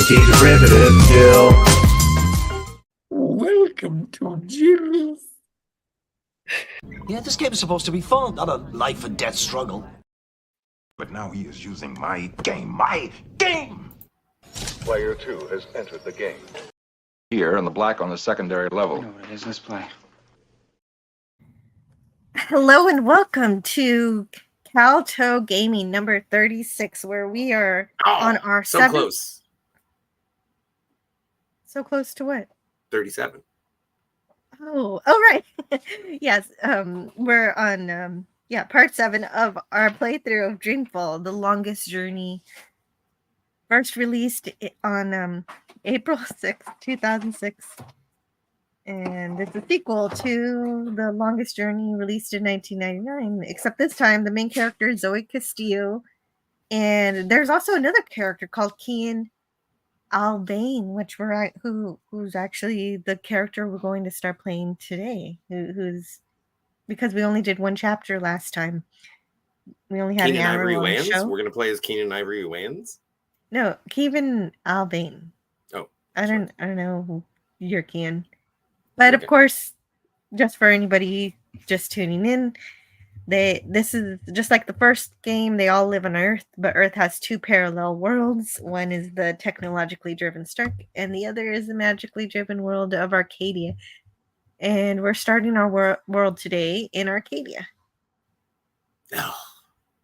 She's a resident Jill. Welcome to Jill's. Yeah, this game is supposed to be fun, not a life and death struggle. But now he is using my game. My game! Player 2 has entered the game. Here, in the black on the secondary level. I know what it is. Let's play. Hello and welcome to Kal-toh Gaming number 36, where we are on our so close. So close to what? 37. Oh, right. Yes, we're on part 7 of our playthrough of Dreamfall, The Longest Journey. First released on April 6th, 2006. And it's a sequel to The Longest Journey, released in 1999. Except this time, the main character is Zoe Castillo. And there's also another character called Kian Alvane, who's actually the character we're going to start playing today. Who's because we only did one chapter last time. We only had Keenan an Ivory hour-long Wayans? show. We're going to play as Keenan Ivory Wayans? No, Kian Alvane. Oh. I don't know who you're Kian. But Okay. Of course, just for anybody just tuning in, this is just like the first game. They all live on Earth, but Earth has two parallel worlds. One is the technologically driven Stark, and the other is the magically driven world of Arcadia. And we're starting our world today in Arcadia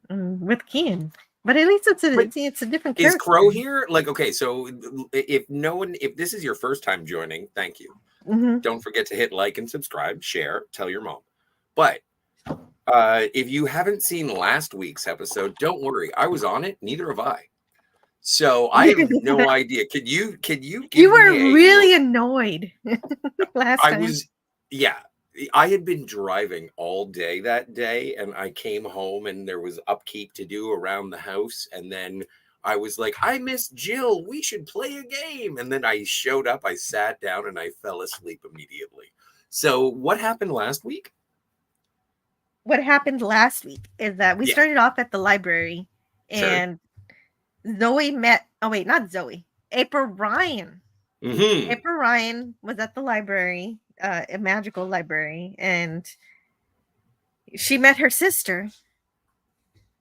with Kian. But at least it's a different character. Is Crow here? Like, okay, so if this is your first time joining, thank you. Mm-hmm. Don't forget to hit like and subscribe, share, tell your mom. But if you haven't seen last week's episode, don't worry. I was on it. Neither have I. So I have no idea. Could you give You were me really annoyed last time. I had been driving all day that day, and I came home and there was upkeep to do around the house. And then I was like, I miss Jill. We should play a game. And then I showed up, I sat down, and I fell asleep immediately. So what happened last week? What happened last week is that we started off at the library, and Zoe met. Oh wait, not Zoe. April Ryan. Mm-hmm. April Ryan was at the library, a magical library, and she met her sister,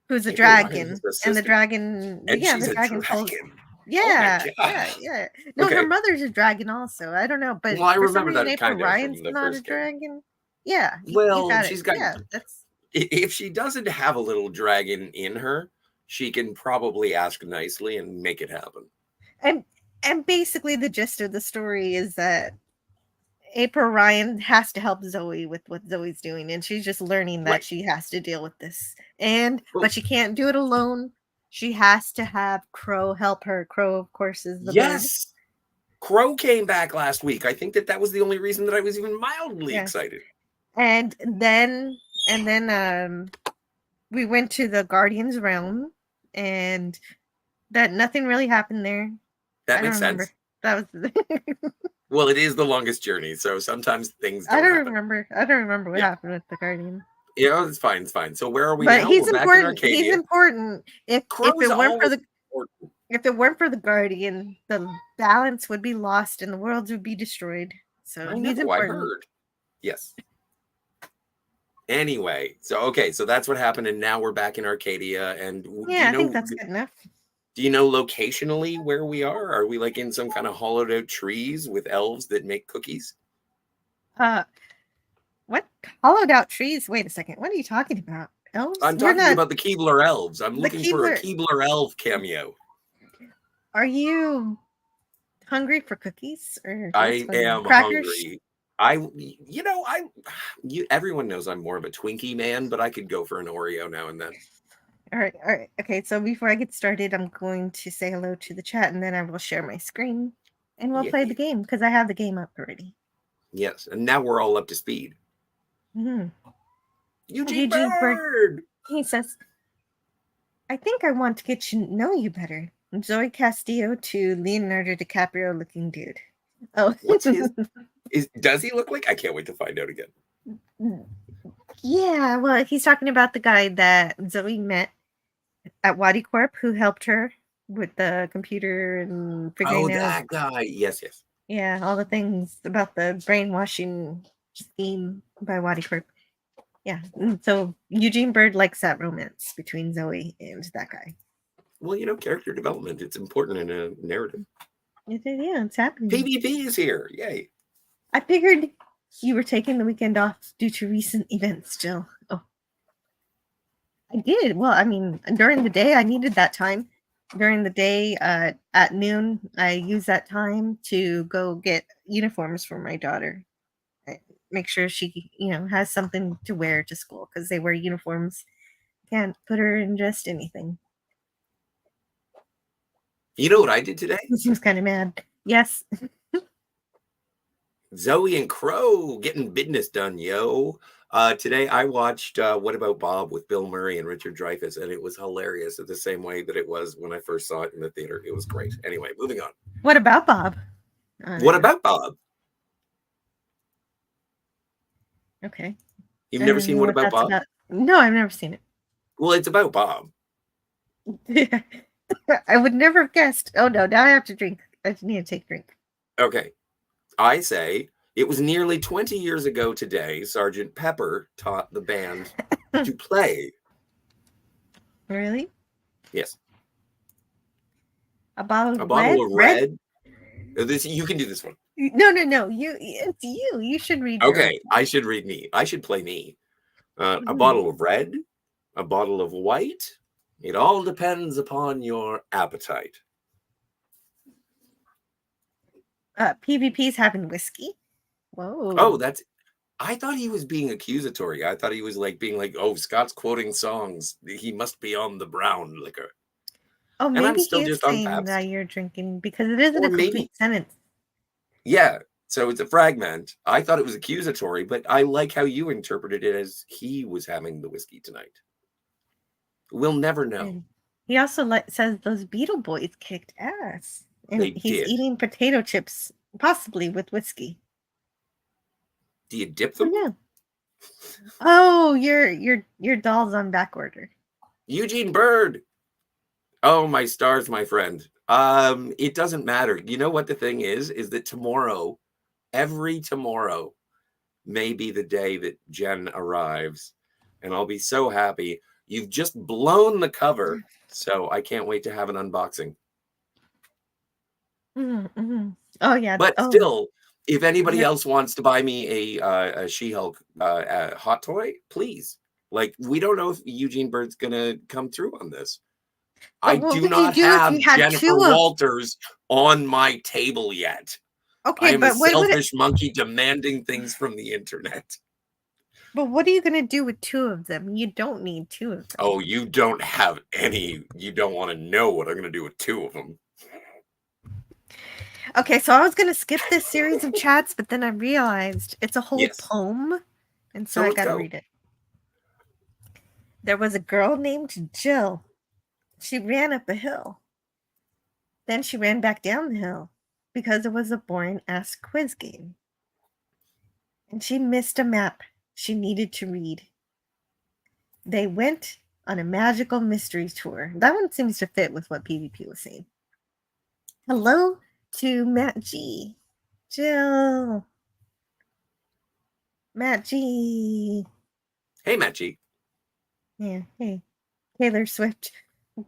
who's a dragon, and the dragon. And she's the a dragon. dragon. Yeah, Oh my God. yeah. No, Okay. her mother's a dragon also. I don't know, but Well, I for some remember reason, that April kind of Ryan's from the not a first game. dragon. Yeah. Well, she's got. Yeah, that's. If she doesn't have a little dragon in her, she can probably ask nicely and make it happen. And basically the gist of the story is that April Ryan has to help Zoe with what Zoe's doing, and she's just learning that she has to deal with this. But she can't do it alone. She has to have Crow help her. Crow, of course, is the bird. Crow came back last week. I think that was the only reason that I was even mildly excited. And then we went to the Guardian's realm, and that nothing really happened there. That makes sense. That was Well, it is the longest journey, so sometimes things don't happen. I don't remember what happened with the Guardian. Yeah, it's fine. It's fine. So where are we But now? he's We're important. back in Arcadia. He's important. If it weren't for the Guardian, the balance would be lost and the worlds would be destroyed. So he's important. I heard. Yes. Anyway, so that's what happened, and now we're back in Arcadia. And I think that's good enough. Do you know locationally where we are? Are we like in some kind of hollowed out trees with elves that make cookies? What hollowed out trees? Wait a second. What are you talking about? Elves? I'm talking about the Keebler elves. I'm looking for a Keebler elf cameo. Are you hungry for cookies? Or I am crackers? hungry. Everyone knows I'm more of a Twinkie man, but I could go for an Oreo now and then. All right. Okay, so before I get started, I'm going to say hello to the chat, and then I will share my screen, and we'll play the game, because I have the game up already. Yes, and now we're all up to speed. Mm-hmm. Eugene Bird! He says, I think I want to get to know you better. Zoe Castillo to Leonardo DiCaprio looking dude. Oh. What's his... Does he look like? I can't wait to find out again. Yeah, well, he's talking about the guy that Zoe met at Wadi Corp, who helped her with the computer and figuring out, that guy. Yes. yeah, all the things about the brainwashing scheme by Wadi Corp. Yeah, so Eugene Bird likes that romance between Zoe and that guy. Well, character development, it's important in a narrative. Yeah, it's happening. PvP is here. Yay. I figured you were taking the weekend off due to recent events, Jill. Oh, I did. Well, I mean, during the day, I needed that time. During the day, at noon, I used that time to go get uniforms for my daughter. Make sure she, has something to wear to school because they wear uniforms. Can't put her in just anything. You know what I did today? She was kind of mad. Yes. Zoe and Crow getting business done, yo. Today I watched What About Bob with Bill Murray and Richard Dreyfuss, and it was hilarious in the same way that it was when I first saw it in the theater. It was great. Anyway, moving on. What about Bob? What about Bob? Okay. You've never seen What About Bob? About. No, I've never seen it. Well, it's about Bob. I would never have guessed. Oh no, now I have to drink. I need to take a drink. Okay. I say it was nearly 20 years ago today, Sergeant Pepper taught the band to play. Really? Yes. A bottle of red? This, you can do this one. No. It's you. You should read. Okay, I should read me. I should play me. A bottle of red, a bottle of white. It all depends upon your appetite. PvP's having whiskey. Whoa. Oh, I thought he was being accusatory. I thought he was being like, oh, Scott's quoting songs. He must be on the brown liquor. Oh, maybe I'm still he's just on saying Pabst. that you're drinking because it isn't a complete sentence. Yeah, so it's a fragment. I thought it was accusatory, but I like how you interpreted it as he was having the whiskey tonight. We'll never know. And he also says those Beetle Boys kicked ass. And he's eating potato chips, possibly with whiskey. Do you dip them? Oh, yeah. Oh, your doll's on back order. Eugene Bird. Oh, my stars, my friend. It doesn't matter. You know what the thing is that tomorrow, every tomorrow, may be the day that Jen arrives. And I'll be so happy. You've just blown the cover. So I can't wait to have an unboxing. Mm-hmm. Oh yeah, but still, if anybody else wants to buy me a She-Hulk hot toy, please. We don't know if Eugene Bird's gonna come through on this. I do not have Jennifer Walters on my table yet. Okay, I am a selfish monkey demanding things from the internet. But what are you gonna do with two of them? You don't need two of them. Oh, you don't have any. You don't want to know what I'm gonna do with two of them. Okay, so I was gonna skip this series of chats, but then I realized it's a whole poem, and so I gotta read it. There was a girl named Jill. She ran up a hill. Then she ran back down the hill because it was a boring-ass quiz game. And she missed a map she needed to read. They went on a magical mystery tour. That one seems to fit with what PvP was saying. Hello to Matt G. Jill. Matt G. Hey, Matt G. Yeah, hey. Taylor Swift,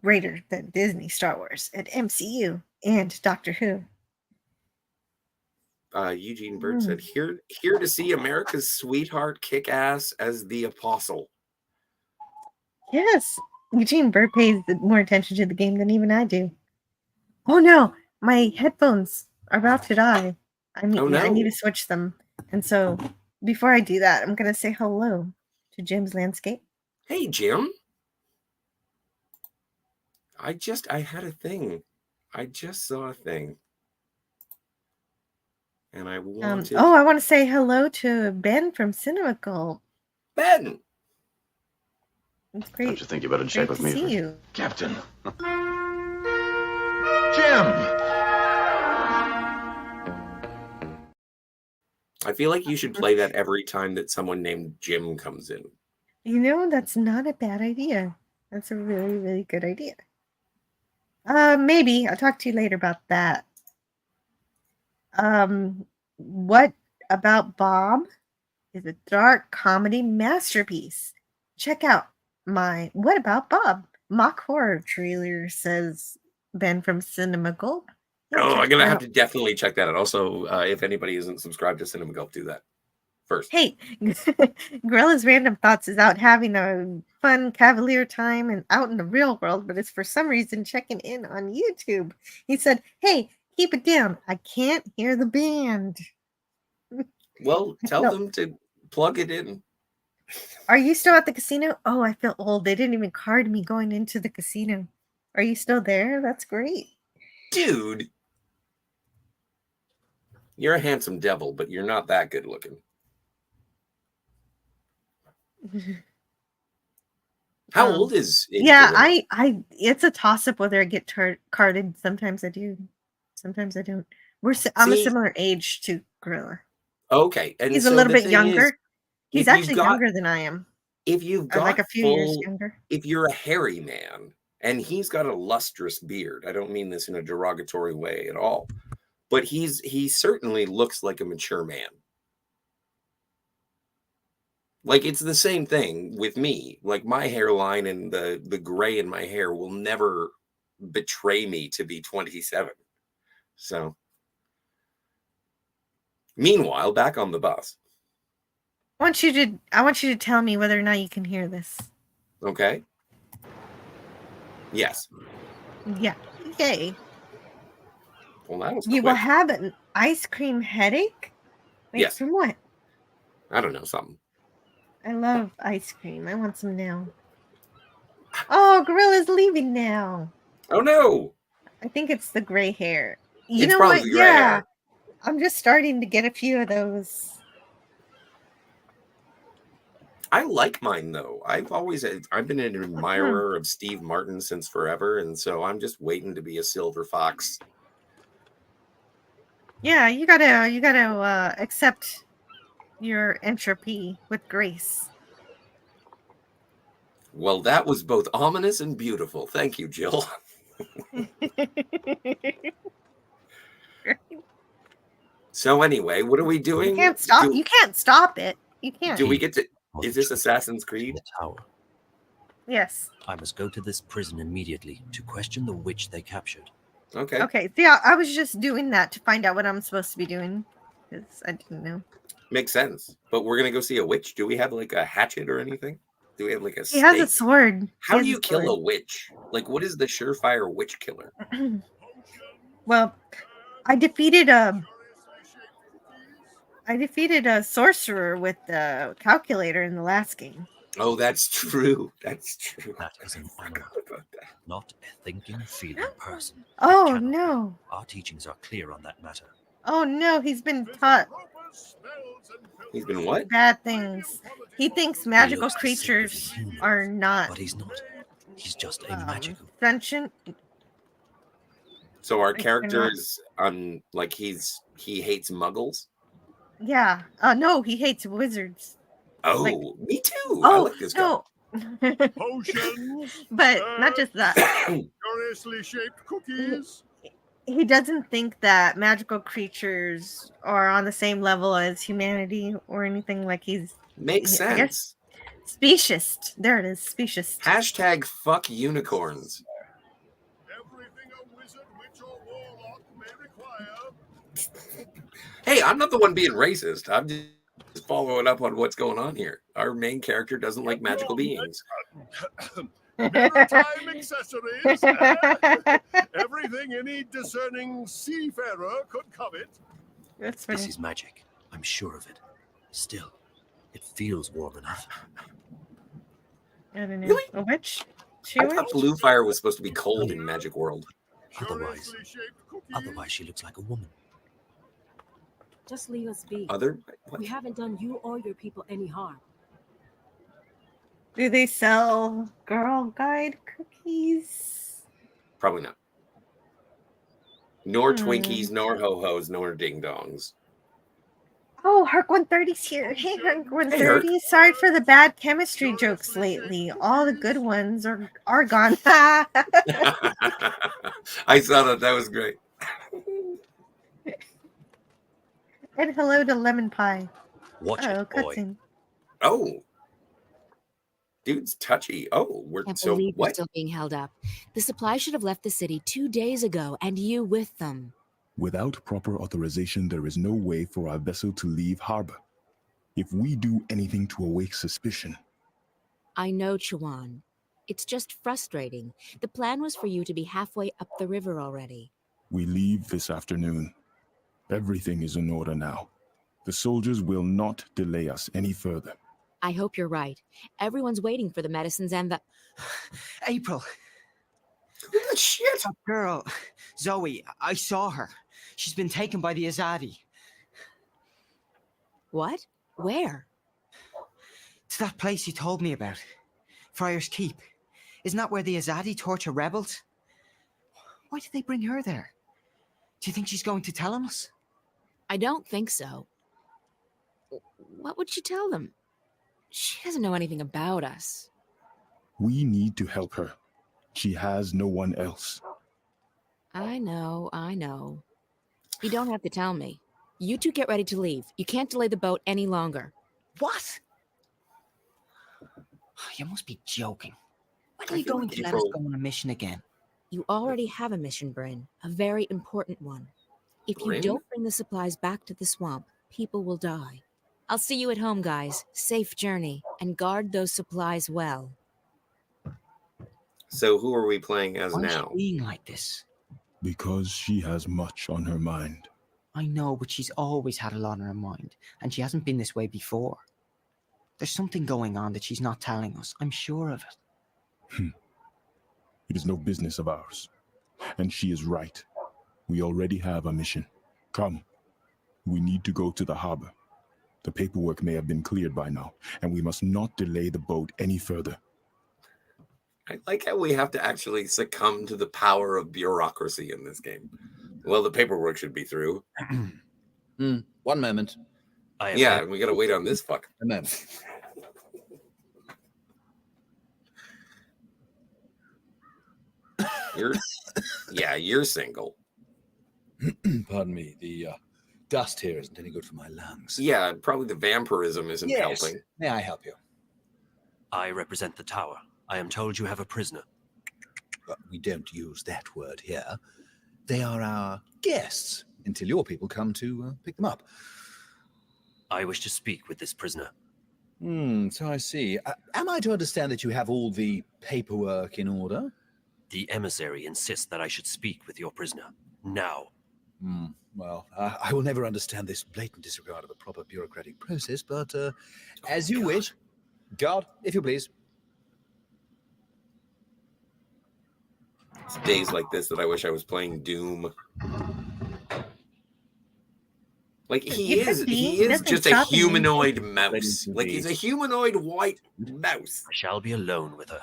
greater than Disney, Star Wars, and MCU, and Doctor Who. Eugene Bird said, here to see America's sweetheart kick ass as the apostle. Yes. Eugene Bird pays more attention to the game than even I do. Oh no, my headphones are about to die. I need to switch them. And so before I do that, I'm going to say hello to Jim's Landscape. Hey, Jim. I had a thing. I just saw a thing. And I wanted... I want to say hello to Ben from Cinema Cult. Ben! It's great. Don't you think you better check with me? See you. Captain. Jim! I feel like you should play that every time that someone named Jim comes in. You know, that's not a bad idea. That's a really, really good idea. Maybe. I'll talk to you later about that. What About Bob is a dark comedy masterpiece. Check out my What About Bob mock horror trailer, says Ben from Cinema Gulp. Yeah, Oh, check I'm gonna it have out. to definitely check that out. Also, if anybody isn't subscribed to Cinema Gulp, do that first. Hey, Gorilla's Random Thoughts is out having a fun cavalier time and out in the real world, but is for some reason checking in on YouTube. He said, "Hey, keep it down. I can't hear the band." Well, tell No. them to plug it in. Are you still at the casino? Oh, I feel old. They didn't even card me going into the casino. Are you still there? That's great. Dude, you're a handsome devil, but you're not that good looking. How old is Yeah, Gorilla? it's a toss up whether I get carded. Sometimes I do, sometimes I don't. I'm a See, similar age to Gorilla. okay, and He's a so little the bit thing is, younger. He's if you've actually got younger than I am, if you've like got a few years full, younger. if you're a hairy man and he's got a lustrous beard, I don't mean this in a derogatory way at all, but he certainly looks like a mature man. Like, it's the same thing with me. Like, my hairline and the gray in my hair will never betray me to be 27. So, meanwhile, back on the bus. I want you to tell me whether or not you can hear this. Okay. Yes. Yeah. Yay. Well, that was You quick. will have an ice cream headache? Wait, Yes. from what? I don't know, something. I love ice cream. I want some now. Oh, Gorilla's leaving now. Oh, no. I think it's the gray hair. You It's know probably what? the gray hair. I'm just starting to get a few of those. I like mine, though. I've been an admirer of Steve Martin since forever, and so I'm just waiting to be a silver fox. Yeah, you gotta accept your entropy with grace. Well, that was both ominous and beautiful. Thank you, Jill. So anyway, what are we doing? You can't stop. You can't stop it. You can't. Do we get to? Is this Assassin's Creed? The tower. Yes. I must go to this prison immediately to question the witch they captured. Okay. Okay. Yeah, I was just doing that to find out what I'm supposed to be doing because I didn't know. Makes sense. But we're gonna go see a witch. Do we have like a hatchet or anything? Do we have like a He has a stake? sword. How do you kill a witch? Like, what is the surefire witch killer? Well, I defeated a sorcerer with the calculator in the last game. Oh, that's true. That's true. That is an animal, not a thinking, feeling person. Oh no! Our teachings are clear on that matter. Oh no! He's been taught. He's been what? Bad things. He thinks magical creatures are not. But he's not. He's just a magical. Sentient. So our character is like he hates muggles. Yeah. No, he hates wizards. Oh, like, me too. Oh, I like this guy. Potions. But not just that. Curiously shaped cookies. He doesn't think that magical creatures are on the same level as humanity or anything. Like Makes sense. Specious. There it is. Specious. Hashtag fuck unicorns. Everything a wizard, witch, or warlock may require. Hey, I'm not the one being racist. I'm just following up on what's going on here. Our main character doesn't like magical beings. Maritime accessories. Everything any discerning seafarer could covet. That's funny. This is magic. I'm sure of it. Still, it feels warm enough. I don't know. Really? A witch? I thought blue fire was supposed to be cold in Magic World. Otherwise she looks like a woman. Just leave us be. We haven't done you or your people any harm. Do they sell Girl Guide cookies? Probably not. Nor Twinkies, nor ho-hos, nor ding-dongs. Oh, Herc 130's here. Hey, Herc 130. Herc. Sorry for the bad chemistry jokes lately. All the good ones are gone. I saw that. That was great. And hello to Lemon Pie. Watch Oh, it, boy. cutscene. Oh. Dude's touchy. Oh, we're Can't so believe you're what? still being held up. The supply should have left the city 2 days ago, and you with them. Without proper authorization, there is no way for our vessel to leave harbor. If we do anything to awake suspicion... I know, Chuan. It's just frustrating. The plan was for you to be halfway up the river already. We leave this afternoon. Everything is in order now. The soldiers will not delay us any further. I hope you're right. Everyone's waiting for the medicines and the... April. Who the shit? That girl, Zoe, I saw her. She's been taken by the Azadi. What? Where? To that place you told me about. Friar's Keep. Isn't that where the Azadi torture rebels? Why did they bring her there? Do you think she's going to tell us? I don't think so. What would she tell them? She doesn't know anything about us. We need to help her. She has no one else. I know. You don't have to tell me. You two get ready to leave. You can't delay the boat any longer. What? You must be joking. When are you feel going like to let us April- go on a mission again? You already have a mission, Bryn. A very important one. If you Bryn? don't bring the supplies back to the swamp, people will die. I'll see you at home, guys. Safe journey, and guard those supplies well. So who are we playing as Why is now? she being like this? Because she has much on her mind. I know, but she's always had a lot on her mind, and she hasn't been this way before. There's something going on that she's not telling us. I'm sure of it. It is no business of ours. And she is right. We already have a mission. Come. We need to go to the harbor. The paperwork may have been cleared by now, and we must not delay the boat any further. I like how we have to actually succumb to the power of bureaucracy in this game. Well, the paperwork should be through. 1 moment. Yeah, we gotta wait on this fuck. A moment. You're single. Pardon me. The dust here isn't any good for my lungs. Yeah, probably the vampirism isn't helping. May I help you? I represent the tower. I am told you have a prisoner. We don't use that word here. They are our guests until your people come to pick them up. I wish to speak with this prisoner. So I see. Am I to understand that you have all the paperwork in order? The emissary insists that I should speak with your prisoner. Now. Well, I will never understand this blatant disregard of the proper bureaucratic process, but as you wish. Guard, if you please. It's days like this that I wish I was playing Doom. Like he is just a humanoid mouse. Like he's a humanoid white mouse. I shall be alone with her.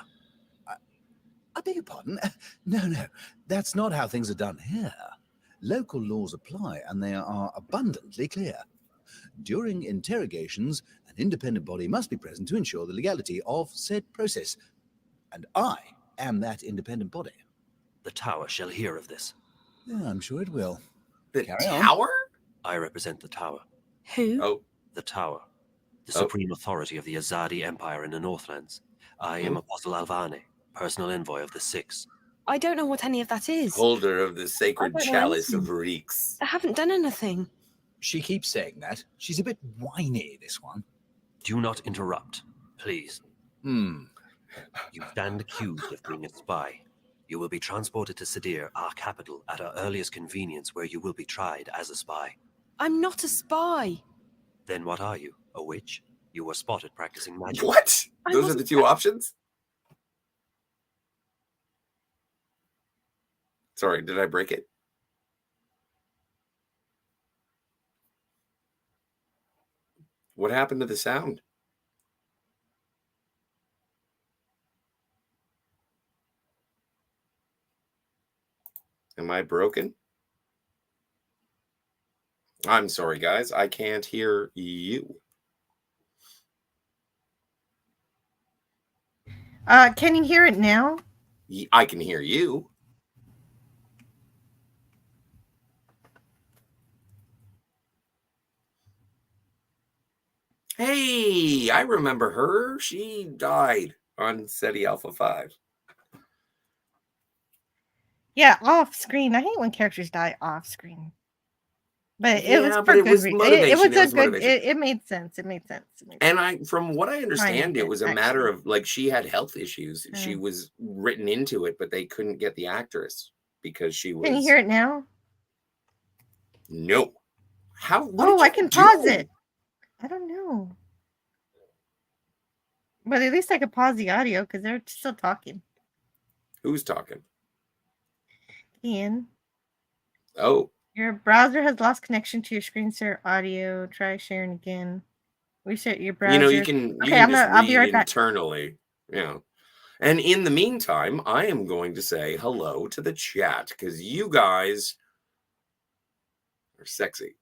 I beg your pardon? No, that's not how things are done here. Local laws apply, and they are abundantly clear. During interrogations, an independent body must be present to ensure the legality of said process. And I am that independent body. The tower shall hear of this. Yeah, I'm sure it will. The Carry on. tower? I represent the tower. Who? Oh. The tower. The supreme authority of the Azadi Empire in the Northlands. I am Apostle Alvane, personal envoy of the Six. I don't know what any of that is. Holder of the sacred I don't know chalice anything. of reeks. I haven't done anything. She keeps saying that. She's a bit whiny, this one. Do not interrupt, please. You stand accused of being a spy. You will be transported to Sadir, our capital, at our earliest convenience, where you will be tried as a spy. I'm not a spy. Then what are you? A witch? You were spotted practicing magic. What? Those are the two options? Sorry, did I break it? What happened to the sound? Am I broken? I'm sorry, guys. I can't hear you. Can you hear it now? I can hear you. Hey, I remember her. She died on SETI Alpha 5. Yeah, off screen. I hate when characters die off screen. But it was Yeah, for but it good was reason. motivation. It was a good. Motivation. It made sense. It made sense. And from what I understand, it was a matter actually. of like she had health issues. She was written into it, but they couldn't get the actress because she was. Can you hear it now? No. How? What Oh, did you I can do? pause it. I don't know. But at least I could pause the audio because they're still talking. Who's talking? Ian. Oh. Your browser has lost connection to your screen share audio. Try sharing again. Reset your browser. You know, you can I'll be right back. internally. Yeah. And in the meantime, I am going to say hello to the chat because you guys are sexy.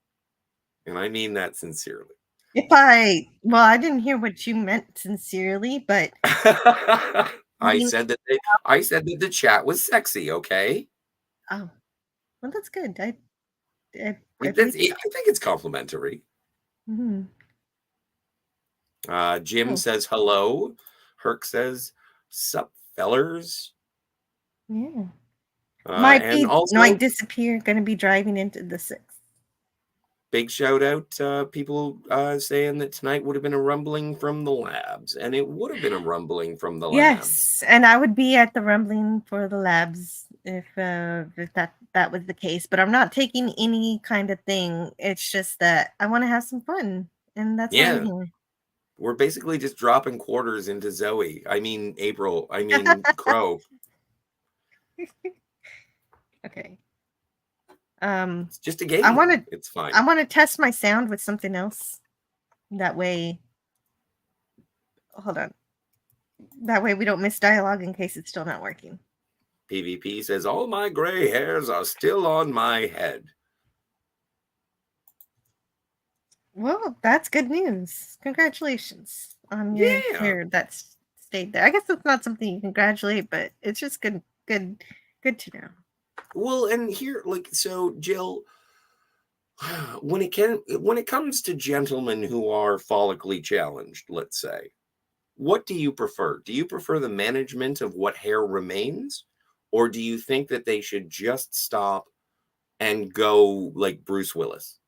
And I mean that sincerely. I didn't hear what you meant sincerely, but I said that the chat was sexy, okay? Oh. Well, that's good. I think it's complimentary. Mm-hmm. Jim says hello. Herc says, sup, fellers. Yeah. And also, might disappear. Going to be driving into the 6th. Big shout out people saying that tonight would have been a rumbling from the labs. And it would have been a rumbling from the labs. Yes, and I would be at the rumbling for the labs if that was the case. But I'm not taking any kind of thing. It's just that I want to have some fun. And that's why I'm here. We're basically just dropping quarters into Zoe. I mean, April. I mean, Crow. Okay. It's just a game. It's fine. I want to test my sound with something else. That way. Hold on. That way we don't miss dialogue in case it's still not working. PvP says, all my gray hairs are still on my head. Well, that's good news. Congratulations on your hair that's stayed there. I guess it's not something you congratulate, but it's just good to know. Well, and here, so Jill, when it comes to gentlemen who are follically challenged, let's say, what do you prefer? Do you prefer the management of what hair remains, or do you think that they should just stop and go like Bruce Willis?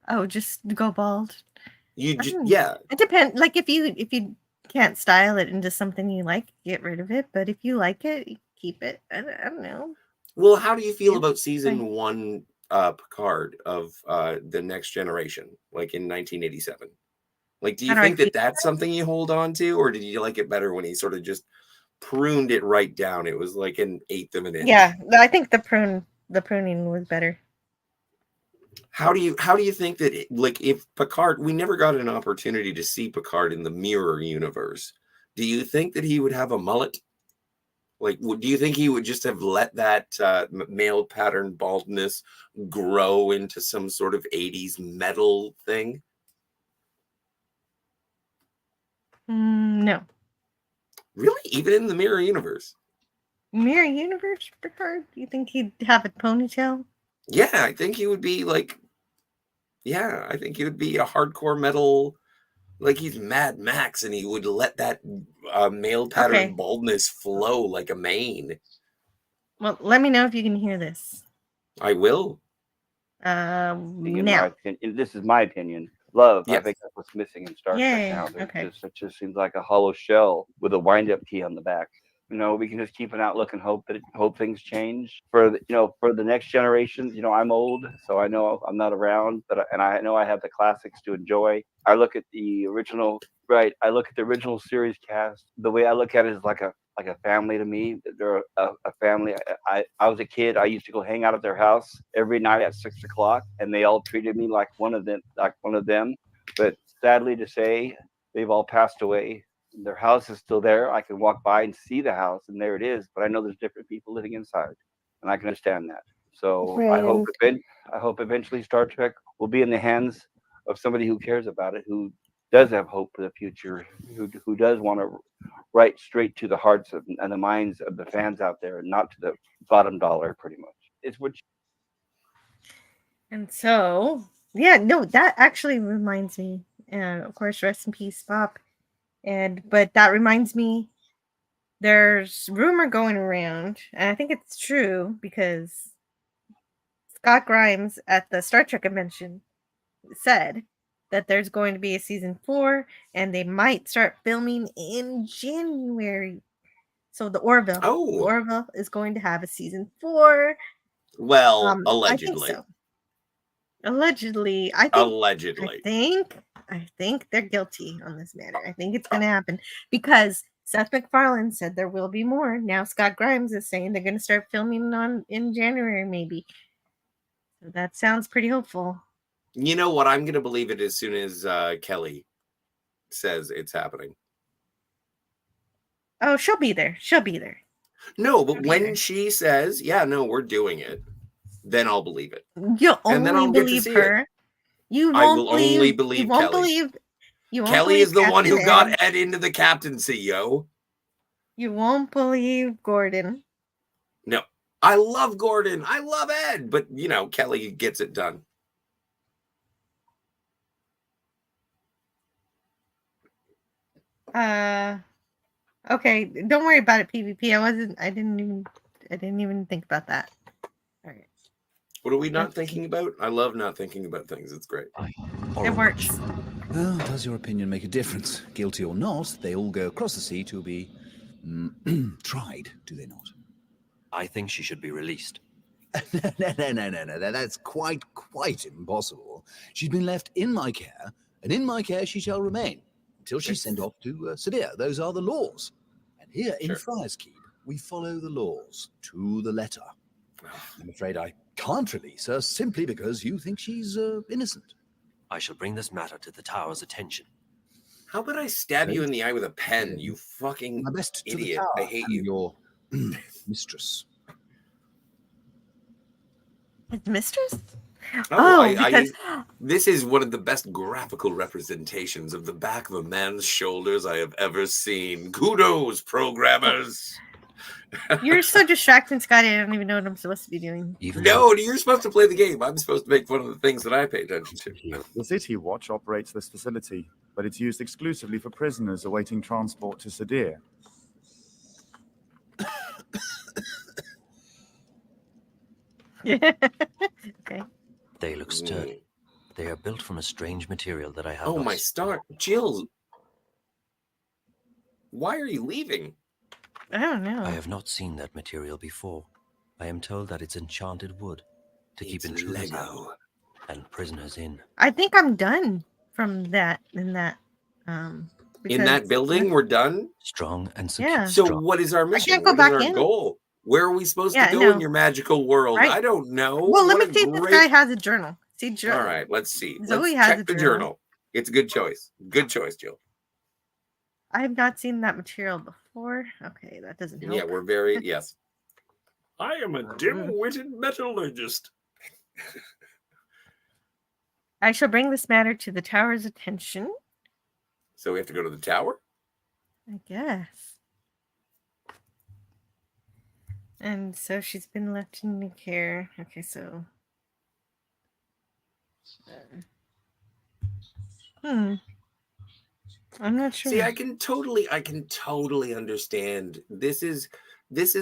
Oh, just go bald. It depends. Like if you can't style it into something you like, get rid of it. But if you like it, keep it. I don't know. Well, how do you feel about season 1 Picard of The Next Generation, like in 1987? Like, do you think that that's something you hold on to, or did you like it better when he sort of just pruned it right down? It was like an eighth of an inch. Yeah, I think the pruning was better. How do you think that if Picard, we never got an opportunity to see Picard in the mirror universe, do you think that he would have a mullet? Like, do you think he would just have let that male pattern baldness grow into some sort of 80s metal thing? No. Really? Even in the mirror universe? Mirror universe, Picard? Do you think he'd have a ponytail? Yeah, I think he would be like... Yeah, I think he would be a hardcore metal... Like he's Mad Max, and he would let that male pattern baldness flow like a mane. Well, let me know if you can hear this. I will. Now. This is my opinion. Love. Yes. I think that's what's missing in Star Trek now. It just seems like a hollow shell with a wind-up key on the back. You know, we can just keep an outlook and hope things change for the next generation. You know, I'm old, so I know I'm not around, and I know I have the classics to enjoy. I look at the original, right? I look at the original series cast. The way I look at it is like a family to me. They're a family. I was a kid. I used to go hang out at their house every night at 6 o'clock, and they all treated me like one of them. But sadly to say, they've all passed away. Their house is still there. I can walk by and see the house, and there it is. But I know there's different people living inside, and I can understand that. So Right. I hope eventually Star Trek will be in the hands of somebody who cares about it, who does have hope for the future, who does want to write straight to the hearts and the minds of the fans out there, and not to the bottom dollar, pretty much. It's what. And so, yeah, no, that actually reminds me. And of course, rest in peace, Pop. But that reminds me, there's rumor going around, and I think it's true because Scott Grimes at the Star Trek convention said that there's going to be a season 4, and they might start filming in January. So the Orville is going to have a season 4. Well, I think allegedly. so. Allegedly, I think they're guilty on this matter. I think it's going to happen because Seth MacFarlane said there will be more. Now Scott Grimes is saying they're going to start filming in January, maybe. So that sounds pretty hopeful. You know what? I'm going to believe it as soon as Kelly says it's happening. Oh, she'll be there. She'll be there. No, but when she says, "Yeah, no, we're doing it," then I'll believe it. You'll and then only I'll get to believe see her. it. You I won't will believe, only believe you won't Kelly. believe. You won't Kelly believe is the one who Captain got Ed into the captaincy, yo. You won't believe Gordon. No, I love Gordon. I love Ed, but you know, Kelly gets it done. Okay, don't worry about it, PvP. I didn't even think about that. All right. What are we not thinking about? I love not thinking about things. It's great. It works. Well, does your opinion make a difference? Guilty or not, they all go across the sea to be tried, do they not? I think she should be released. No. That's quite impossible. She's been left in my care, and in my care she shall remain until she's sent off to Sadir. Those are the laws. And here in Friar's Keep, we follow the laws to the letter. I'm afraid I can't release her simply because you think she's innocent. I shall bring this matter to the tower's attention. How about I stab you in the eye with a pen, you fucking idiot? I hate you. Your mistress. His mistress? Because this is one of the best graphical representations of the back of a man's shoulders I have ever seen. Kudos, programmers. You're so distracting, Scotty. I don't even know what I'm supposed to be doing. No, you're supposed to play the game. I'm supposed to make fun of the things that I pay attention to. The City Watch operates this facility, but it's used exclusively for prisoners awaiting transport to Sadir. Okay. They look sturdy. They are built from a strange material that I have. Oh, my star. Jill. Why are you leaving? I don't know. I have not seen that material before. I am told that it's enchanted wood to keep intruders out and prisoners in. I think I'm done from that in that building, we're done. Strong and secure. Yeah. So what is our mission? I can't go What back is our in. goal? Where are we supposed to go in your magical world? Right. I don't know. Well, let What me see a if this great- guy has a journal. See, journal. All right, let's see. Zoe Let's has check a the journal. journal. It's a good choice. Good choice, Jill. I have not seen that material before. Okay, that doesn't help. Yeah, we're very yes. I am a dim-witted metallurgist. I shall bring this matter to the tower's attention. So we have to go to the tower? I guess. And so she's been left in care. Okay, so. I'm not sure. See, I can totally understand. This is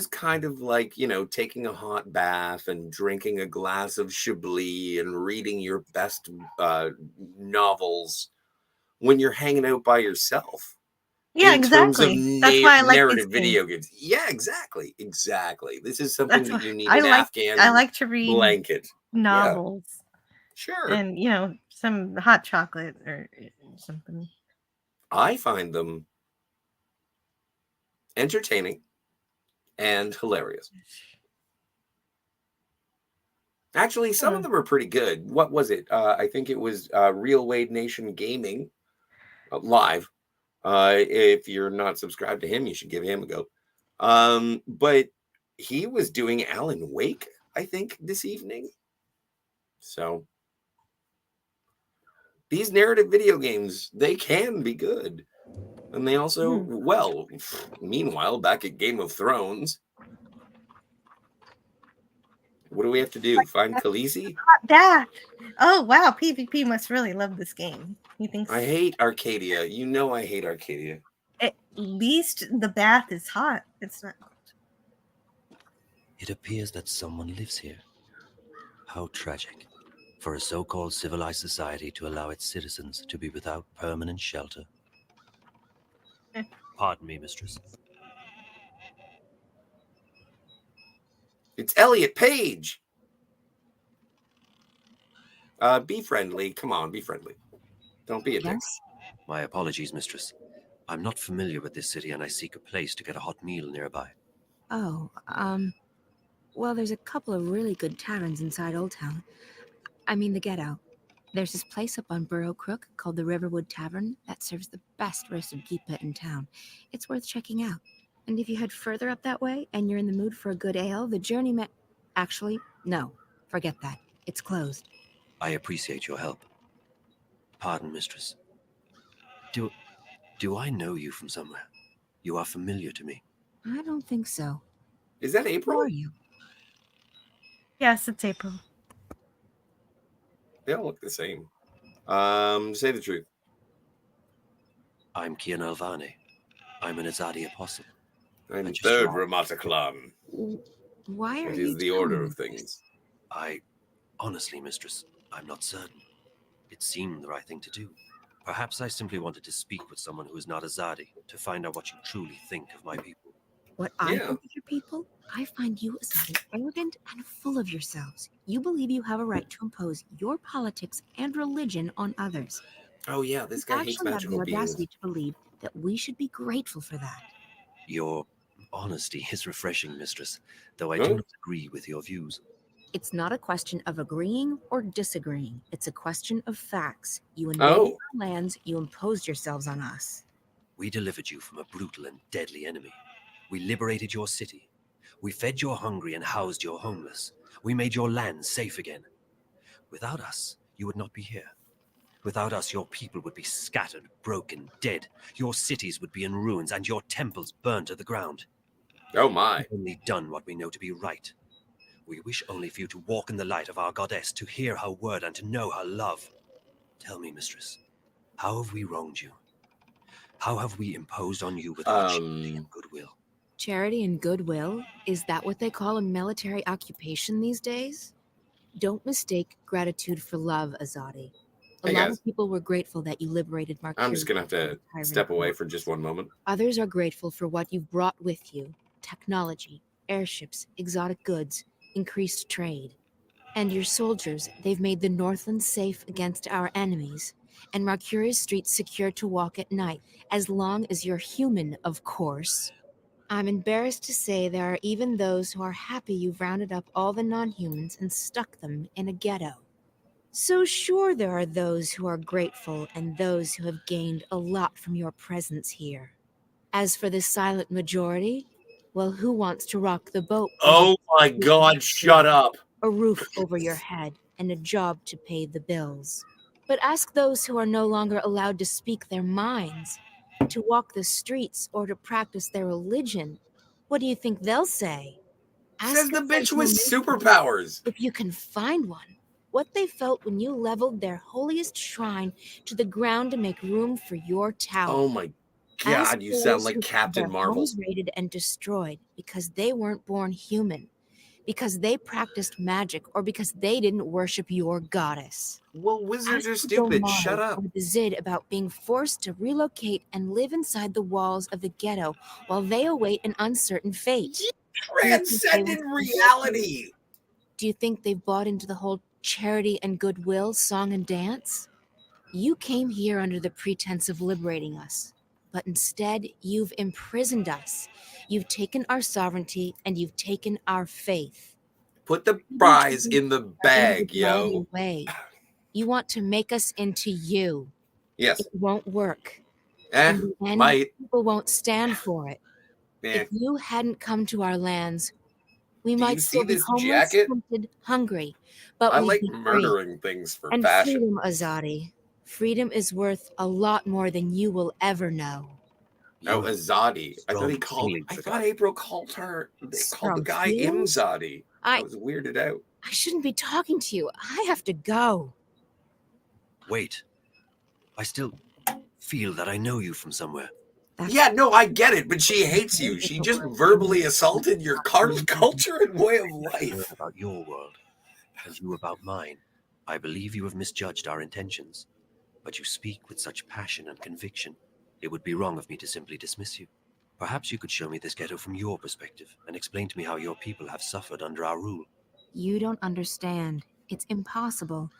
kind of like, you know, taking a hot bath and drinking a glass of Chablis and reading your best novels when you're hanging out by yourself. Yeah, in exactly. terms of That's why I like narrative these video games. Yeah, exactly. This is something that you need I an like. Afghan I like to read blanket. novels. Yeah. Sure. And you know, some hot chocolate or something. I find them entertaining and hilarious. Actually, some of them are pretty good. What was it? I think it was Real Wade Nation Gaming live. If you're not subscribed to him, you should give him a go. But he was doing Alan Wake I think, this evening. So these narrative video games, they can be good. And they also, well, meanwhile, back at Game of Thrones, what do we have to do? Find Khaleesi? Hot bath. Oh, wow. PvP must really love this game. He thinks I hate Arcadia. You know I hate Arcadia. at least the bath is hot. It's not. It appears that someone lives here. How tragic for a so-called civilized society to allow its citizens to be without permanent shelter. Pardon me, mistress. It's Elliot Page. Be friendly. Come on, be friendly. Don't be a dick. My apologies, mistress. I'm not familiar with this city and I seek a place to get a hot meal nearby. Oh, well, there's a couple of really good taverns inside Old Town. I mean, the Ghetto. There's this place up on Burrow Crook called the Riverwood Tavern that serves the best roasted geepit in town. It's worth checking out. And if you head further up that way and you're in the mood for a good ale, the Journey Actually, no. Forget that. It's closed. I appreciate your help. Pardon, mistress. Do I know you from somewhere? You are familiar to me. I don't think so. Is that April? Who are you? Yes, it's April. They all look the same. Say the truth. I'm Kian Alvane. I'm an Azadi apostle. I'm third Ramataklan. Why are It you is the order of things. Honestly, mistress, I'm not certain. It seemed the right thing to do. Perhaps I simply wanted to speak with someone who is not Azadi to find out what you truly think of my people. What I think of your people? I find you Azadi arrogant and full of yourselves. You believe you have a right to impose your politics and religion on others. Oh yeah, this guy hates actually have the magical beings. audacity to believe that we should be grateful for that. Your honesty is refreshing, mistress, though I do not agree with your views. It's not a question of agreeing or disagreeing. It's a question of facts. You invaded our lands, you imposed yourselves on us. We delivered you from a brutal and deadly enemy. We liberated your city. We fed your hungry and housed your homeless. We made your land safe again. Without us, you would not be here. Without us, your people would be scattered, broken, dead. Your cities would be in ruins and your temples burned to the ground. Oh my. We've only done what we know to be right. We wish only for you to walk in the light of our goddess, to hear her word and to know her love. Tell me, mistress, how have we wronged you? How have we imposed on you without charity and goodwill? Charity and goodwill? Is that what they call a military occupation these days? Don't mistake gratitude for love, Azadi. A lot of people were grateful that you liberated Marquis. I'm just going to have to step away for just one moment. Others are grateful for what you've brought with you. Technology, airships, exotic goods, increased trade. And your soldiers, they've made the Northland safe against our enemies, and Marcuria's streets secure to walk at night, as long as you're human, of course. I'm embarrassed to say there are even those who are happy you've rounded up all the non-humans and stuck them in a ghetto. So sure, there are those who are grateful and those who have gained a lot from your presence here. As for the silent majority, well, who wants to rock the boat? Oh my God, shut up. A roof over your head and a job to pay the bills. But ask those who are no longer allowed to speak their minds, to walk the streets, or to practice their religion. What do you think they'll say? Says the bitch with superpowers. If you can find one, what they felt when you leveled their holiest shrine to the ground to make room for your tower. Oh my God, you sound like Captain Marvel. Homes raided and destroyed because they weren't born human, because they practiced magic, or because they didn't worship your goddess. Well, wizards are stupid. Shut up. The Zid about being forced to relocate and live inside the walls of the ghetto while they await an uncertain fate. Transcended reality. Do you think they've bought into the whole charity and goodwill song and dance? You came here under the pretense of liberating us. But instead, you've imprisoned us. You've taken our sovereignty and you've taken our faith. Put the prize in the bag, yo. You want to make us into you. Yes. It won't work. And might. People won't stand for it. Yeah. If you hadn't come to our lands, We Do might you still see be this homeless, jacket? hunted, hungry, but I we'd like be free. murdering things for And fashion. freedom, Azadi. Freedom is worth a lot more than you will ever know. Oh, Azadi. I Strong thought feelings for that. April called her. They called the Strong guy feelings? Imzadi. I I was weirded out. shouldn't be talking to you. I have to go. Wait. I still feel that I know you from somewhere. Yeah, no, I get it, but she hates you. She just verbally assaulted your culture and way of life. About your world, and you about mine. I believe you have misjudged our intentions, but you speak with such passion and conviction. It would be wrong of me to simply dismiss you. Perhaps you could show me this ghetto from your perspective and explain to me how your people have suffered under our rule. You don't understand. It's impossible.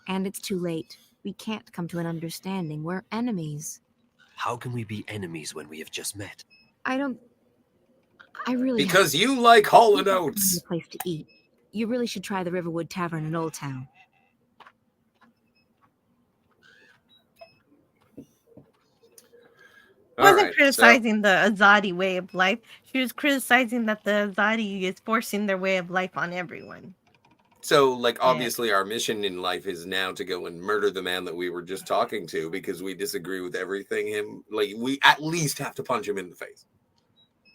And it's too late. We can't come to an understanding. We're enemies. How can we be enemies when we have just met? I really Because you like Hall & Oates. A place to eat. You really should try the Riverwood Tavern in Old Town. Wasn't criticizing the Azadi way of life. She was criticizing that the Azadi is forcing their way of life on everyone. So, like, obviously our mission in life is now to go and murder the man that we were just talking to because we disagree with everything we at least have to punch him in the face.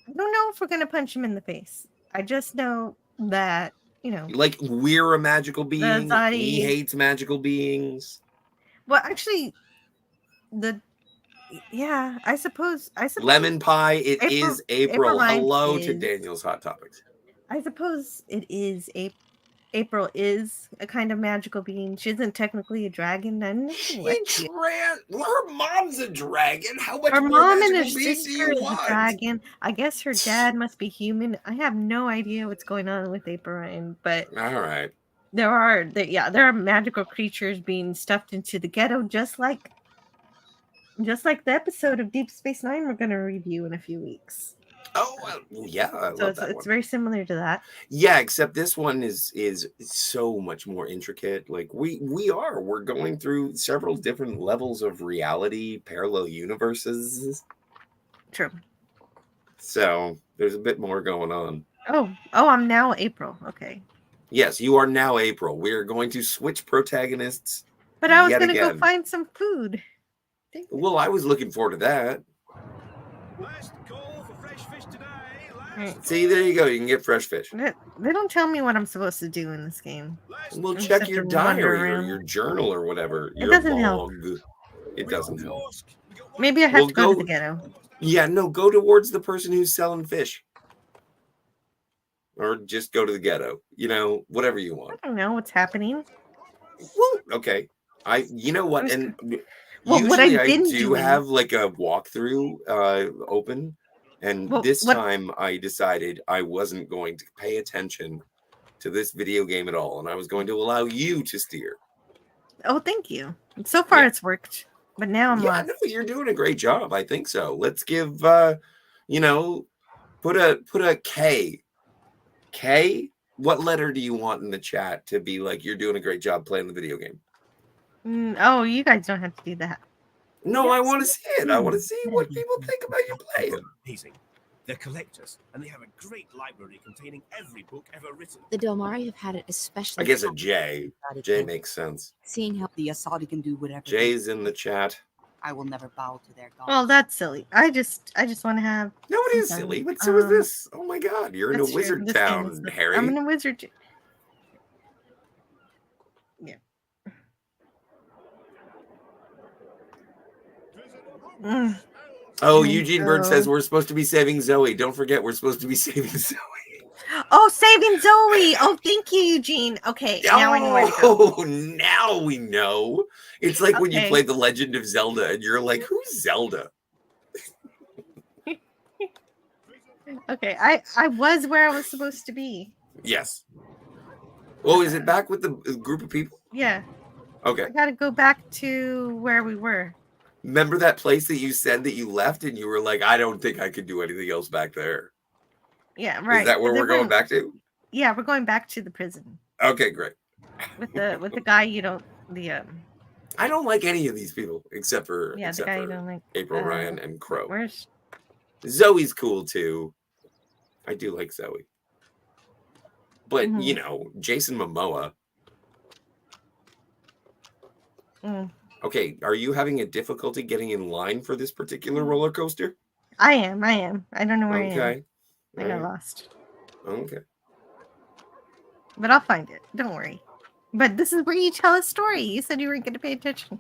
I don't know if we're going to punch him in the face. I just know that, Like, we're a magical being. He hates magical beings. Well, actually, I suppose. Lemon pie, it is April. Hello to is, Daniel's Hot Topics. I suppose it is April is a kind of magical being. She isn't technically a dragon. Her mom's a dragon. How much her more mom and her magical being do sister you is want? a dragon. I guess her dad must be human. I have no idea what's going on with April Ryan, but all right. There are magical creatures being stuffed into the ghetto, just like the episode of Deep Space Nine we're going to review in a few weeks. Oh, yeah, I love that it's very similar to that. Yeah, except this one is so much more intricate. Like we're going through several different levels of reality, parallel universes. True. So there's a bit more going on. Oh, I'm now April. Okay. Yes, you are now April. We are going to switch protagonists. But I was going to go find some food. Well, I was looking forward to that. See, there you go. You can get fresh fish. They don't tell me what I'm supposed to do in this game. Well, check your diary or your journal or whatever. It doesn't help. It doesn't help. Maybe I have to go to the ghetto. Yeah, no, go towards the person who's selling fish. Or just go to the ghetto. Whatever you want. I don't know what's happening. Well, okay. You know what? And usually I do have like a walkthrough open. And this time I decided I wasn't going to pay attention to this video game at all. And I was going to allow you to steer. Oh, thank you. So far it's worked. But now I'm lost. No, you're doing a great job. I think so. Let's give, put a K. K? What letter do you want in the chat to be like, you're doing a great job playing the video game? You guys don't have to do that. No, I want to see it. I want to see what people think about you playing. Amazing. They're collectors, and they have a great library containing every book ever written. The Delmari have had it especially. I guess a J. J makes sense. Seeing how the Asadi can do whatever. J's in the chat. I will never bow to their gods. Well, that's silly. I just want to have. No, it is silly. But so is this. Oh my God, you're in a wizard town, Harry. I'm in a wizard. Yeah. Oh, Eugene Bird says we're supposed to be saving Zoe. Don't forget, we're supposed to be saving Zoe. Oh, saving Zoe. Oh, thank you, Eugene. Okay, now I know where to go. Oh, now we know. It's like when you play The Legend of Zelda and you're like, who's Zelda? Okay, I was where I was supposed to be. Yes. Oh, is it back with the group of people? Yeah. Okay. I gotta go back to where we were. Remember that place that you said that you left and you were like, I don't think I could do anything else back there. Yeah, right. Is that where we're going back to? Yeah, we're going back to the prison. Okay, great. With the guy I don't like any of these people except for the guy you don't like. April Ryan and Crow. Where's Zoe's cool too. I do like Zoe. But, you know, Jason Momoa. Okay, are you having a difficulty getting in line for this particular roller coaster? I am. I don't know where I am. Okay. I got lost. Okay. But I'll find it. Don't worry. But this is where you tell a story. You said you weren't going to pay attention.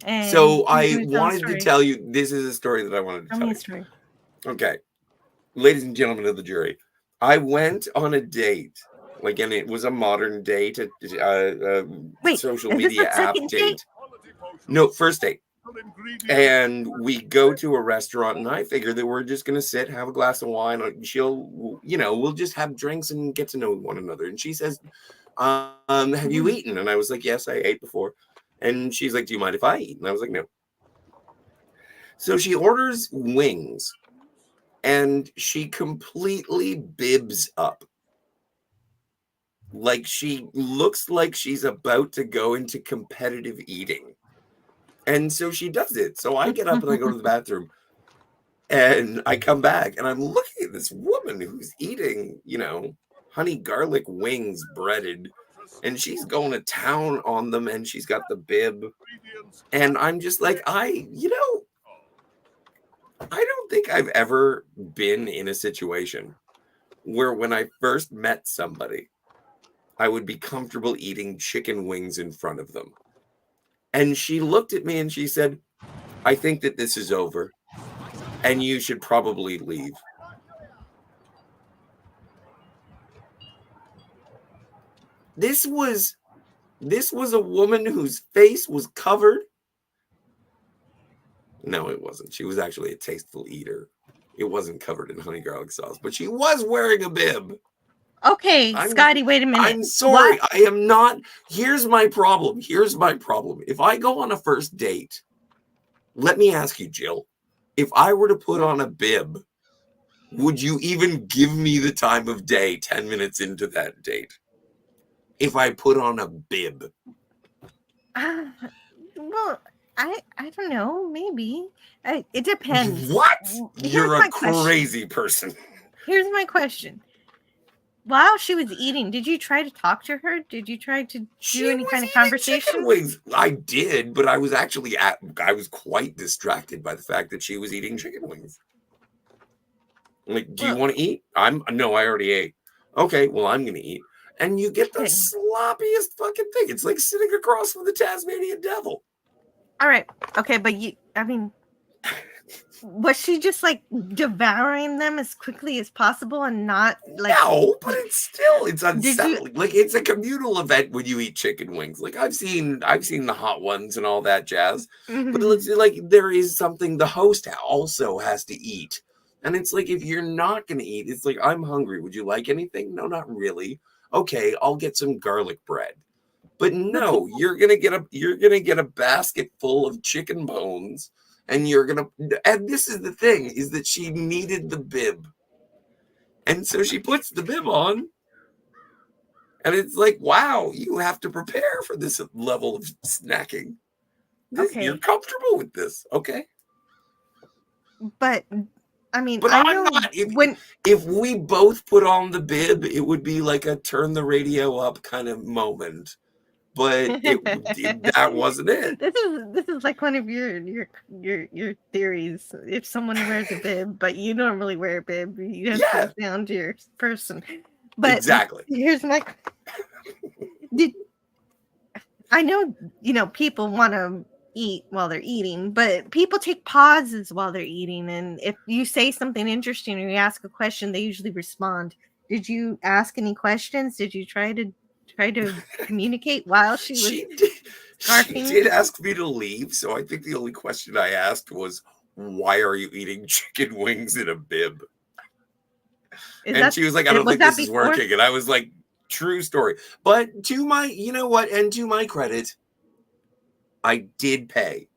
And So I wanted to tell you, this is a story that I wanted to tell me you. a story. Okay. Ladies and gentlemen of the jury, I went on a date. Like, and it was a modern date, a social media app date. No, first date. And we go to a restaurant, and I figure that we're just going to sit, have a glass of wine. She'll, you know, we'll just have drinks and get to know one another. And she says, have you eaten? And I was like, yes, I ate before. And she's like, do you mind if I eat? And I was like, no. So she orders wings, and she completely bibs up. Like, she looks like she's about to go into competitive eating. And so she does it. So I get up and I go to the bathroom, and I come back, and I'm looking at this woman who's eating, you know, honey garlic wings breaded, and she's going to town on them, and she's got the bib. And I'm just like, I don't think I've ever been in a situation where when I first met somebody, I would be comfortable eating chicken wings in front of them. And she looked at me and she said, I think that this is over, and you should probably leave. This was a woman whose face was covered. No, it wasn't. She was actually a tasteful eater. It wasn't covered in honey garlic sauce, but she was wearing a bib. Okay, Scotty, wait a minute. I'm sorry. What? I am not. Here's my problem. If I go on a first date, let me ask you, Jill, if I were to put on a bib, would you even give me the time of day 10 minutes into that date? If I put on a bib? Well, I don't know. Maybe. It depends. What? You're a crazy person. Here's my question. While she was eating, did you try to talk to her? Did you try to do any kind of conversation? Wings. I did, but I was actually I was quite distracted by the fact that she was eating chicken wings. Like, do you want to eat? No, I already ate. Okay, well, I'm gonna eat. And you get the sloppiest fucking thing. It's like sitting across from the Tasmanian devil. All right. Okay, but was she just like devouring them as quickly as possible and not like? No, but it's unsettling. Like, it's a communal event when you eat chicken wings. Like, I've seen the hot ones and all that jazz. But it's like there is something the host also has to eat. And it's like, if you're not gonna eat, it's like, I'm hungry. Would you like anything? No, not really. Okay, I'll get some garlic bread. But no, you're gonna get a basket full of chicken bones. And and this is the thing, is that she needed the bib. And so she puts the bib on. And it's like, wow, you have to prepare for this level of snacking. Okay. You're comfortable with this, okay? But, I mean, but I'm not. If we both put on the bib, it would be like a turn the radio up kind of moment. But that wasn't it. This is like one of your theories. If someone wears a bib, but you don't really wear a bib, you have to go down to your person. But exactly. Here's my. I know people want to eat while they're eating, but people take pauses while they're eating, and if you say something interesting or you ask a question, they usually respond. Did you ask any questions? Did you try to communicate while she was scarfing? She did ask me to leave, so I think the only question I asked was, why are you eating chicken wings in a bib? She was like, I don't think this is working. And I was like, true story. But to my credit, I did pay.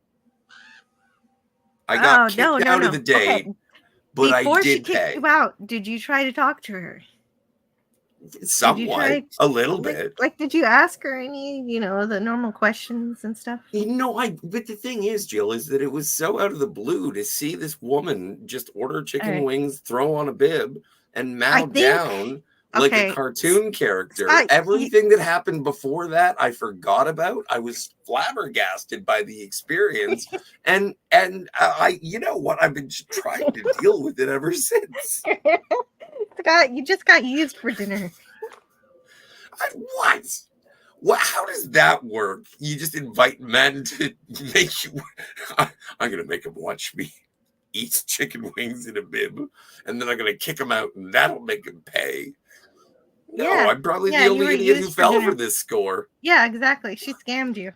I got kicked out of the date, but before I did she kicked pay. You out, did you try to talk to her? Somewhat, a little bit. Like, did you ask her any, the normal questions and stuff? But the thing is, Jill, is that it was so out of the blue to see this woman just order chicken wings, throw on a bib, and mow down like Okay. a cartoon character. Scott, Everything that happened before that, I forgot about. I was flabbergasted by the experience, and I, you know what? I've been trying to deal with it ever since. Scott, you just got used for dinner. What? What? How does that work? You just invite men to make you. I'm gonna make them watch me eat chicken wings in a bib, and then I'm gonna kick them out, and that'll make them pay. No, Yeah. I'm probably Yeah, the you only were idiot who used for fell dinner. for this score. Yeah, exactly. She scammed you.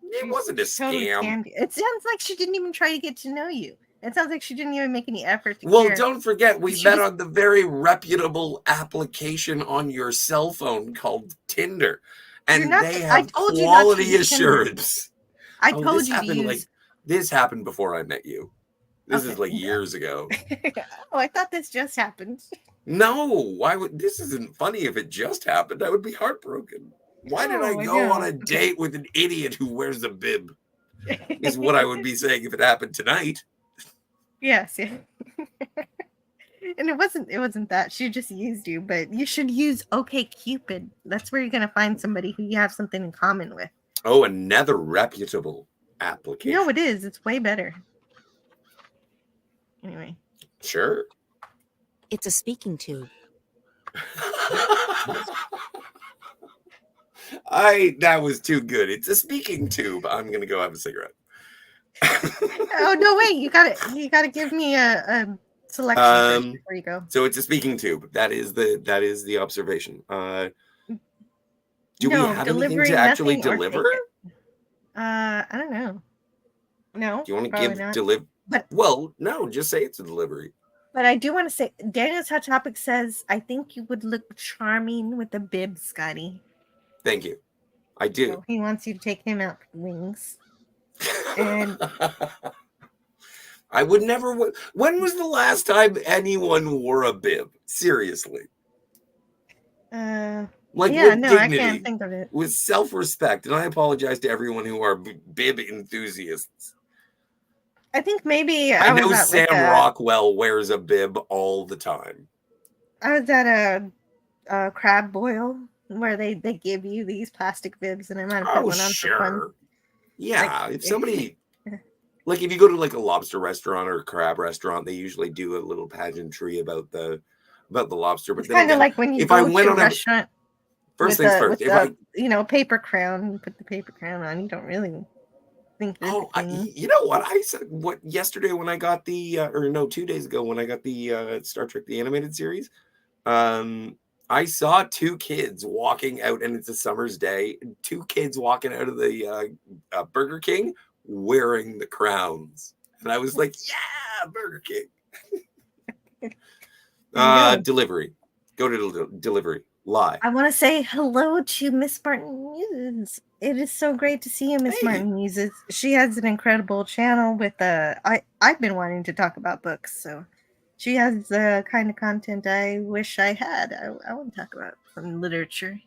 It wasn't a Totally scam. scammed you. It sounds like she didn't even try to get to know you. It sounds like she didn't even make any effort to Well, care. don't forget, we She met just- on the very reputable application on your cell phone called Tinder, and not- they I have told you not to quality use Tinder. assurance. I Oh, told this you to happened, use. like, this happened before I met you. This is Okay. like years ago. Oh, I thought this just happened. No, why would this isn't funny if it just happened? I would be heartbroken. Why did I Oh, I go on know. a date with an idiot who wears a bib? Is what I would be saying if it happened tonight. Yes, yeah. And it wasn't that. She just used you, but you should use OkCupid. That's where you're gonna find somebody who you have something in common with. Oh, another reputable application. No, it is. It's way better. Anyway. Sure. It's a speaking tube. That was too good. It's a speaking tube. I'm gonna go have a cigarette. Oh no! Wait, you gotta give me a selection first before you go. So it's a speaking tube. That is the observation. Do we No, have anything delivery, to actually nothing, or deliver? take it. I don't know. No. Do you want to probably give not. deliver? But Well, no, just say it's a delivery. But I do want to say, Daniel's Hot Topic says, I think you would look charming with a bib, Scotty. Thank you. I do. So he wants you to take him out for wings. And I would never. When was the last time anyone wore a bib? Seriously. Like, yeah, with no, dignity, I can't think of it. with self-respect, and I apologize to everyone who are bib enthusiasts. I think maybe I know was at Sam like Rockwell wears a bib all the time. I was at a crab boil where they give you these plastic bibs, and I might have put Oh, one on for fun. sure. Yeah, Like- if somebody, like if you go to like a lobster restaurant or a crab restaurant, they usually do a little pageantry about the lobster. But It's then kind of again, like when you if go I to went a on a restaurant. first with things a, first, with if I paper crown, you put the paper crown on. You don't really think. you know what I said yesterday when I got the or no 2 days ago when I got the Star Trek the animated series, I saw two kids walking out, and it's a summer's day. Two kids walking out of the Burger King wearing the crowns, and I was like, "Yeah, Burger King." Delivery, go to delivery. Lie. I want to say hello to Miss Martin Muses. It is so great to see you, Miss Martin Muses. She has an incredible channel with I've been wanting to talk about books, so she has the kind of content I wish I had. I want to talk about some literature.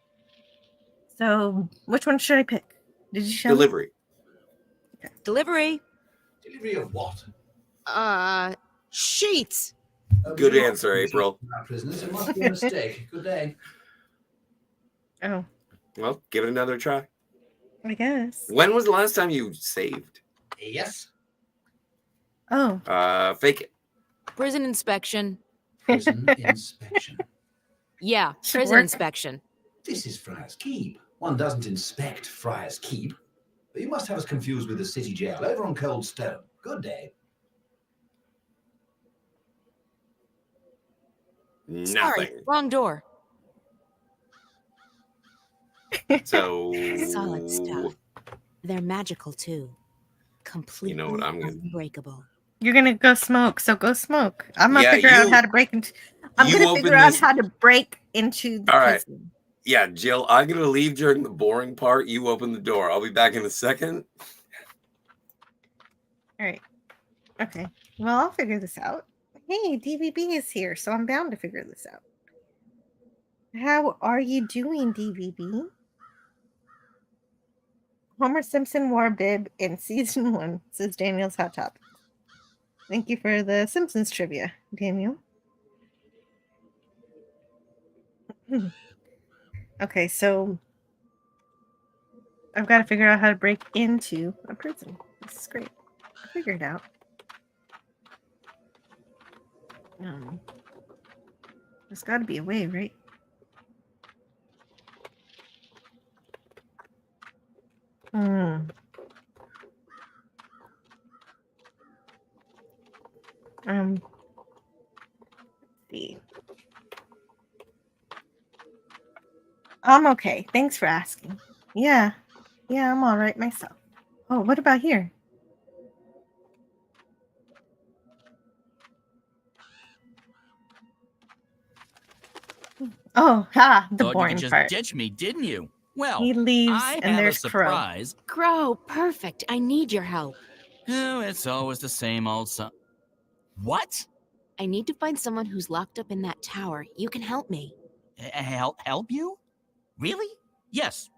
So, which one should I pick? Did you show Delivery. Okay. Delivery. Delivery of what? Sheets. Good answer, April. Prisoners, it must be a mistake. Good day. Oh, Well, give it another try. I guess. When was the last time you saved? Yes. Oh. Fake it. Prison inspection. Prison inspection. Yeah, prison inspection. This is Friar's Keep. One doesn't inspect Friar's Keep. But you must have us confused with the city jail over on Cold Stone. Good day. Nothing. Sorry, wrong door. So Solid stuff. They're magical too. Completely You know what I'm gonna unbreakable. You're gonna go smoke, so go smoke. I'm gonna Yeah, figure out you- how to break into. I'm you gonna open figure out this- how to break into the All right. prison. Yeah, Jill, I'm gonna leave during the boring part. You open the door. I'll be back in a second. All right. Okay. Well, I'll figure this out. Hey, DVB is here, so I'm bound to figure this out. How are you doing, DVB? Homer Simpson wore a bib in season 1, says Daniel's Hot Topic. Thank you for the Simpsons trivia, Daniel. Okay, so I've got to figure out how to break into a prison. This is great. I figured it out. There's got to be a way, right? Let's see. I'm okay. Thanks for asking. Yeah, I'm all right myself. Oh, what about here? Oh, the Thought you boring could just part. ditch me, didn't you? Well, He leaves, I and have there's a surprise. Crow, perfect. I need your help. Oh, it's always the same old What? I need to find someone who's locked up in that tower. You can help me. Help you? Really? Yes,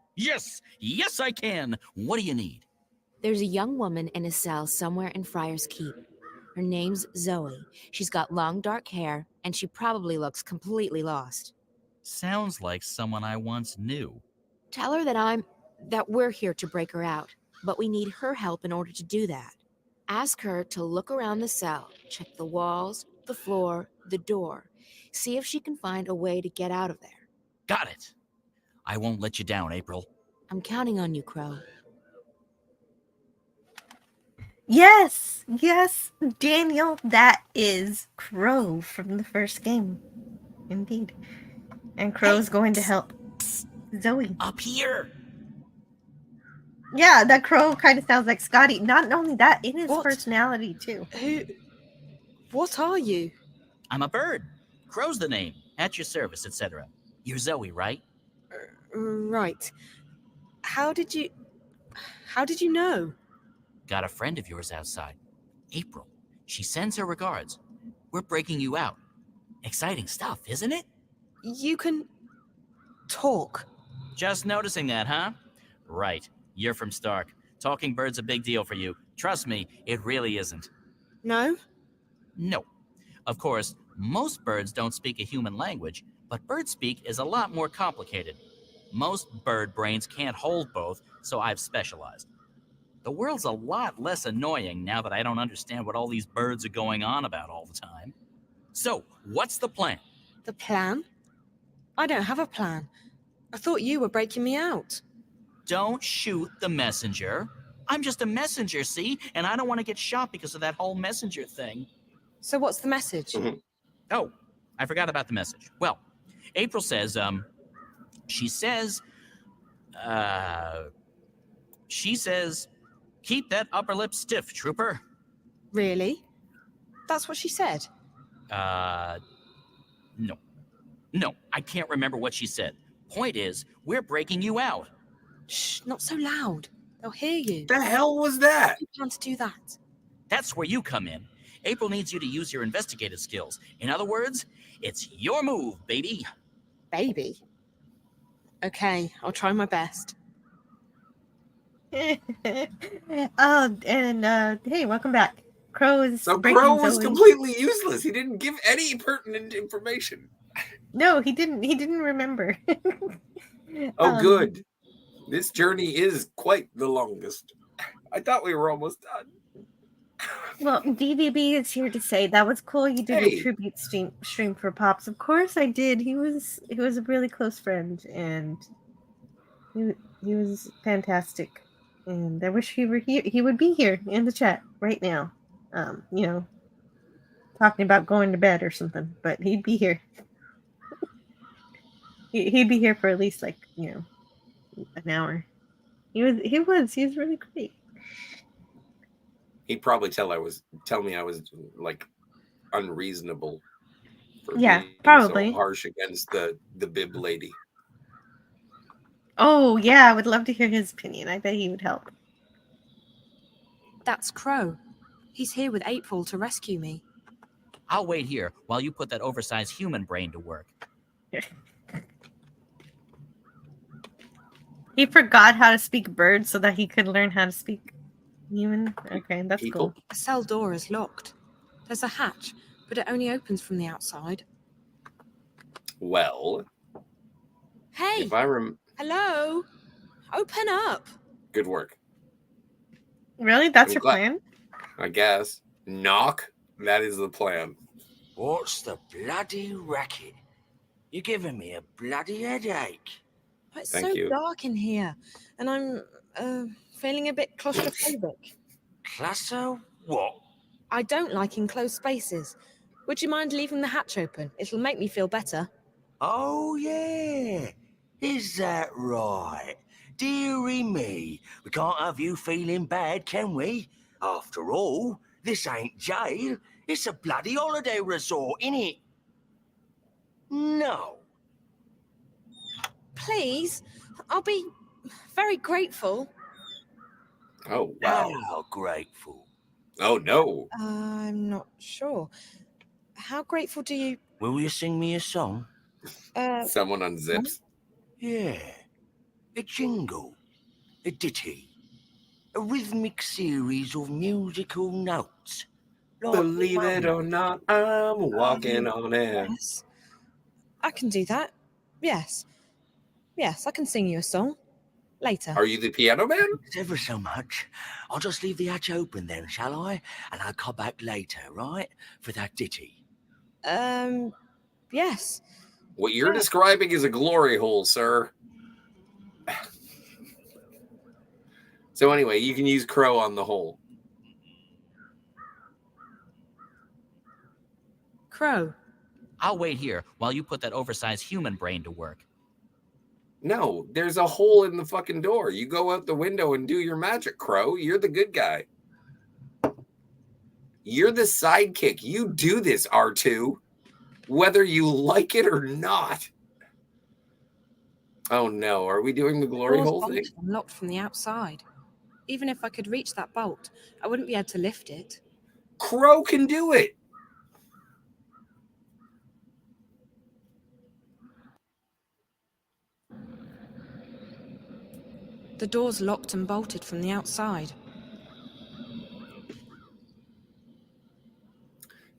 I can. What do you need? There's a young woman in a cell somewhere in Friar's Keep. Her name's Zoe. She's got long dark hair, and she probably looks completely lost. Sounds like someone I once knew. Tell her that we're here to break her out, but we need her help in order to do that. Ask her to look around the cell, check the walls, the floor, the door. See if she can find a way to get out of there. Got it. I won't let you down, April. I'm counting on you, Crow. Yes, Daniel, that is Crow from the first game. Indeed. And Crow's going to help Zoe. Up here. Yeah, that Crow kind of sounds like Scotty. Not only that, in his personality too. What are you? I'm a bird. Crow's the name. At your service, etc. You're Zoe, right? Right. How did you know? Got a friend of yours outside. April. She sends her regards. We're breaking you out. Exciting stuff, isn't it? You can talk. Just noticing that, huh? Right. You're from Stark. Talking bird's a big deal for you. Trust me, it really isn't. No? No. Of course, most birds don't speak a human language, but bird speak is a lot more complicated. Most bird brains can't hold both, so I've specialized. The world's a lot less annoying now that I don't understand what all these birds are going on about all the time. So, what's the plan? The plan? I don't have a plan. I thought you were breaking me out. Don't shoot the messenger. I'm just a messenger, see? And I don't want to get shot because of that whole messenger thing. So what's the message? Oh, I forgot about the message. Well, April says, she says, keep that upper lip stiff, trooper. Really? That's what she said? No, I can't remember what she said. Point is, we're breaking you out. Shh, not so loud. They'll hear you. The hell was that? You can't do that. That's where you come in. April needs you to use your investigative skills. In other words, it's your move, baby. Baby? Okay, I'll try my best. Hey, welcome back. Crow was was completely useless. He didn't give any pertinent information. No, he didn't. He didn't remember. Oh, good. This journey is quite the longest. I thought we were almost done. Well, DVB is here to say that was cool. You did a tribute stream for Pops. Of course, I did. He was a really close friend, and he was fantastic. And I wish he were here. He would be here in the chat right now. Talking about going to bed or something. But he'd be here. He'd be here for at least an hour. He was really great. He'd probably tell me I was like unreasonable for being probably so harsh against the bib lady. Oh yeah, I would love to hear his opinion. I bet he would help. That's Crow. He's here with April to rescue me. I'll wait here while you put that oversized human brain to work. He forgot how to speak bird so that he could learn how to speak human. Okay, that's cool. The cell door is locked. There's a hatch, but it only opens from the outside. Well, Hey. Hello. Open up. Good work. Really? That's your plan? I guess. Knock. That is the plan. What's the bloody racket? You're giving me a bloody headache. It's Thank so you. dark in here, and I'm feeling a bit claustrophobic. Classo? What? I don't like enclosed spaces. Would you mind leaving the hatch open? It'll make me feel better. Oh, yeah. Is that right? Dearie me, we can't have you feeling bad, can we? After all, this ain't jail. It's a bloody holiday resort, innit? No. Please, I'll be very grateful. Oh, wow. How grateful. Oh, no. I'm not sure. How grateful do you... Will you sing me a song? Someone unzips. Yeah. A jingle. A ditty. A rhythmic series of musical notes. Like Believe it or not, I'm walking on air. Yes. I can do that. Yes. Yes, I can sing you a song. Later. Are you the piano man? Thanks ever so much. I'll just leave the hatch open then, shall I? And I'll come back later, right? For that ditty. Yes. What you're describing is a glory hole, sir. So anyway, you can use Crow on the hole. Crow. I'll wait here while you put that oversized human brain to work. No, there's a hole in the fucking door. You go out the window and do your magic, Crow. You're the good guy. You're the sidekick. You do this, R2. Whether you like it or not. Oh no, are we doing the glory hole thing? Locked from the outside. Even if I could reach that bolt, I wouldn't be able to lift it. Crow can do it. The door's locked and bolted from the outside.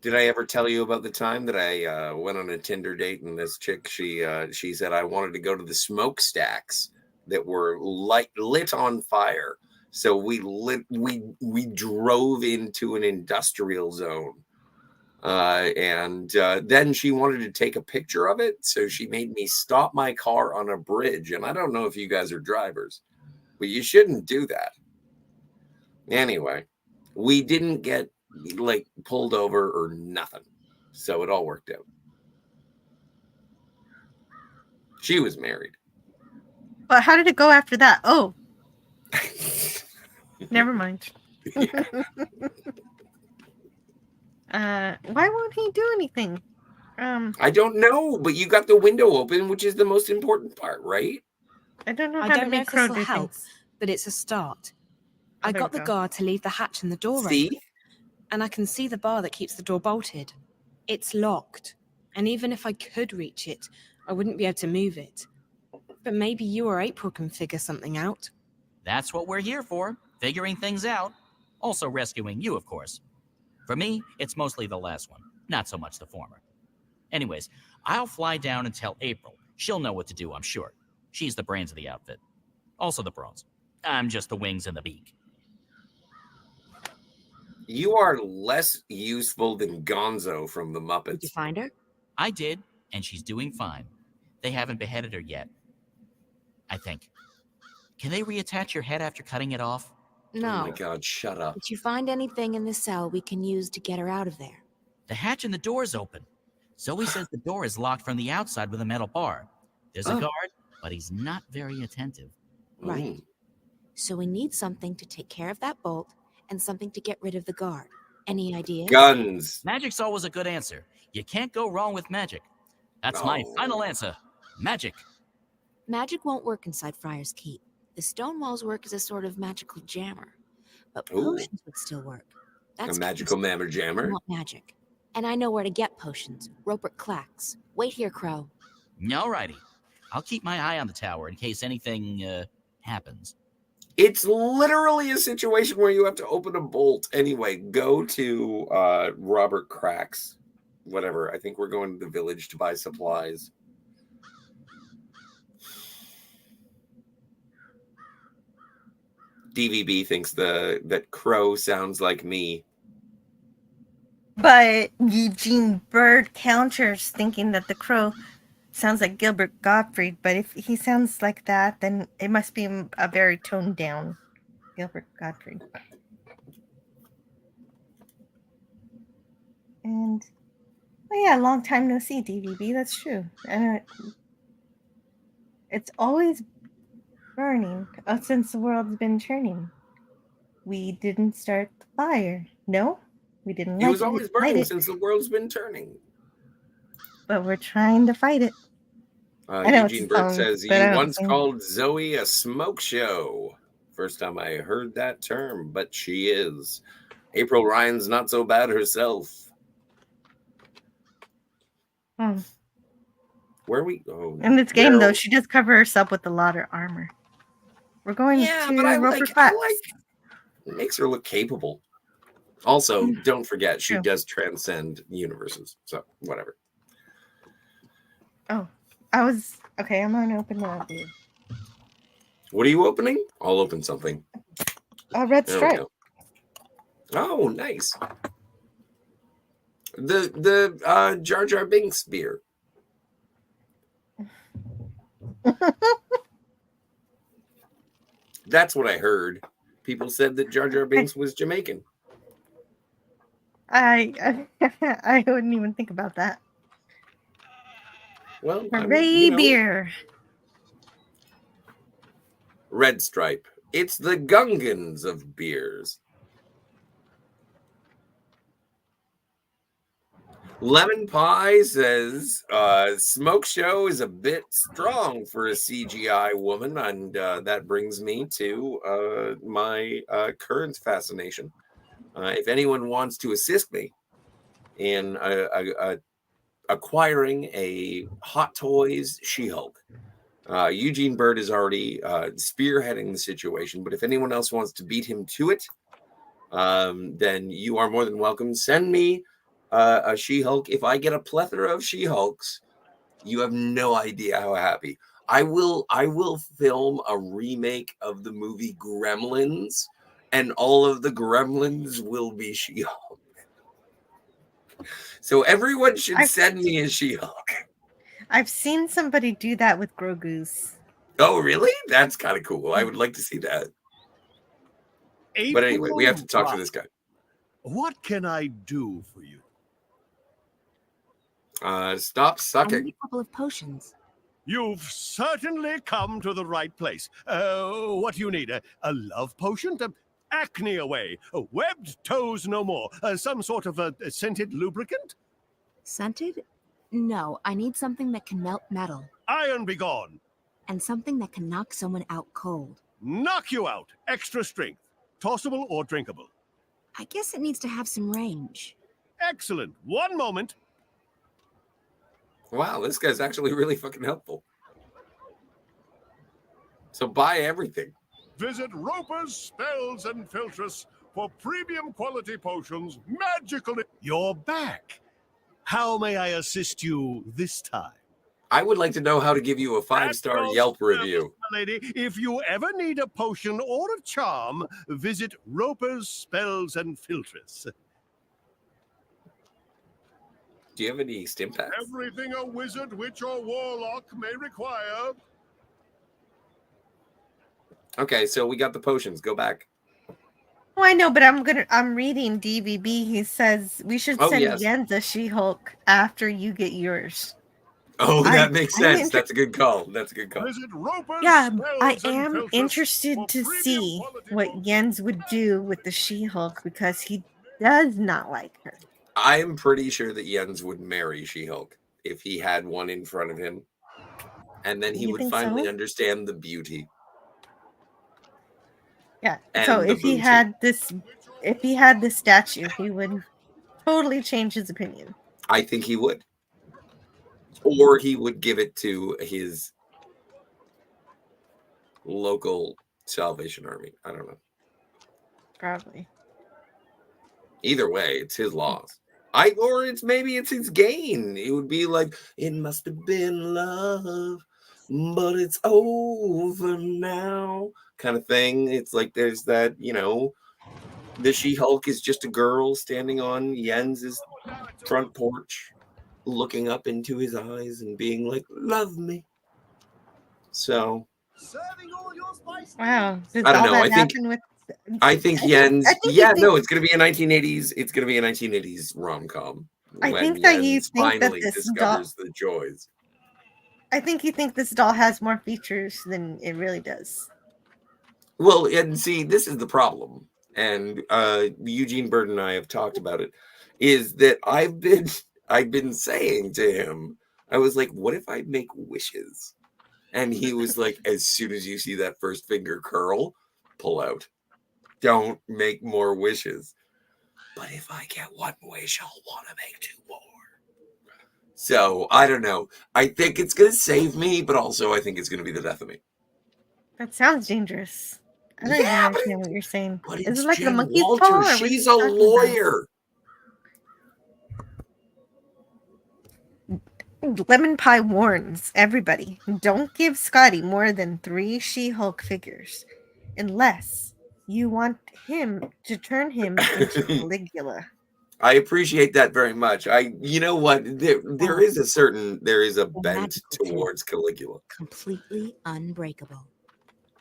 Did I ever tell you about the time that I went on a Tinder date and this chick, she said I wanted to go to the smokestacks that were lit on fire. So we drove into an industrial zone. And then she wanted to take a picture of it. So she made me stop my car on a bridge. And I don't know if you guys are drivers, but you shouldn't do that. Anyway, we didn't get like pulled over or nothing. So it all worked out. She was married. But how did it go after that? Oh. Never mind. Why won't he do anything? I don't know, but you got the window open, which is the most important part, right? I don't know I how to don't know make if Crow this do will help, things. but it's a start. I there got we the go. guard to leave the hatch and the door See? open. And I can see the bar that keeps the door bolted. It's locked. And even if I could reach it, I wouldn't be able to move it. But maybe you or April can figure something out. That's what we're here for, figuring things out. Also rescuing you, of course. For me, it's mostly the last one, not so much the former. Anyways, I'll fly down and tell April. She'll know what to do, I'm sure. She's the brains of the outfit. Also the brains. I'm just the wings and the beak. You are less useful than Gonzo from the Muppets. Did you find her? I did, and she's doing fine. They haven't beheaded her yet. I think. Can they reattach your head after cutting it off? No. Oh my God, shut up. Did you find anything in the cell we can use to get her out of there? The hatch in the door is open. Zoe says the door is locked from the outside with a metal bar. There's a guard, but he's not very attentive. Right. So we need something to take care of that bolt and something to get rid of the guard. Any ideas? Guns. Magic's always a good answer. You can't go wrong with magic. That's my final answer. Magic. Magic won't work inside Friar's Keep. The stone walls work as a sort of magical jammer. But Ooh. potions would still work. That's A magical mammer jammer? not magic. And I know where to get potions. Rupert Clacks. Wait here, Crow. Alrighty. I'll keep my eye on the tower in case anything happens. It's literally a situation where you have to open a bolt. Anyway, go to Robert Cracks. Whatever. I think we're going to the village to buy supplies. DVB thinks that Crow sounds like me. But Eugene Bird counters, thinking that the Crow sounds like Gilbert Gottfried. But if he sounds like that, then it must be a very toned down Gilbert Gottfried. And oh yeah, long time no see, DVB. That's true. And it's always burning since the world's been turning. We didn't start the fire. No, we didn't. It was always burning since the world's been turning. But we're trying to fight it. Eugene Bird says, you once called Zoe a smoke show. First time I heard that term, but she is. April Ryan's not so bad herself. Where are we? Oh, in this game, though, she does cover herself with a lot of armor. We're going to Roper Flats. It makes her look capable. Also, don't forget, she does transcend universes. So, whatever. Oh, okay, I'm going to open that, dude. What are you opening? I'll open something. A red stripe. Oh, nice. The Jar Jar Binks beer. That's what I heard. People said that Jar Jar Binks was Jamaican. I wouldn't even think about that. Well, hooray, beer. Red Stripe. It's the Gungans of beers. Lemon Pie says, Smoke Show is a bit strong for a CGI woman, and that brings me to my current fascination. If anyone wants to assist me in acquiring a Hot Toys She-Hulk, Eugene Bird is already spearheading the situation, but if anyone else wants to beat him to it, then you are more than welcome. Send me a She-Hulk. If I get a plethora of She-Hulks, you have no idea how happy. I will film a remake of the movie Gremlins, and all of the Gremlins will be She-Hulk. So everyone should send me a She-Hulk. I've seen somebody do that with Grogu's. Oh, really? That's kind of cool. I would like to see that. But anyway, we have to talk to this guy. What can I do for you? Stop sucking. I need a couple of potions. You've certainly come to the right place. What do you need? A love potion? Acne away. Webbed toes no more. Some sort of a scented lubricant? Scented? No, I need something that can melt metal. Iron be gone. And something that can knock someone out cold. Knock you out. Extra strength. Tossable or drinkable? I guess it needs to have some range. Excellent. One moment. Wow, this guy's actually really fucking helpful. So buy everything. Visit Roper's Spells and Filtress for premium quality potions magically. You're back. How may I assist you this time? I would like to know how to give you a 5-star Yelp review. Lady, if you ever need a potion or a charm, visit Roper's Spells and Filtress. Do you have any stim packs? Everything a wizard, witch, or warlock may require. Okay, so we got the potions. Go back. Oh, I know, but I'm reading DVB. He says we should send Jens a She-Hulk after you get yours. Oh, that makes sense. That's a good call. That's a good call. Yeah, I am interested to see what Jens would do with the She-Hulk because he does not like her. I am pretty sure that Jens would marry She-Hulk if he had one in front of him. And then he would finally understand the beauty. Yeah. So if he had this statue, he would totally change his opinion. I think he would. Or he would give it to his local Salvation Army. I don't know. Probably. Either way, it's his loss. Or maybe it's his gain. It would be like, it must have been love, but it's over now. kind of thing. It's like there's that, the She-Hulk is just a girl standing on Jens's front porch, looking up into his eyes and being like, "Love me." So, Wow. Does I don't all know. that happen with? I think I Jens. think Yeah, no, it's gonna be a 1980s. It's gonna be a 1980s rom-com. I when think that you Jens think that finally this discovers the joys. I think you think this doll has more features than it really does. Well, and see, this is the problem, and Eugene Bird and I have talked about it. Is that I've been saying to him, I was like, "What if I make wishes?" And he was like, "As soon as you see that first finger curl, pull out. Don't make more wishes." But if I get one wish, I'll want to make 2 more. So I don't know. I think it's gonna save me, but also I think it's gonna be the death of me. That sounds dangerous. I don't even understand what you're saying. But Is it's it like the Jen monkey's Walters. paw? Or what She's are a you talking about? lawyer. Lemon Pie warns everybody, don't give Scotty more than 3 She-Hulk figures unless you want him to turn him into Caligula. I appreciate that very much. You know what? There is a bent towards Caligula. Completely unbreakable.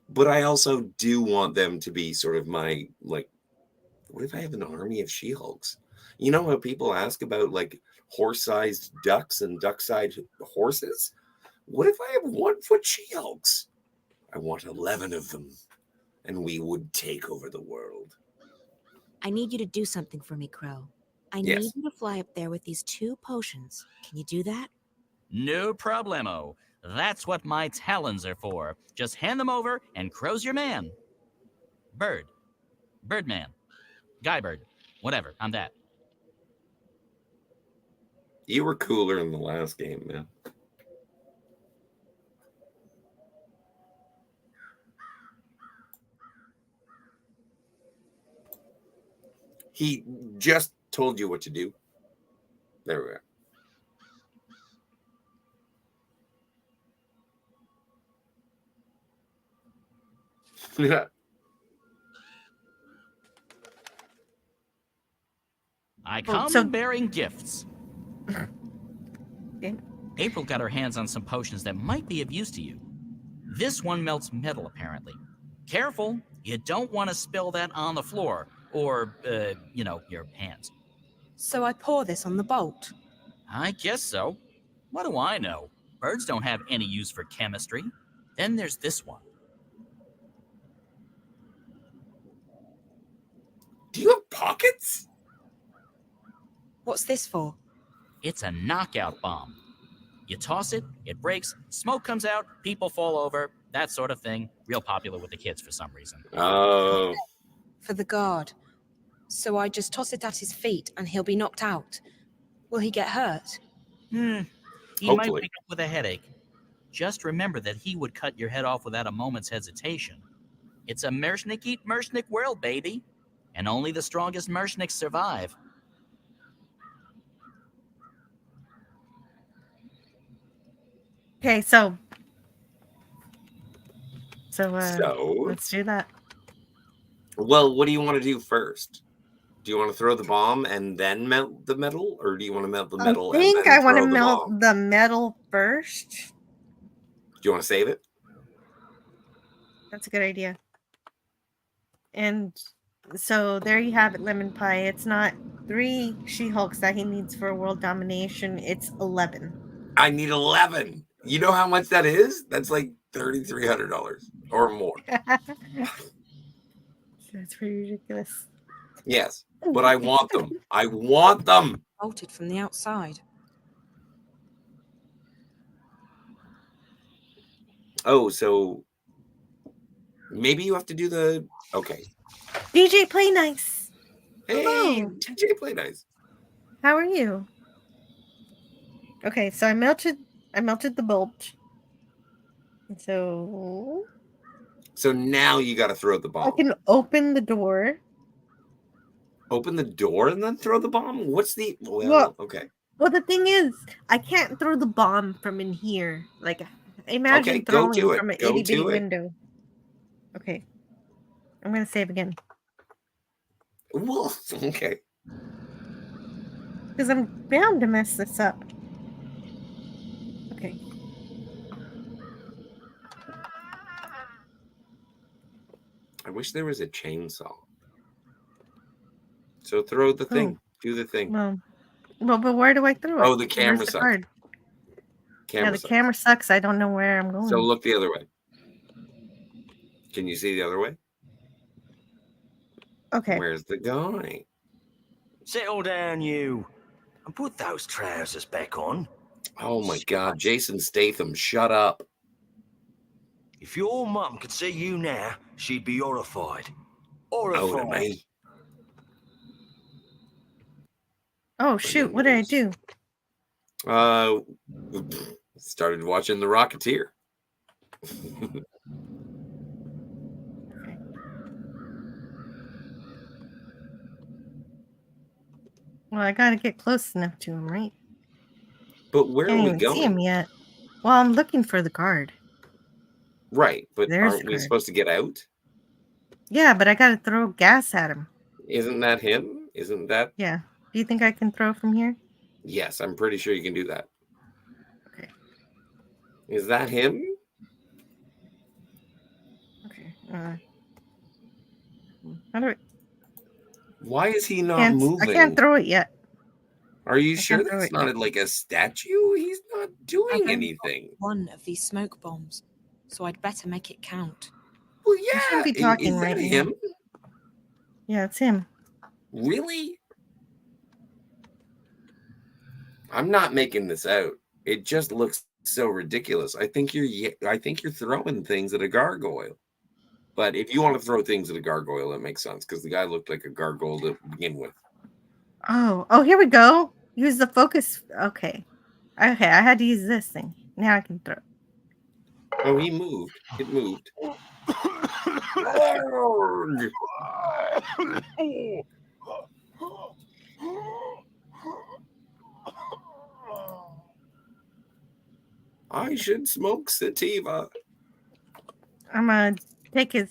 But I also do want them to be sort of my, like, what if I have an army of She-Hulks? You know how people ask about, like, horse-sized ducks and duck-sized horses? What if I have 1-foot She-Hulks? I want 11 of them, and we would take over the world. I need you to do something for me, Crow. I Yes. need you to fly up there with these 2 potions. Can you do that? No problemo. That's what my talons are for. Just hand them over and Crow's your man. Bird. Birdman. Guybird. Whatever, I'm that. You were cooler in the last game, man. He just told you what to do. There we are. Yeah. I come bearing gifts. Okay. April got her hands on some potions that might be of use to you. This one melts metal, apparently. Careful, you don't want to spill that on the floor, or, your hands. So I pour this on the bolt? I guess so. What do I know? Birds don't have any use for chemistry. Then there's this one. Do you have pockets? What's this for? It's a knockout bomb. You toss it, it breaks, smoke comes out, people fall over, that sort of thing. Real popular with the kids for some reason. Oh. For the guard. So I just toss it at his feet and he'll be knocked out. Will he get hurt? He might Hopefully. wake up with a headache. Just remember that he would cut your head off without a moment's hesitation. It's a Mershnik eat Mershnik world, baby. And only the strongest Mershniks survive. Okay, so So? let's do that. Well, what do you want to do first? Do you want to throw the bomb and then melt the metal? Or do you want to melt the metal I think and then I want to throw the melt bomb? the metal first. Do you want to save it? That's a good idea. And so there you have it, Lemon Pie. It's not 3 She-Hulks that he needs for world domination. It's 11. I need 11. You know how much that is? That's like $3,300 or more. That's pretty ridiculous. Yes, but I want them. I want them. Bolted from the outside. Oh, so maybe you have to do the... Okay. DJ Play Nice. Hey, Hello. DJ Play Nice. How are you? Okay, so I melted the bolt. So now you got to throw the I bomb. can open the door. Open the door and then throw the bomb? What's the... Well, okay. Well, the thing is, I can't throw the bomb from in here. Like, imagine Okay, go throwing to it. from an Go itty bitty to it. window. Okay. I'm gonna save again. Well, okay. Because I'm bound to mess this up. Okay. I wish there was a chainsaw. So throw the thing. Do the thing. Well, but where do I throw it? Oh, the camera Where's the sucks. card? Camera the sucks. camera sucks. I don't know where I'm going. So look the other way. Can you see the other way? Okay. Where's the guy? Settle down, you. And put those trousers back on. Oh my God, Jason Statham, shut up. If your mum could see you now, she'd be horrified. Horrified. Oh, to me. Oh shoot! What did I do? Started watching The Rocketeer. Well, I gotta get close enough to him, right? But where Can't are we even see him going? yet. Well, I'm looking for the guard. Right, but There's aren't the we card. supposed to get out? Yeah, but I gotta throw gas at him. Isn't that him? Isn't that? Yeah. Do you think I can throw from here? Yes, I'm pretty sure you can do that. Okay. Is that him? Okay. How do I? Why is he not moving? I can't throw it yet. Are you I sure can't throw that's it not yet. like a statue? He's not doing anything. One of these smoke bombs, so I'd better make it count. Well, You shouldn't be talking is right that now. him? Yeah, it's him. Really? I'm not making this out. It just looks so ridiculous. I think you're throwing things at a gargoyle. But if you want to throw things at a gargoyle, that makes sense because the guy looked like a gargoyle to begin with. Oh, here we go. Use the focus. Okay. I had to use this thing. Now I can throw. Oh, he moved. It moved. I should smoke sativa. I'm gonna take his.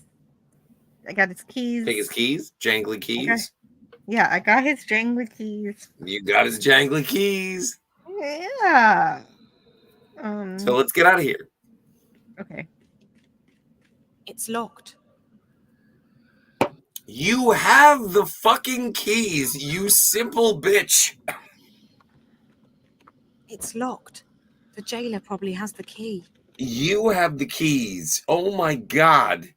I got his keys. Take his keys? Jangly keys? Yeah, I got his jangly keys. You got his jangly keys. Yeah. So let's get out of here. Okay. It's locked. You have the fucking keys, you simple bitch. It's locked. The jailer probably has the key. You have the keys. Oh my God.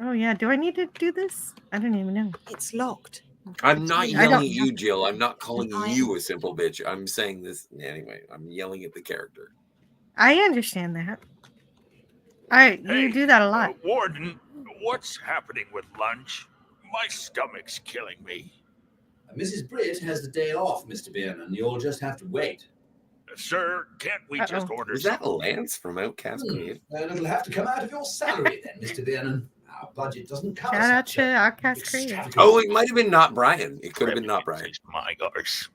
Oh yeah. Do I need to do this? I don't even know. It's locked. I'm not I yelling don't- at you, Jill. I'm not calling you a simple bitch. I'm saying this anyway. I'm yelling at the character. I understand that. You do that a lot. Warden, what's happening with lunch? My stomach's killing me. Mrs. Britt has the day off, Mr. Biernan. You'll just have to wait. Sir, can't we just order Is that some? Lance from Outcast? It'll have to come out of your salary then, Mr. Biernan. Our budget doesn't cover Shout out such to a Outcast Creative. Oh, it might have been not Brian. It could have been not Brian. My gosh.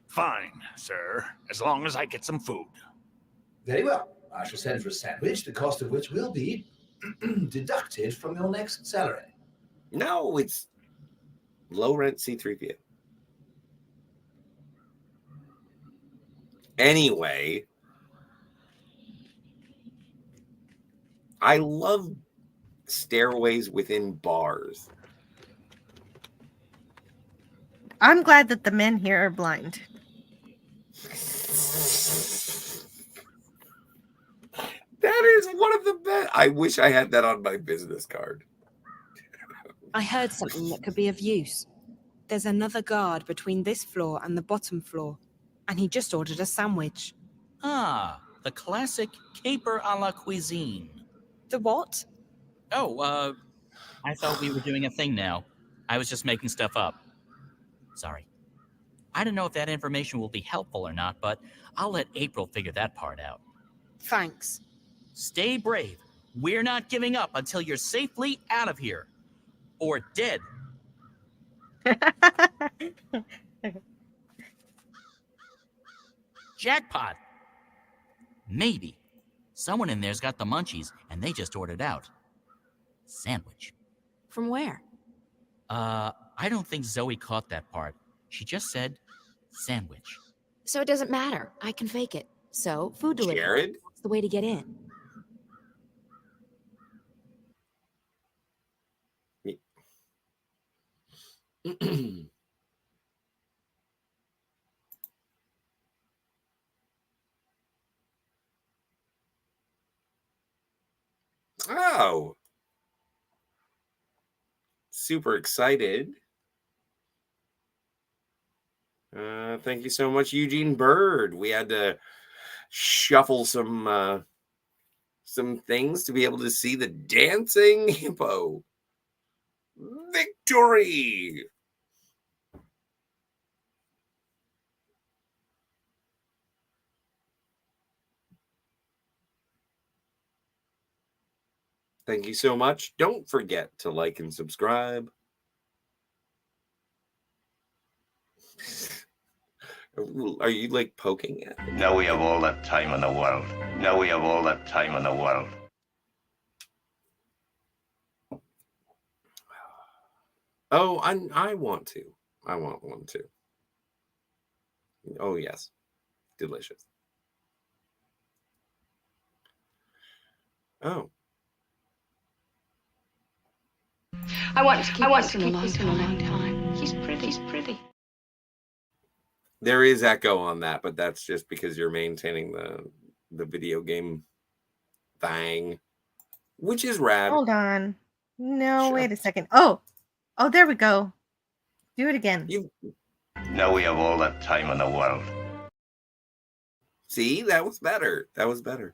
Fine, sir, as long as I get some food. Very well. I shall send for a sandwich, the cost of which will be deducted from your next salary. No, it's low rent C3PO. Anyway, I love stairways within bars. I'm glad that the men here are blind. That is one of the best. I wish I had that on my business card. I heard something that could be of use. There's another guard between this floor and the bottom floor, and he just ordered a sandwich. Ah, the classic caper a la cuisine. The what? Oh, I thought we were doing a thing now. I was just making stuff up. Sorry. I don't know if that information will be helpful or not, but I'll let April figure that part out. Thanks. Stay brave. We're not giving up until you're safely out of here. Or dead. Jackpot. Maybe. Someone in there's got the munchies, and they just ordered out. Sandwich. From where? I don't think Zoe caught that part. She just said sandwich. So it doesn't matter. I can fake it. So, food delivery. Jared? That's the way to get in. Oh. Super excited. Thank you so much, Eugene Bird. We had to shuffle some things to be able to see the dancing hippo. Victory! Thank you so much. Don't forget to like and subscribe. Are you like poking at it? Now we have all that time in the world. Now we have all that time in the world. Oh, I want to. I want one too. Oh yes. Delicious. Oh. I want to keep this in a long time. He's pretty. There is echo on that, but that's just because you're maintaining the video game thing, which is rad. Hold on. No, wait a second. Oh, there we go. Do it again. Now we have all that time in the world. See, that was better. That was better.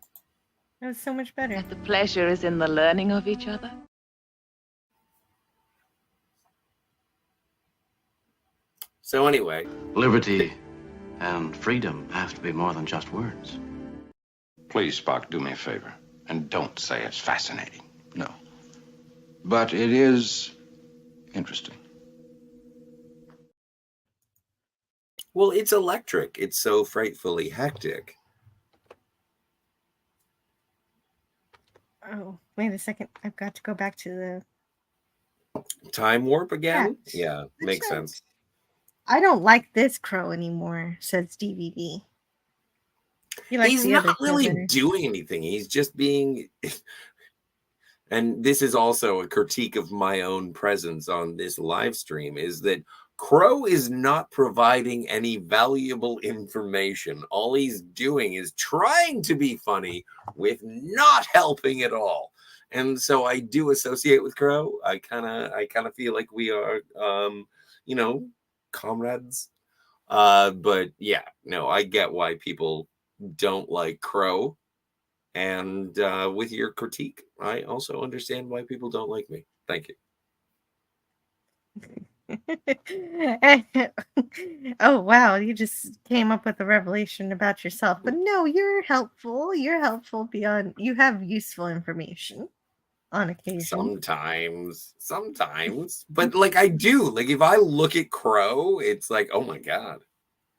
That was so much better. The pleasure is in the learning of each other. So anyway, Liberty and freedom have to be more than just words. Please, Spock, do me a favor. And don't say it's fascinating. No. But it is interesting. well, it's electric. It's so frightfully hectic. Oh, wait a second. I've got to go back to the Time warp again? chat. Yeah, makes sense. I don't like this crow anymore, says DVD. He likes He's the other not crow really better. doing anything. He's just being. And this is also a critique of my own presence on this live stream, is that Crow is not providing any valuable information. All he's doing is trying to be funny with not helping at all. And so I do associate with Crow. I kind of feel like we are, comrades. But yeah, no, I get why people don't like Crow. And with your critique, I also understand why people don't like me. Thank you. Oh wow, you just came up with a revelation about yourself. But no, you're helpful. You're helpful beyond you have useful information on occasion. Sometimes. But like I do. Like if I look at Crow, it's like, oh my god.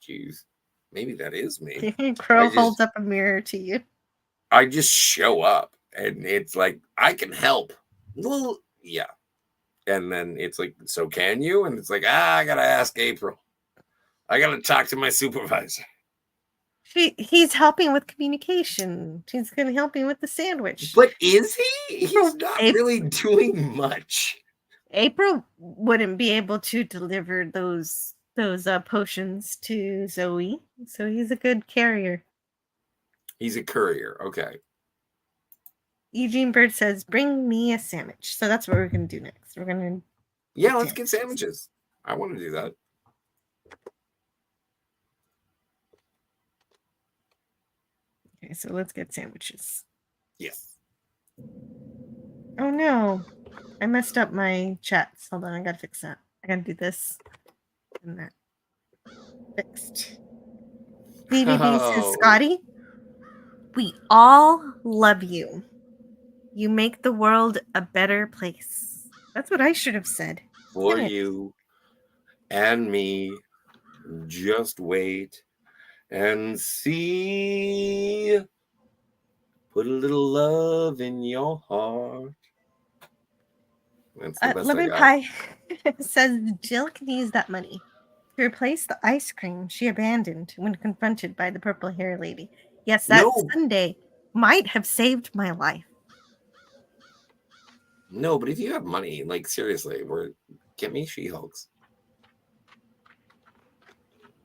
Jeez. Maybe that is me. Crow holds up a mirror to you. I just show up and it's like, I can help. Well, yeah. And then it's like, so can you? And it's like, I gotta ask April. I gotta talk to my supervisor. He's helping with communication. She's gonna help him with the sandwich. But is he? He's not really doing much. April wouldn't be able to deliver those potions to Zoe, so he's a good carrier. He's a courier. Okay. Eugene Bird says, "Bring me a sandwich." So that's what we're gonna do next. We're gonna let's get sandwiches. I want to do that. Okay, so let's get sandwiches. Yes. Oh no, I messed up my chats. Hold on, I gotta fix that. I gotta do this and that. Fixed. DVD says, Scotty, we all love you. You make the world a better place. That's what I should have said. For you and me, just wait and see. Put a little love in your heart. That's the best I Lemon got. Pie says Jill can use that money to replace the ice cream she abandoned when confronted by the purple hair lady. Yes, that Sunday might have saved my life. No, but if you have money, like seriously, get me She-Hulks.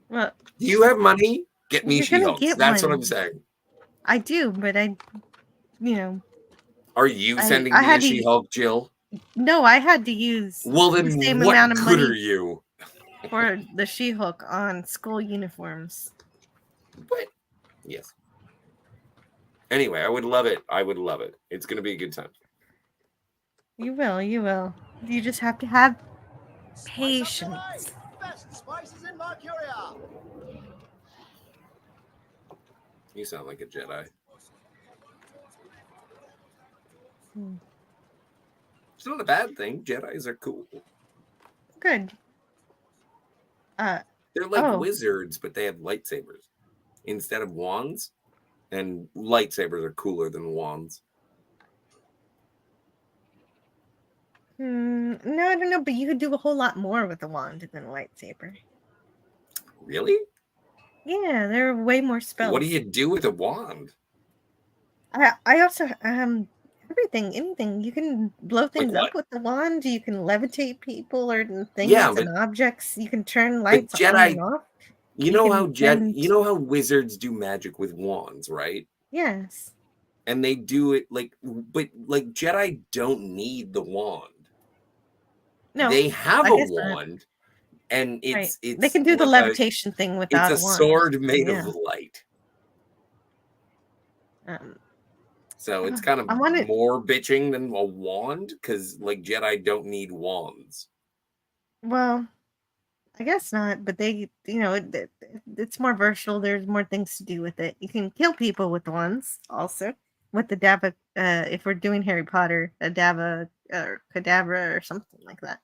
Well, do you have money? Get me you're gonna She-Hulks. get That's one. what I'm saying. I do, but Are you sending I me had a to- She-Hulk, Jill? No, I had to use Well, the then same what amount of good money are you? for the She-Hulk on school uniforms. But yes. Anyway, I would love it. I would love it. It's going to be a good time. You will. You just have to have patience. Best spices in Mercuria. You sound like a Jedi. It's not a bad thing. Jedis are cool. Good. They're like wizards, but they have lightsabers instead of wands. And lightsabers are cooler than wands. No, I don't know, but you could do a whole lot more with a wand than a lightsaber. Really? Yeah, there are way more spells. What do you do with a wand? I also anything. You can blow things up with the wand. You can levitate people or things and objects. You can turn lights on and off. You know how wizards do magic with wands, right? Yes. And they do it but Jedi don't need the wand. No, they have I a guess not. wand, and it's they can do the levitation thing without it's a wand. sword made of light. So it's kind of more bitching than a wand because Jedi don't need wands. Well, I guess not, but they, it's more versatile. There's more things to do with it. You can kill people with wands also. With the Dava, if we're doing Harry Potter, a Dava or Cadabra or something like that.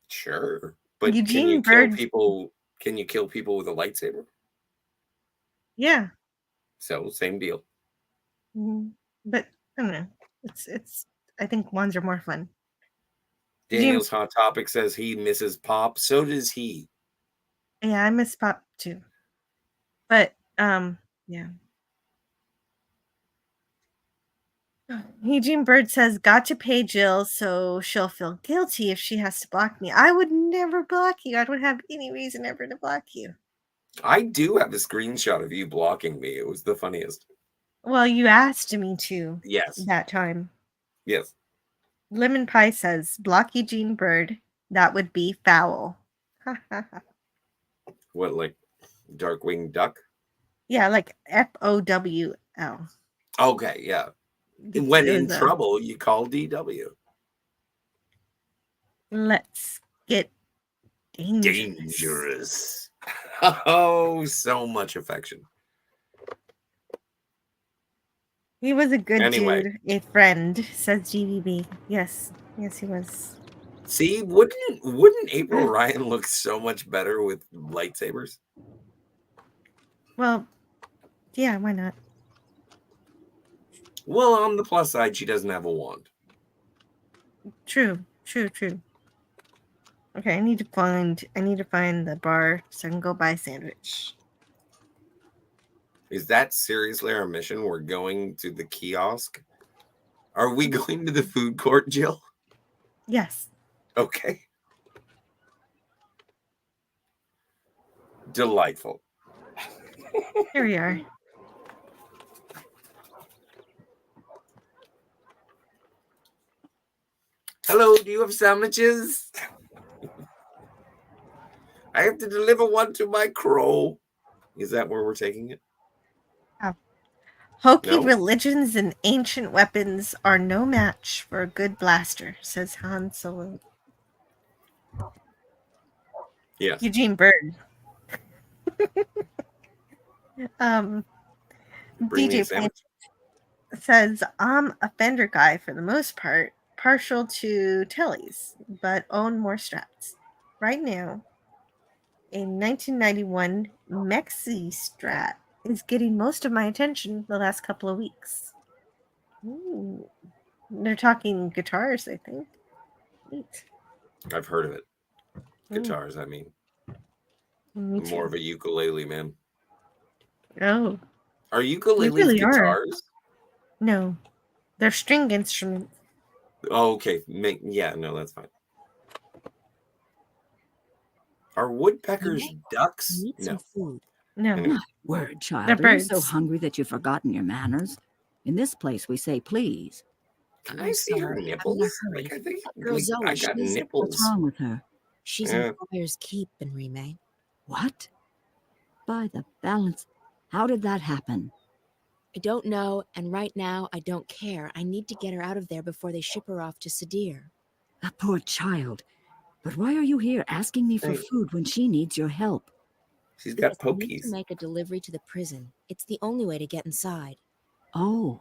Sure, but Eugene kill Bird. people? Can you kill people with a lightsaber? Yeah. So same deal. But I don't know. It's. I think wands are more fun. Daniel's Hot Topic says he misses Pop. So does he. Yeah, I miss Pop too. But yeah. Eugene Bird says, got to pay Jill so she'll feel guilty if she has to block me. I would never block you. I don't have any reason ever to block you. I do have a screenshot of you blocking me. It was the funniest. Well, you asked me to. Yes. That time. Yes. Lemon Pie says, block Eugene Bird. That would be foul. What, like Darkwing Duck? Yeah, like FOWL. Okay, yeah. When in trouble, you call DW. Let's get dangerous. Oh, so much affection. He was a good dude, a friend, says GVB. Yes, he was. See, wouldn't April Ryan look so much better with lightsabers? Well, yeah, why not? Well, on the plus side, she doesn't have a wand. True. Okay, I need to find the bar so I can go buy a sandwich. Is that seriously our mission? We're going to the kiosk? Are we going to the food court, Jill? Yes. Okay. Delightful. Here we are. Hello, do you have sandwiches? I have to deliver one to my crow. Is that where we're taking it? Oh. Hokey religions and ancient weapons are no match for a good blaster, says Han Solo. Yes. Eugene Bird. DJ Plant says, I'm a Fender guy for the most part, partial to tellies, but own more Strats. Right now, a 1991 Mexi Strat is getting most of my attention the last couple of weeks. Ooh. They're talking guitars, I think. Neat. I've heard of it. Guitars, I mean. Me More of a ukulele, man. Oh. Are They ukuleles really guitars? No. They're string instruments. Oh, okay. Yeah, no, that's fine. Are woodpeckers ducks? Need some food. No. Anyway. My word, child. They're Are you so birds. hungry that you've forgotten your manners? In this place, we say please. Can I see her nipples? Like, I think Girl like, Zoe, I got she's nipples. What's wrong with her? She's in Friar's Keep, Benrime. What? By the balance. How did that happen? I don't know, and right now I don't care. I need to get her out of there before they ship her off to Sadir. A poor child. But why are you here asking me for food when she needs your help? She's got Because I need pokies. to make a delivery to the prison. It's the only way to get inside. Oh,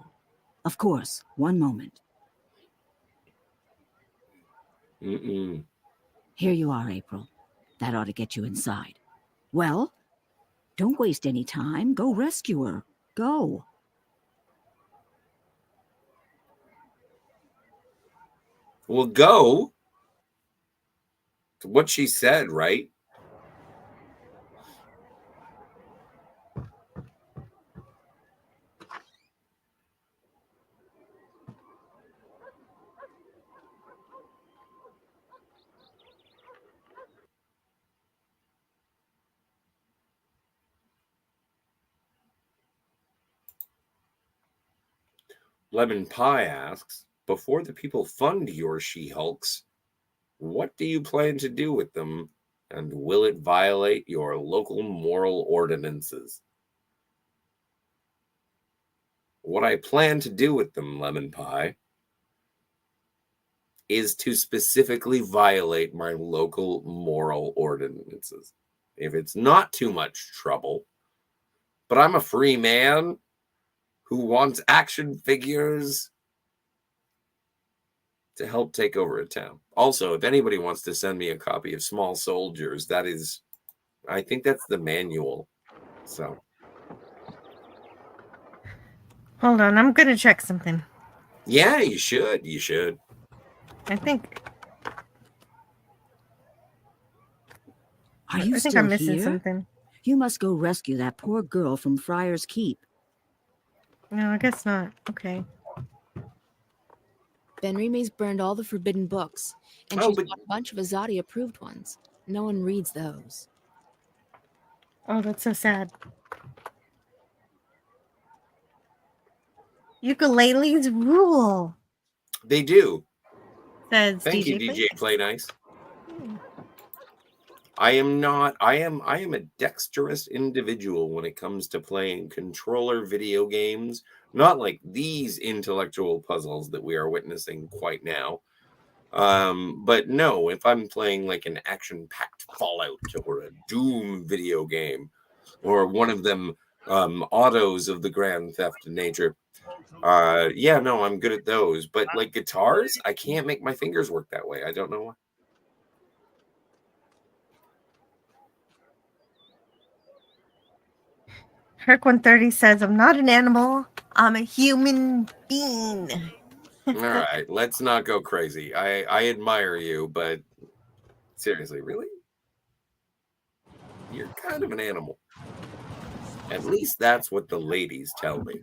of course. One moment. Mm-mm. Here you are, April. That ought to get you inside. Well, don't waste any time. Go rescue her. Go. Well, go. What she said, right? Lemon Pie asks, before the people fund your She-Hulks, what do you plan to do with them, and will it violate your local moral ordinances? What I plan to do with them, Lemon Pie, is to specifically violate my local moral ordinances. If it's not too much trouble, but I'm a free man who wants action figures to help take over a town. Also, if anybody wants to send me a copy of Small Soldiers, that is, I think that's the manual. So. Hold on, I'm gonna check something. Yeah, you should. You should. I think Are you I think still I'm missing here? something. You must go rescue that poor girl from Friar's Keep. No, I guess not. Okay. Benrime's burned all the forbidden books, and she's bought a bunch of Azadi-approved ones. No one reads those. Oh, that's so sad. Ukuleles rule. They do. Says Thank DJ you, DJ Play Nice. I am a dexterous individual when it comes to playing controller video games, not like these intellectual puzzles that we are witnessing quite now. But no, if I'm playing like an action-packed Fallout or a Doom video game, or one of them autos of the Grand Theft nature, yeah, no, I'm good at those. But like guitars, I can't make my fingers work that way. I don't know why. Herc 130 says, I'm not an animal, I'm a human being. All right, let's not go crazy. I admire you, but seriously, really? You're kind of an animal. At least that's what the ladies tell me.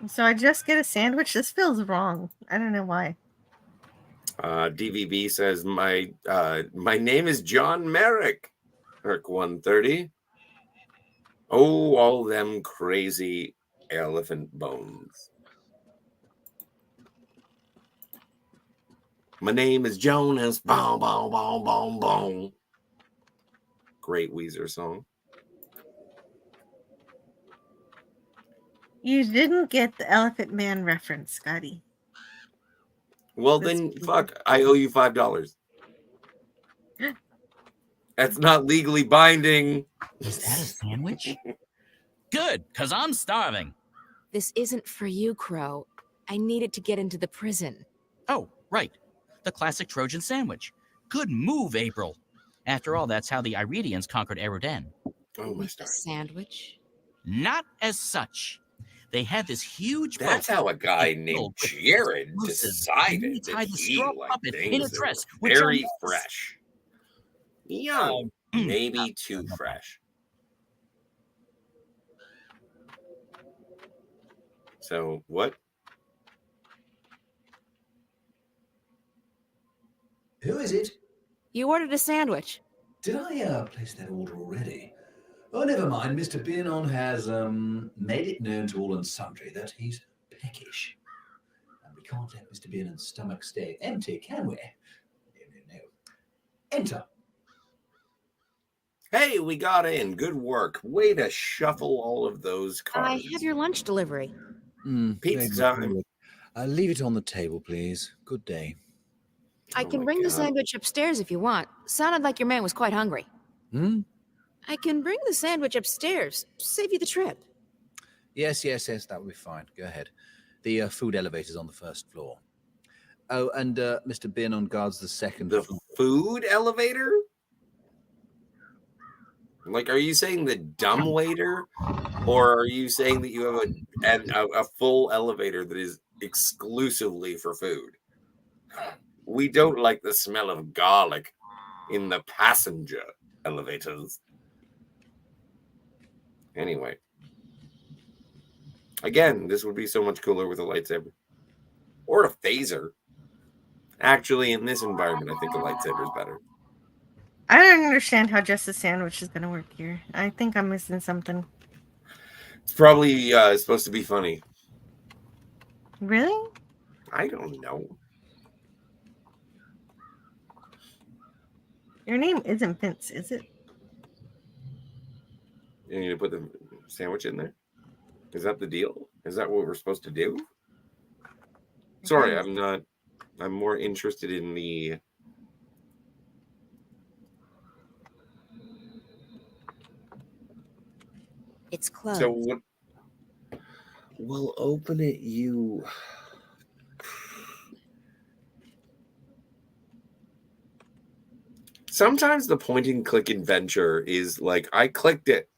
So I just get a sandwich? This feels wrong. I don't know why. DVB says, my name is John Merrick. Herc 130. Oh, all them crazy elephant bones. My name is Jonas. Boom, boom, boom, boom, boom. Great Weezer song. You didn't get the Elephant Man reference, Scotty. Well, then, fuck, I owe you $5. That's not legally binding. Is that a sandwich? Good, because I'm starving. This isn't for you, Crow. I need it to get into the prison. Oh, right. The classic Trojan sandwich. Good move, April. After all, that's how the Iridians conquered Eruden. Oh, my A stars. sandwich? Not as such. They had this huge That's boat how a guy filled named with Jared explosives, decided and he that tied the he straw liked puppet in a things that dress, were which very was fresh. Young, maybe too fresh. So, what? Who is it? You ordered a sandwich. Did I place that order already? Oh, never mind. Mr. Biernon has made it known to all and sundry that he's peckish. And we can't let Mr. Biernon's stomach stay empty, can we? No. Enter. Hey, we got in. Good work. Way to shuffle all of those I cards. have your lunch delivery. Pizza time. Leave it on the table, please. Good day. I can bring the sandwich upstairs if you want. Sounded like your man was quite hungry. I can bring the sandwich upstairs. Save you the trip. Yes, that would be fine. Go ahead. The food elevator's on the first floor. Oh, and Mr. Biernon guards the second floor. The food elevator? Like, are you saying the dumb waiter? Or are you saying that you have a full elevator that is exclusively for food? We don't like the smell of garlic in the passenger elevators. Anyway. Again, this would be so much cooler with a lightsaber. Or a phaser. Actually, in this environment, I think a lightsaber is better. I don't understand how just a sandwich is going to work here. I think I'm missing something. It's probably supposed to be funny. Really? I don't know. Your name isn't Vince, is it? You need to put the sandwich in there? Is that the deal? Is that what we're supposed to do? Sorry, I'm not. I'm more interested in the... It's closed. So what? We'll open it, you... Sometimes the point-and-click adventure is like, I clicked it.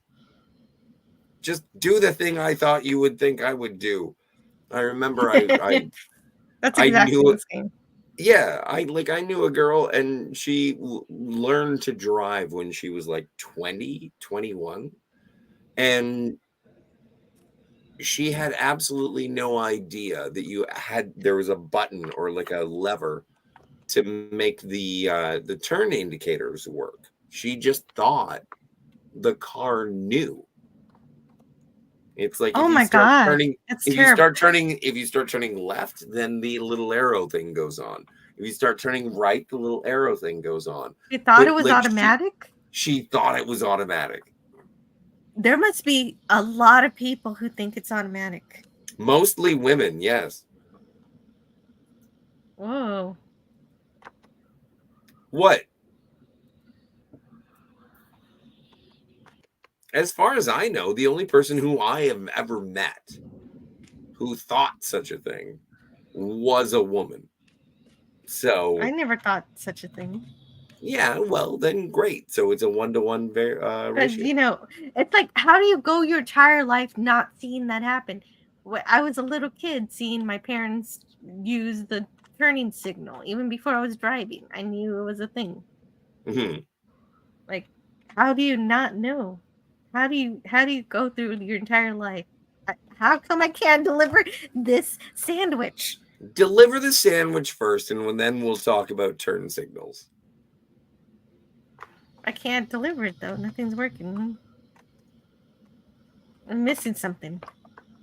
Just do the thing I thought you would think I would do. I remember I That's I exactly knew the same. Yeah, I knew a girl and she learned to drive when she was like 20, 21. And she had absolutely no idea that there was a button or like a lever to make the turn indicators work. She just thought the car knew. It's like Oh my god, that's terrible. If you start turning left, then the little arrow thing goes on. If you start turning right, the little arrow thing goes on. You thought it was automatic? She thought it was automatic. There must be a lot of people who think it's automatic. Mostly women, yes. Whoa. What? As far as I know, the only person who I have ever met who thought such a thing was a woman. So I never thought such a thing. Yeah, well, then great. So it's a 1-to-1 Because, ratio. it's like, how do you go your entire life not seeing that happen? I was a little kid seeing my parents use the turning signal. Even before I was driving, I knew it was a thing. Mm-hmm. Like, how do you not know? How do you go through your entire life? How come I can't deliver this sandwich? Deliver the sandwich first, and then we'll talk about turn signals. I can't deliver it though. Nothing's working. I'm missing something.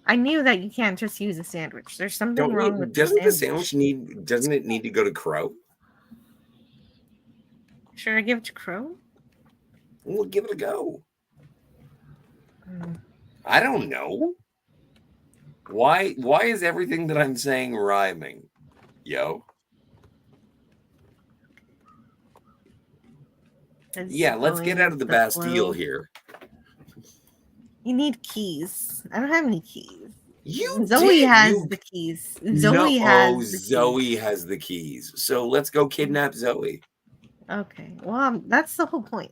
I knew that you can't just use a sandwich. There's something wrong with Doesn't the the sandwich doesn't it need to go to Crow? Should I give it to Crow? We'll give it a go. I don't know. Why is everything that I'm saying rhyming? Yo. Yeah, let's get out of the Bastille here. You need keys. I don't have any keys. Zoe has the keys. Zoe has the keys. So let's go kidnap Zoe. Okay. Well, that's the whole point.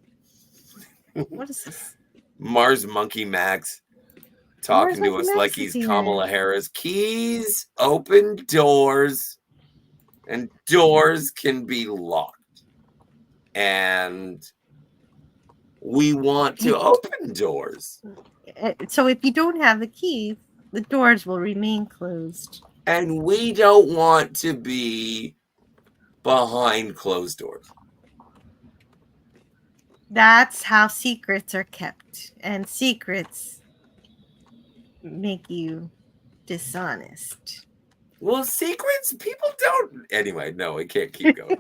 What is this? Mars Monkey Max talking to us like he's Kamala here. Harris. Keys open doors, and doors can be locked. And we want to open doors. So if you don't have the key, the doors will remain closed. And we don't want to be behind closed doors. That's how secrets are kept. And secrets make you dishonest. Well, secrets, people don't. Anyway, no, it can't keep going.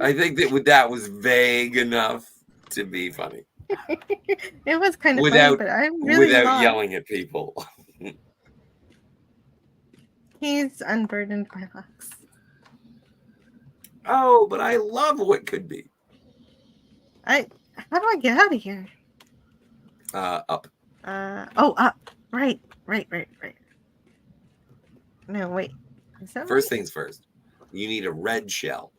I think that was vague enough to be funny. It was kind of funny, but I'm really without lost. yelling at people. He's unburdened by lux. Oh, but I love what could be. How do I get out of here? Up. Up. Right. No, wait. Is that First things first. You need a red shell.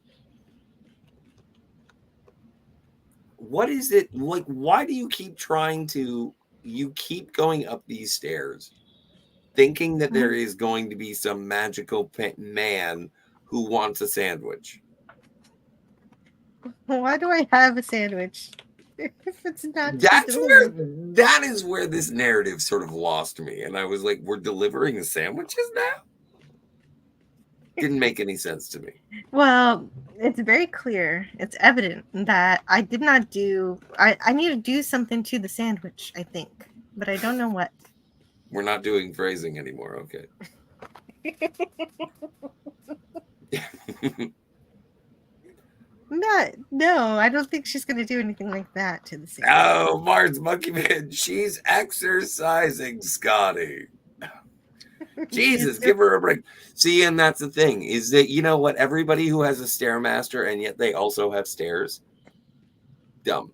What is it like? Why do you keep you keep going up these stairs thinking that there is going to be some magical man who wants a sandwich? Why do I have a sandwich? If it's not that is where this narrative sort of lost me. And I was like, we're delivering sandwiches now? Didn't make any sense to me. Well, it's very clear. It's evident that I did not do... I need to do something to the sandwich, I think. But I don't know what. We're not doing phrasing anymore. Okay. No, I don't think she's going to do anything like that to the sandwich. Oh, Mars Monkey Man. She's exercising, Scotty. Jesus, give her a break. See, and that's the thing, is that, you know what? Everybody who has a Stairmaster and yet they also have stairs, dumb.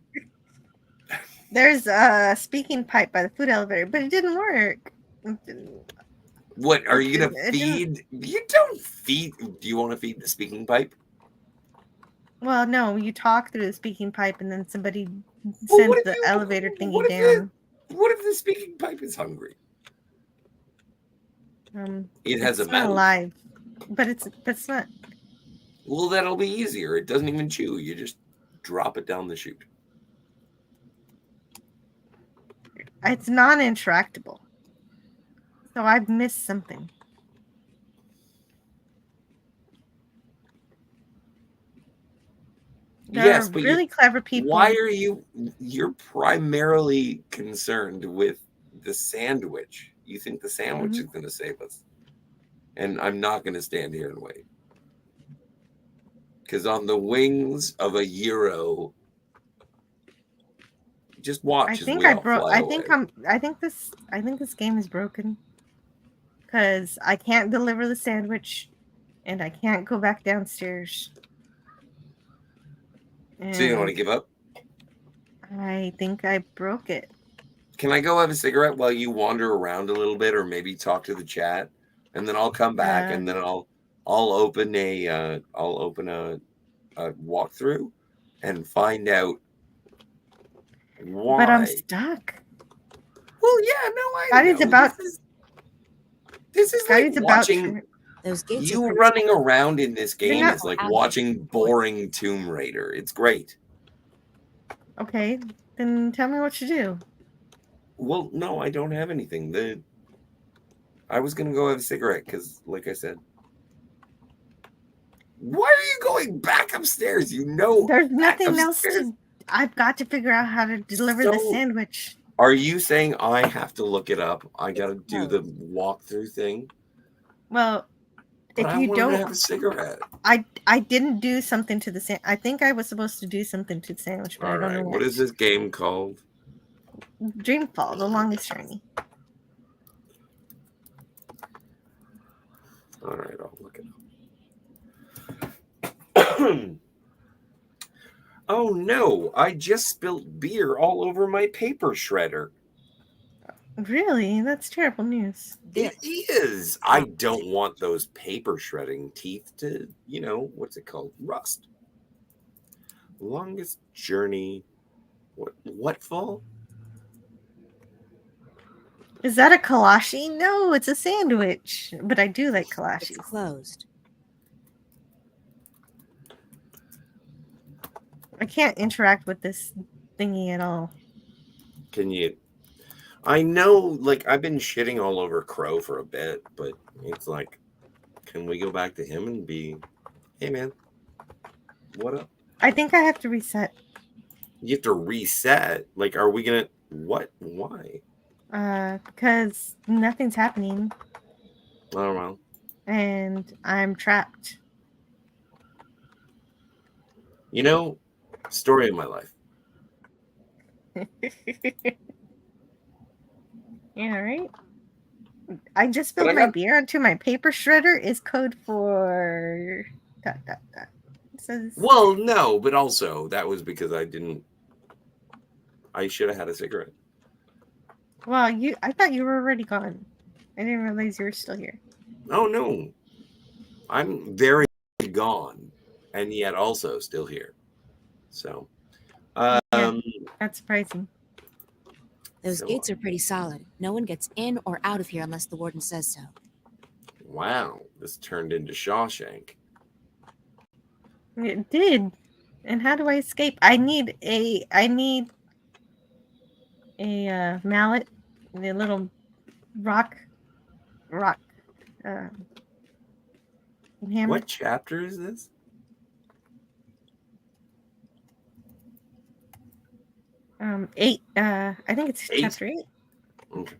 There's a speaking pipe by the food elevator, but it didn't work. What, are you going to feed? You don't feed. Do you want to feed the speaking pipe? Well, no, you talk through the speaking pipe and then somebody sends the elevator thingy down. What if the speaking pipe is hungry? It has a mouth. Alive, but it's not. Well, that'll be easier. It doesn't even chew. You just drop it down the chute. It's non-interactable. So I've missed something. Yes, but really clever people. Why are you're primarily concerned with the sandwich? You think the sandwich is going to save us. And I'm not going to stand here and wait. Because on the wings of a euro, just watch. I think I think this game is broken. Because I can't deliver the sandwich and I can't go back downstairs. So you don't want to give up? I think I broke it. Can I go have a cigarette while you wander around a little bit, or maybe talk to the chat, and then I'll come back and then I'll open a walkthrough and find out why. But I'm stuck. Well, yeah, no, I Scotty's know. about. This is like watching. You running around in this game is like watching boring Tomb Raider. It's great. Okay, then tell me what to do. Well, no, I don't have anything. I was going to go have a cigarette because, like I said. Why are you going back upstairs? You know there's nothing else to... I've got to figure out how to deliver the sandwich. Are you saying I have to look it up? I got to do the walkthrough thing? Well... But if you don't have a cigarette. I didn't do something to the sandwich. I think I was supposed to do something to the sandwich, but I don't know what is this game called? Dreamfall, The Longest Journey. All right, I'll look it up. Oh no, I just spilled beer all over my paper shredder. Really? That's terrible news. It is. I don't want those paper shredding teeth to, what's it called? Rust. Longest journey. What fall? Is that a kolache? No, it's a sandwich. But I do like kolaches. It's closed. I can't interact with this thingy at all. Can you? I know, like, I've been shitting all over Crow for a bit, but it's like, can we go back to him and be, hey, man, what up? I think I have to reset. You have to reset? Like, are we going to, what? Why? Because nothing's happening. Oh, well. And I'm trapped. Story of my life. Yeah, right? I just spilled my beer onto my paper shredder is code for... ... It says... Well, no, but also, that was because I should have had a cigarette. Well, I thought you were already gone. I didn't realize you were still here. Oh, no. I'm very gone, and yet also still here. So, yeah, that's surprising. Those gates are pretty solid. No one gets in or out of here unless the warden says so. Wow, this turned into Shawshank. It did. And how do I escape? I need a mallet, the little rock hammer. What chapter is this? Eight. I think it's 8? chapter 8. Okay.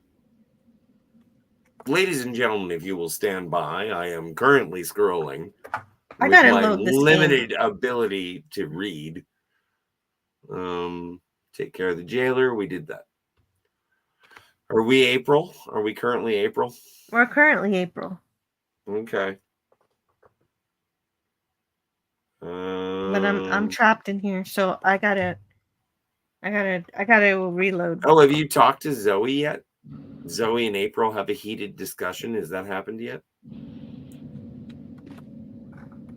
Ladies and gentlemen, if you will stand by, I am currently scrolling. I gotta with my load this limited ability to read. Take care of the jailer. We did that. Are we April? Are we currently April? We're currently April. Okay. But I'm trapped in here, so I gotta reload. Oh, have you talked to Zoe yet? Zoe and April have a heated discussion. Has that happened yet?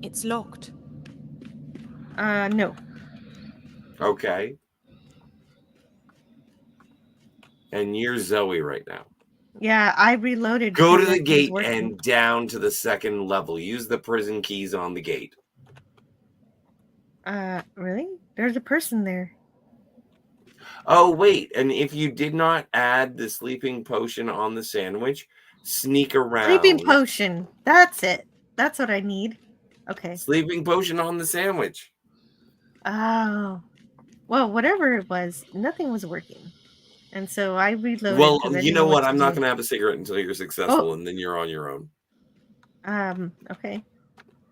It's locked. No. Okay. And you're Zoe right now. Yeah, I reloaded. Go to the gate and down to the second level. Use the prison keys on the gate. Really? There's a person there. Oh, wait. And if you did not add the sleeping potion on the sandwich, sneak around. Sleeping potion. That's it. That's what I need. Okay. Sleeping potion on the sandwich. Oh. Well, whatever it was, nothing was working. And so I reloaded. Well, you know what? I'm not going to have a cigarette until you're successful, and then you're on your own. Okay.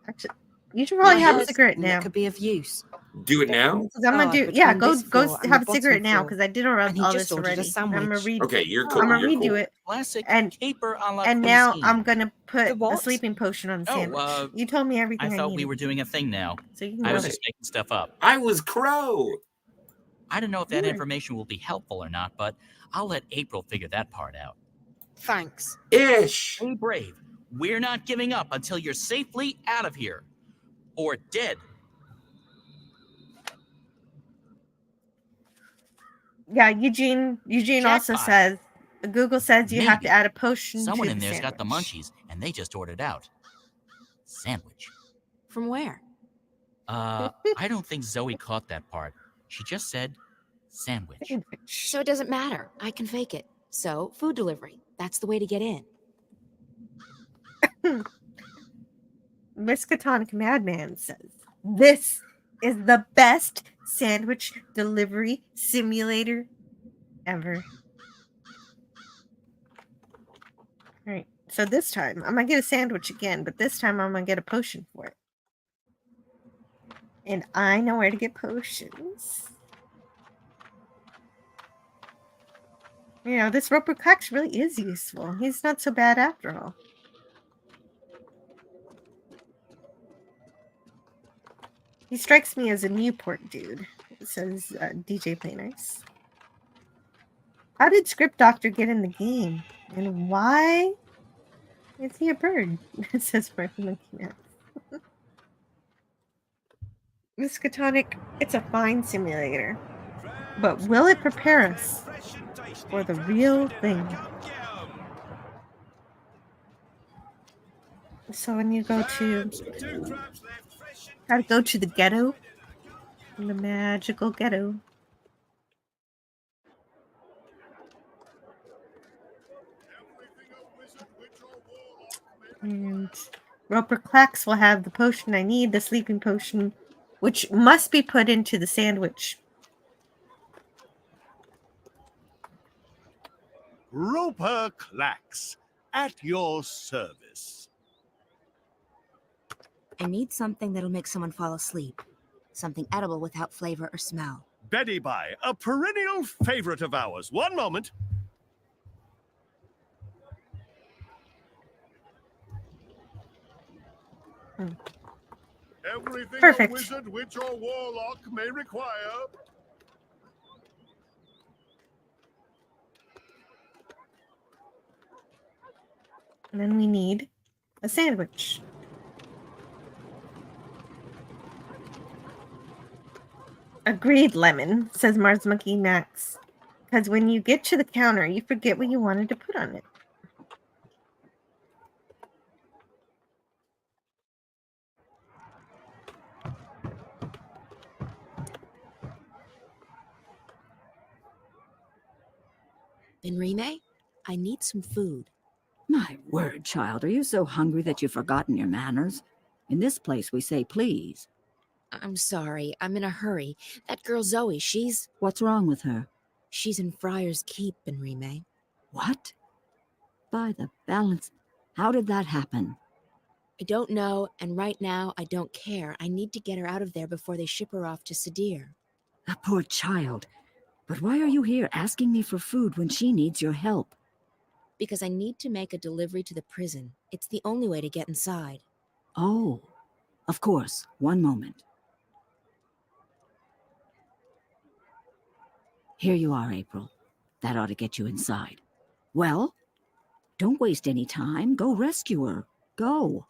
Actually, you should probably have a cigarette now. That could be of use. Do it now? Because I'm gonna do. Yeah, go have a cigarette now because I did all this already. I'm gonna read. Okay, you're cool. I'm gonna redo it. Classic and caper a la and now cuisine. I'm gonna put a sleeping potion on the sandwich. You told me everything I thought needed. we were doing a thing now. So you can I go was ahead. just making stuff up. I was Crow. I don't know if that information will be helpful or not, but I'll let April figure that part out. Thanks. Ish. Be brave. We're not giving up until you're safely out of here. Or dead. Yeah, Eugene also says, Google says you have to add a potion Someone to in the there's sandwich. got the munchies, and they just ordered out. Sandwich. From where? I don't think Zoe caught that part. She just said sandwich. So it doesn't matter. I can fake it. So, food delivery. That's the way to get in. Miskatonic Madman says, this is the best sandwich delivery simulator ever. All right, so this time I'm gonna get a sandwich again, but this time I'm gonna get a potion for it. And I know where to get potions. You know, this Roper Cox really is useful. He's not so bad after all. He strikes me as a Newport dude, says DJ Play Nice. How did Script Doctor get in the game? And why is he a bird? It says Marky Monkey Max. Miskatonic, it's a fine simulator. But will it prepare us for the real thing? So when you go to... Gotta go to the ghetto. The magical ghetto. And Roper Clax will have the potion I need, the sleeping potion, which must be put into the sandwich. Roper Clax, at your service. I need something that'll make someone fall asleep. Something edible without flavor or smell. Betty Bye, a perennial favorite of ours. One moment. Everything Perfect. a wizard, witch, or warlock may require. And then we need a sandwich. Agreed, Lemon, says Mars Monkey Max. Because when you get to the counter, you forget what you wanted to put on it. Benrime, I need some food. My word, child, are you so hungry that you've forgotten your manners? In this place, we say please. I'm sorry, I'm in a hurry. That girl Zoe, she's... What's wrong with her? She's in Friar's Keep, Benrime. What? By the balance, how did that happen? I don't know, and right now, I don't care. I need to get her out of there before they ship her off to Sadir. A poor child. But why are you here asking me for food when she needs your help? Because I need to make a delivery to the prison. It's the only way to get inside. Oh, of course. One moment. Here you are, April. That ought to get you inside. Well, don't waste any time. Go rescue her. Go.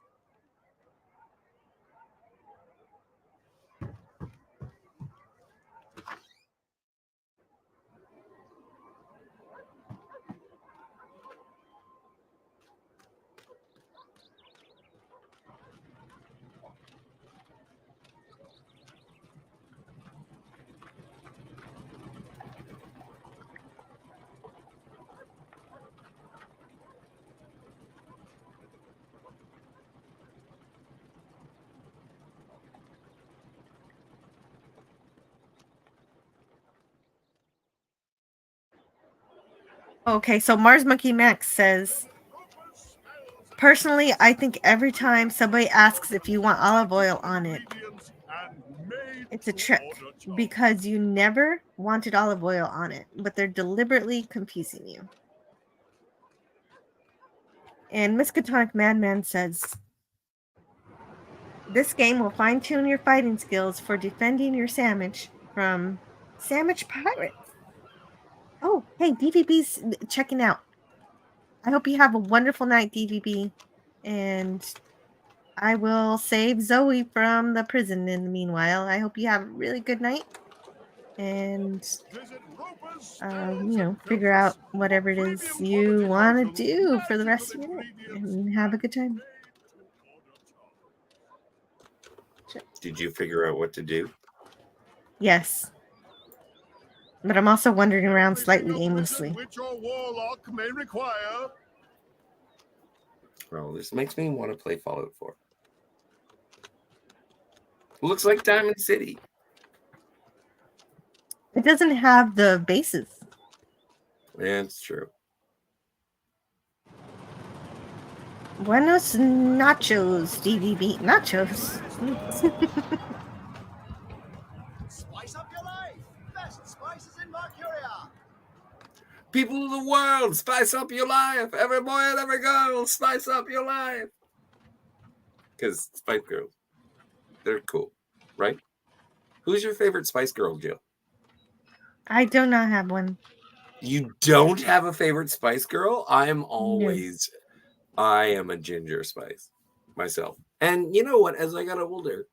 Okay, so Mars Monkey Max says, personally, I think every time somebody asks if you want olive oil on it, it's a trick because you never wanted olive oil on it, but they're deliberately confusing you. And Miskatonic Madman says, this game will fine-tune your fighting skills for defending your sandwich from sandwich pirates. Oh, hey, DVB's checking out. I hope you have a wonderful night, DVB. And I will save Zoe from the prison in the meanwhile. I hope you have a really good night. And, figure out whatever it is you want to do for the rest of your night. And have a good time. Did you figure out what to do? Yes. But I'm also wandering around slightly aimlessly. Witch or warlock may require. Well, this makes me want to play Fallout 4. Looks like Diamond City. It doesn't have the bases. Yeah, it's true. Buenos nachos, DVB. Nachos. Spice up your life. Best spices in Mercuria. People of the world, spice up your life. Every boy and every girl, spice up your life. Because Spice Girls, they're cool, right? Who's your favorite Spice Girl, Jill? I do not have one. You don't have a favorite Spice Girl? I am a ginger spice myself. And you know what? As I got older,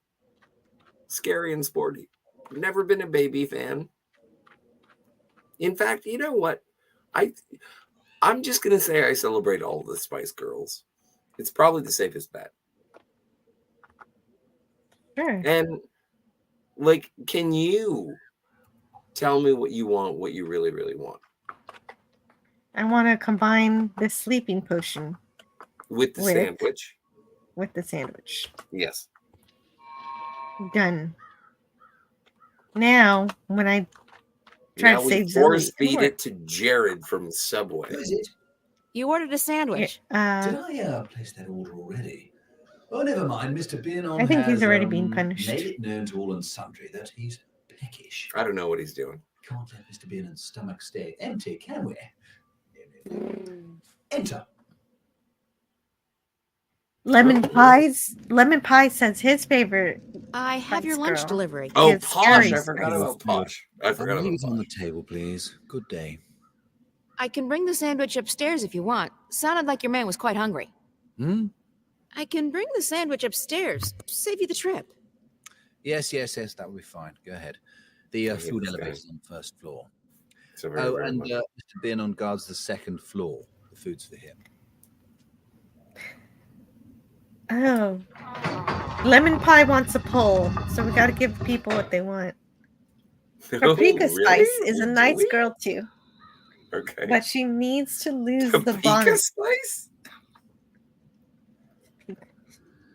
scary and sporty. Never been a baby fan. In fact, you know what? I'm just gonna say I celebrate all the Spice Girls. It's probably the safest bet. Sure. And like, can you tell me what you want, what you really, really want? I want to combine the sleeping potion With the sandwich? With the sandwich. Yes. Done. Now, when I try to save Zoe, force feed it to Jared from Subway. Who is it? You ordered a sandwich. Did I place that order already? Oh, never mind. Mr. Beanon I think he's has, already been punished. made it known to all and sundry that he's peckish. I don't know what he's doing. Can't let Mr. Beanon's stomach stay empty, can we? Enter. Lemon Pie says his favorite. I have your lunch delivery. Oh, is Posh. Scary I forgot about Posh. I forgot about Leave on the table, please. Good day. I can bring the sandwich upstairs if you want. Sounded like your man was quite hungry. Hmm? I can bring the sandwich upstairs. Save you the trip. Yes, that will be fine. Go ahead. The food elevator is on the first floor. Mr. Beanon guards the second floor. The food's for him. Oh. Lemon Pie wants a poll, so we got to give people what they want. Paprika Spice is a nice girl too. Okay. But she needs to lose the bonnet. Spice?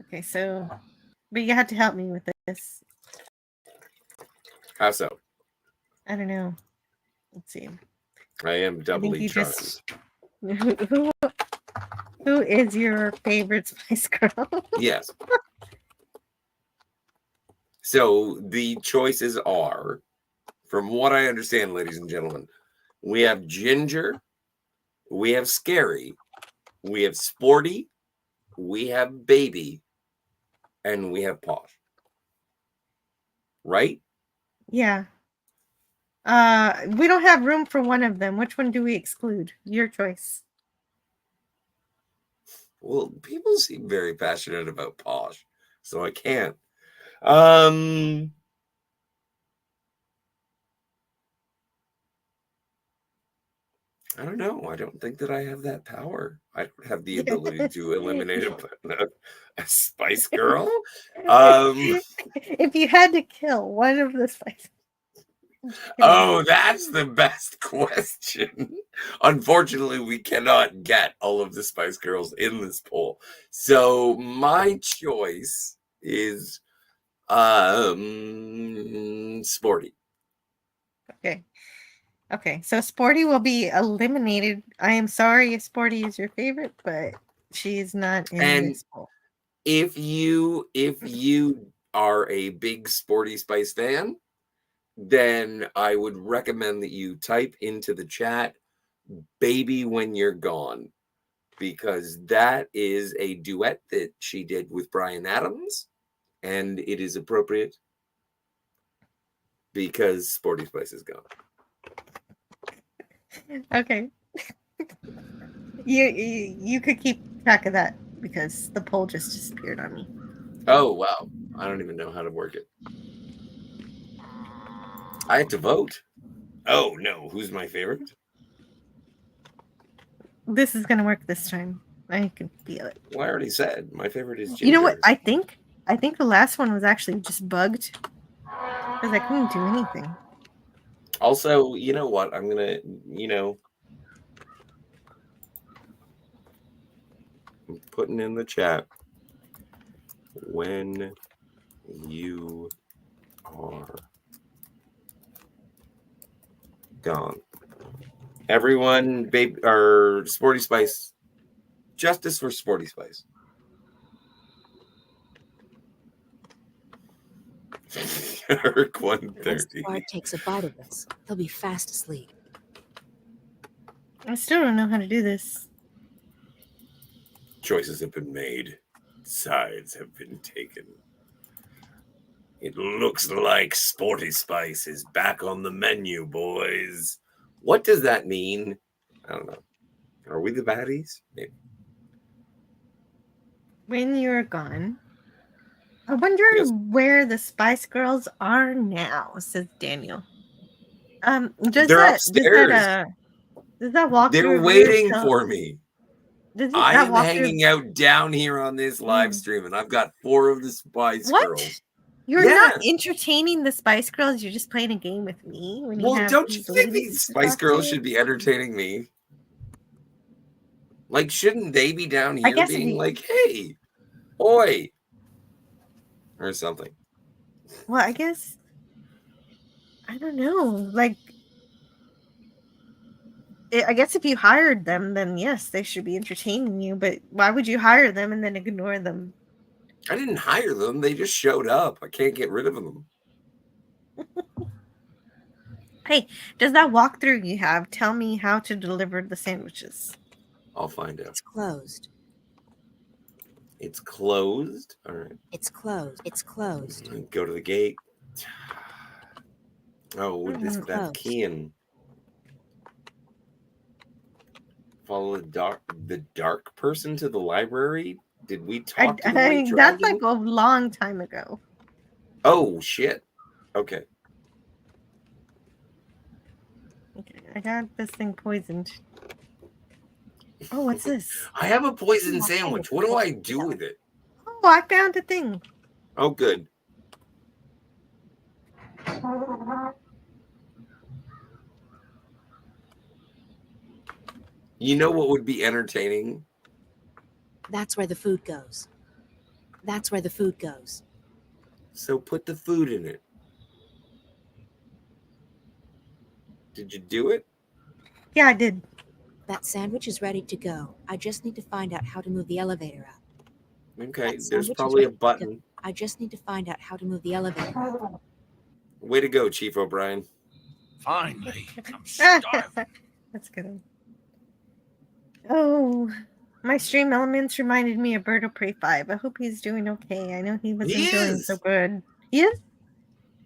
Okay, so, but you have to help me with this. How so? I don't know. Let's see. I am doubly charmed. Who is your favorite Spice Girl? Yes. So the choices are, from what I understand, ladies and gentlemen, we have Ginger, we have Scary, we have Sporty, we have Baby, and we have Posh. Right? Yeah. We don't have room for one of them. Which one do we exclude? Your choice. Well, people seem very passionate about Posh, so I can't. I don't know. I don't think that I have that power. I don't have the ability to eliminate a Spice Girl. If you had to kill one of the Spice. Oh, that's the best question. Unfortunately, we cannot get all of the Spice Girls in this poll. So my choice is Sporty. Okay, so Sporty will be eliminated. I am sorry if Sporty is your favorite, but she's not in this poll. If you are a big Sporty Spice fan, then I would recommend that you type into the chat "Baby When You're Gone," because that is a duet that she did with Bryan Adams, and it is appropriate because Sporty Spice is gone. Okay. You could keep track of that because the poll just disappeared on me. Oh, wow. I don't even know how to work it. I have to vote. Oh, no. Who's my favorite? This is going to work this time. I can feel it. Well, I already said my favorite is Ginger. You know what? I think the last one was actually just bugged because I couldn't do anything. Also, you know what? I'm going to, I'm putting in the chat when you are gone. Everyone, babe, or Sporty Spice, justice for Sporty Spice. Eric 130. Once the guard takes a bite of this, they'll be fast asleep. I still don't know how to do this. Choices have been made. Sides have been taken. It looks like Sporty Spice is back on the menu, boys. What does that mean? I don't know. Are we the baddies? Maybe. When you're gone. I wonder where the Spice Girls are now, says Daniel. They're upstairs. Does that walkthrough They're of waiting yours for me. Does I that am walkthrough hanging out down here on this live stream, and I've got 4 of the Spice Girls. You're not entertaining the Spice Girls. You're just playing a game with me. When you Well, have don't you these think ladies these to Spice talk Girls to? should be entertaining me? Like, shouldn't they be down I here guess being like, hey, oi, or something? Well, I guess I don't know. Like, I guess if you hired them, then yes, they should be entertaining you. But why would you hire them and then ignore them? I didn't hire them. They just showed up. I can't get rid of them. Hey, does that walkthrough you have tell me how to deliver the sandwiches? I'll find out. It's closed. It's closed? All right. It's closed. It's closed. Go to the gate. Oh, that's Closed. Kian. Follow the dark person to the library? Did we talk to the white dragon? That's like a long time ago. Oh, shit. Okay. Okay, I got this thing poisoned. Oh, what's this? I have a poison sandwich. What do I do with it? Oh, I found a thing. Oh, good. You know what would be entertaining? That's where the food goes. That's where the food goes. So put the food in it. Did you do it? Yeah, I did. That sandwich is ready to go. I just need to find out how to move the elevator up. Okay, there's probably a button. I just need to find out how to move the elevator up. Way to go, Chief O'Brien. Finally, I'm starving. That's good. Oh, my stream elements reminded me of Bird of Prey 5. I hope he's doing okay. I know he wasn't doing so good. He is?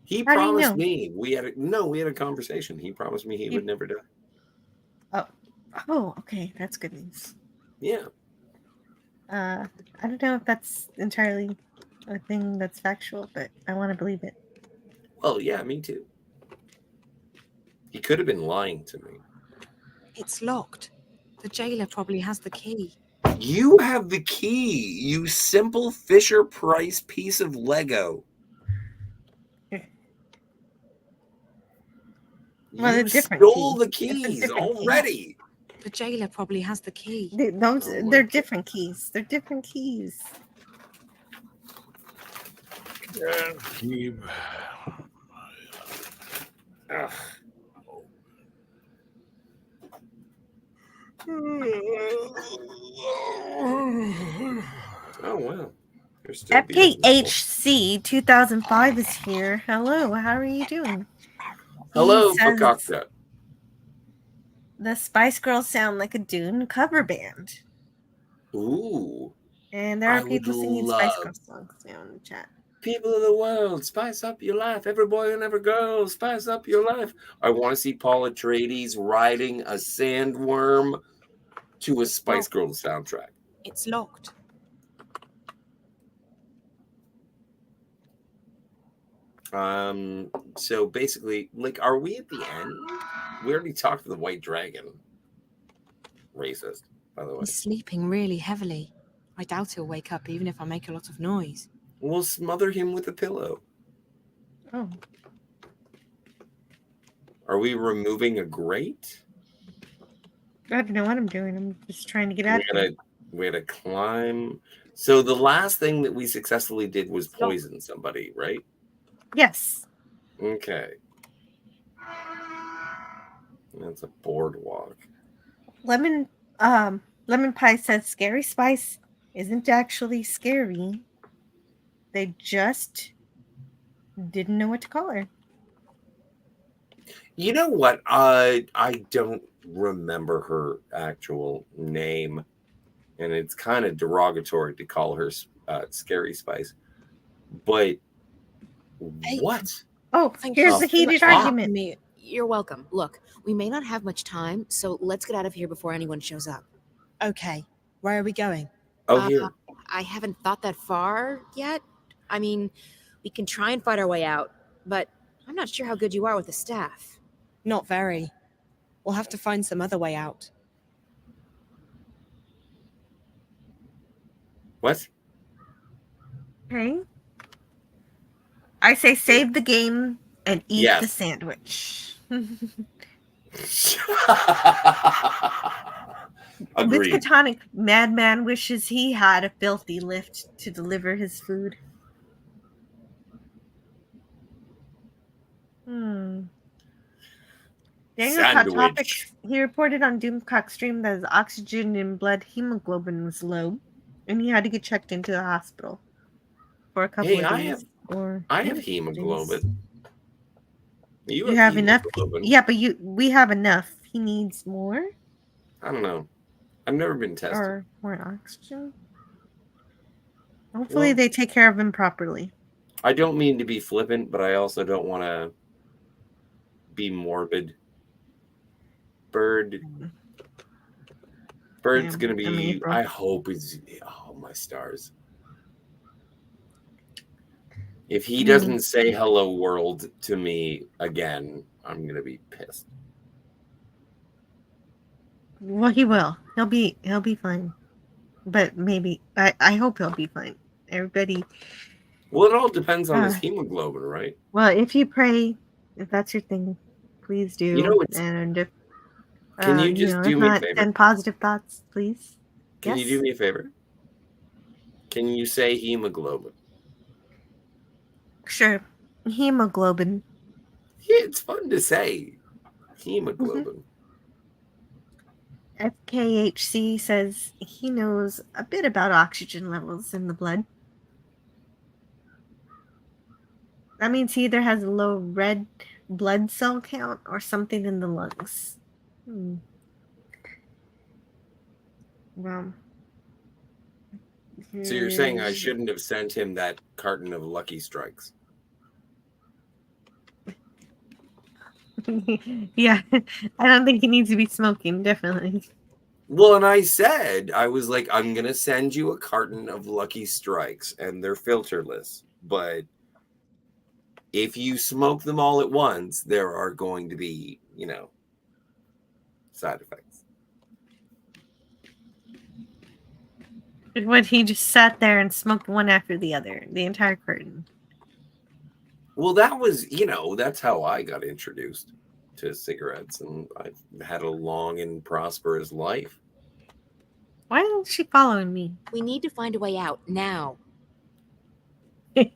He How do you promised know? me. We had a conversation. He promised me he would never die. Oh, okay. That's good news. Yeah. I don't know if that's entirely a thing that's factual, but I want to believe it. Well, yeah, me too. He could have been lying to me. It's locked. The jailer probably has the key. You have the key, you simple Fisher-Price piece of Lego. Well, You they're different stole keys. the It's a keys different key. already. The jailer probably has the key. They're different keys. They're different keys. Keep. Ugh. Oh, wow. FKHC 2005 is here. Hello, how are you doing? Hello, He says, Pakakta. the Spice Girls sound like a Dune cover band. Ooh. And there I are people would singing Spice love- Girls songs now in the chat. People of the world, spice up your life. Every boy and every girl, spice up your life. I want to see Paul Atreides riding a sandworm to a Spice Girls soundtrack. It's locked. So basically, like, are we at the end? We already talked to the white dragon. Racist, by the way. He's sleeping really heavily. I doubt he'll wake up even if I make a lot of noise. We'll smother him with a pillow. Oh. Are we removing a grate? I don't know what I'm doing. I'm just trying to get out of here. We had to climb. So the last thing that we successfully did was poison somebody, right? Yes. Okay. That's a boardwalk. Lemon Pie says Scary Spice isn't actually scary. They just didn't know what to call her. You know what? I don't remember her actual name, and it's kind of derogatory to call her Scary Spice. But what? Oh, here's the heated argument. You're welcome. Look, we may not have much time, so let's get out of here before anyone shows up. Okay, where are we going? Here. I haven't thought that far yet. I mean, we can try and fight our way out, but I'm not sure how good you are with the staff. Not very. We'll have to find some other way out. What? Okay. I say save the game and eat the Yes. sandwich. Agreed. Miskatonic madman wishes he had a filthy lift to deliver his food. Daniel caught topics. He reported on Doomcock's stream that his oxygen in blood hemoglobin was low, and he had to get checked into the hospital for a couple of days. I have hemoglobin. You have enough? Yeah, but we have enough. He needs more? I don't know. I've never been tested. Or more oxygen? Hopefully they take care of him properly. I don't mean to be flippant, but I also don't want to be morbid. Bird's going to be, I hope it's, oh, my stars. If he doesn't say hello world to me again, I'm going to be pissed. Well, he will. He'll be fine. But maybe, I hope he'll be fine. Everybody. Well, it all depends on his hemoglobin, right? Well, if you pray, if that's your thing, please do. You know, and if, can you just do me a favor? Send positive thoughts, please. Can you do me a favor? Can you say hemoglobin? Sure. Hemoglobin. Yeah, it's fun to say. Hemoglobin. FKHC says he knows a bit about oxygen levels in the blood. That means he either has a low red blood cell count or something in the lungs. Well, so you're saying I shouldn't have sent him that carton of Lucky Strikes? Yeah, I don't think he needs to be smoking, definitely. Well, and I said, I was like, I'm going to send you a carton of Lucky Strikes, and they're filterless. But if you smoke them all at once, there are going to be, side effects. When he just sat there and smoked one after the other, the entire carton. Well, that was, that's how I got introduced to cigarettes, and I've had a long and prosperous life. Why isn't she following me? We need to find a way out now. Jeez.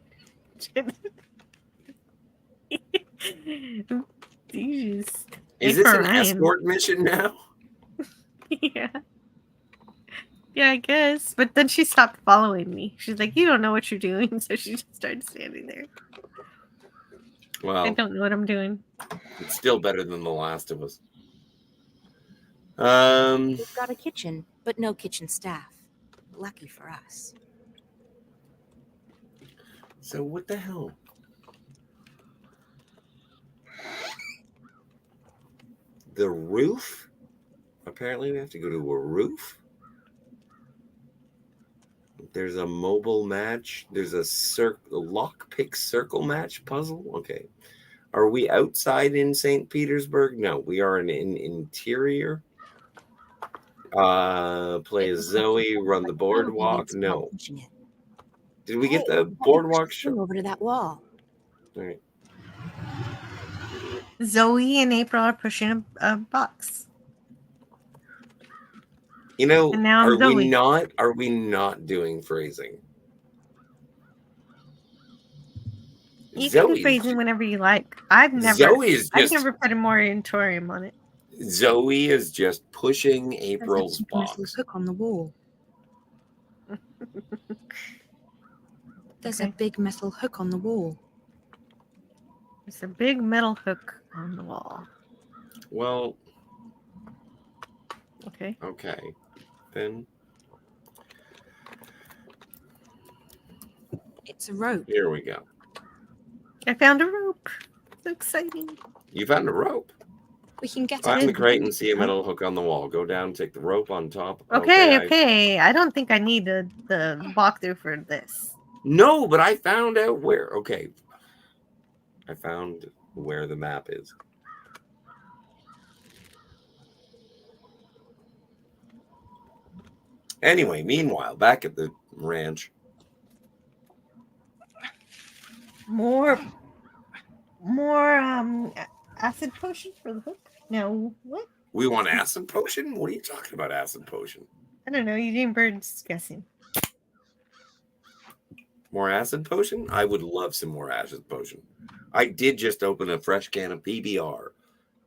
Is this an escort mission now? Yeah. Yeah, I guess. But then she stopped following me. She's like, you don't know what you're doing. So she just started standing there. Well, I don't know what I'm doing. It's still better than The Last of Us. We've got a kitchen, but no kitchen staff. Lucky for us. So what the hell? The roof? Apparently we have to go to a roof? There's a mobile match. There's a lockpick circle match puzzle. Okay. Are we outside in St. Petersburg? No, we are in interior. Play as Zoe, run the boardwalk. No. Did we get the boardwalk show? Over to that wall. All right. Zoe and April are pushing a box. Are we not doing phrasing? You can do phrasing whenever you like. I've never put a moratorium on it. Zoe is just pushing April's box. Hook on the wall. There's a big metal hook on the wall. There's a big metal hook on the wall. Well. Okay. Okay. Then. It's a rope. Here we go. I found a rope. So exciting. You found a rope. We can get Find it. the crate and see a metal hook on the wall. Go down, take the rope on top. Okay. I don't think I need the walkthrough for this. No, but I found out where. Okay. I found where the map is. Anyway, meanwhile, back at the ranch. More acid potion for the hook? No, what? We want acid potion? What are you talking about, acid potion? I don't know. Eugene Bird's guessing. More acid potion? I would love some more acid potion. I did just open a fresh can of PBR.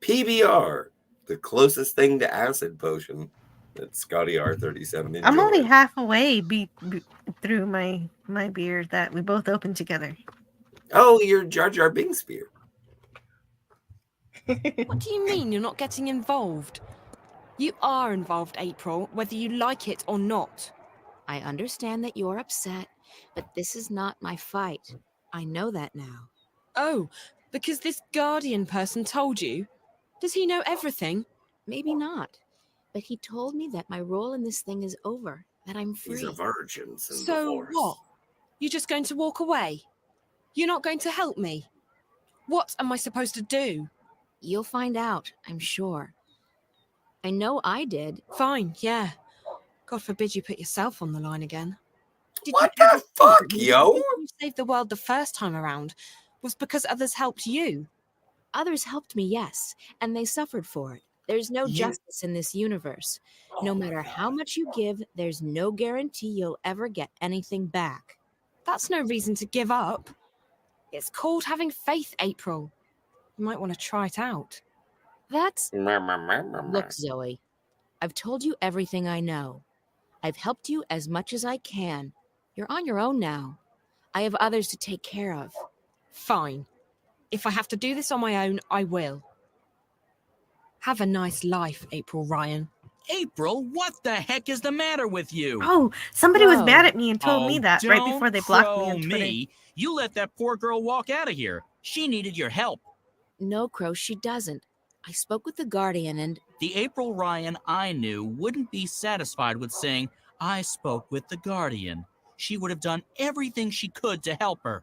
PBR, the closest thing to acid potion that Scotty R37 enjoys. I'm only halfway through my beer that we both opened together. Oh, you're Jar Jar Binks beer. What do you mean you're not getting involved? You are involved, April, whether you like it or not. I understand that you're upset, but this is not my fight. I know that now. Oh, because this Guardian person told you? Does he know everything? Maybe not, but he told me that my role in this thing is over, that I'm free. He's a virgin. So what? You're just going to walk away? You're not going to help me? What am I supposed to do? You'll find out, I'm sure. I know I did. Fine, yeah. God forbid you put yourself on the line again. What the fuck, yo? You saved the world the first time around was because others helped you. Others helped me, yes, and they suffered for it. There's no justice in this universe. No matter how much you give, there's no guarantee you'll ever get anything back. That's no reason to give up. It's called having faith, April. You might want to try it out. That's... Look, Zoe, I've told you everything I know. I've helped you as much as I can. You're on your own now. I have others to take care of. Fine. If I have to do this on my own, I will. Have a nice life, April Ryan. April, what the heck is the matter with you? Oh, somebody was mad at me and told me that right before they blocked me on Twitter. Me. You let that poor girl walk out of here. She needed your help. No, Crow, she doesn't. I spoke with the Guardian and... The April Ryan I knew wouldn't be satisfied with saying, I spoke with the Guardian. She would have done everything she could to help her.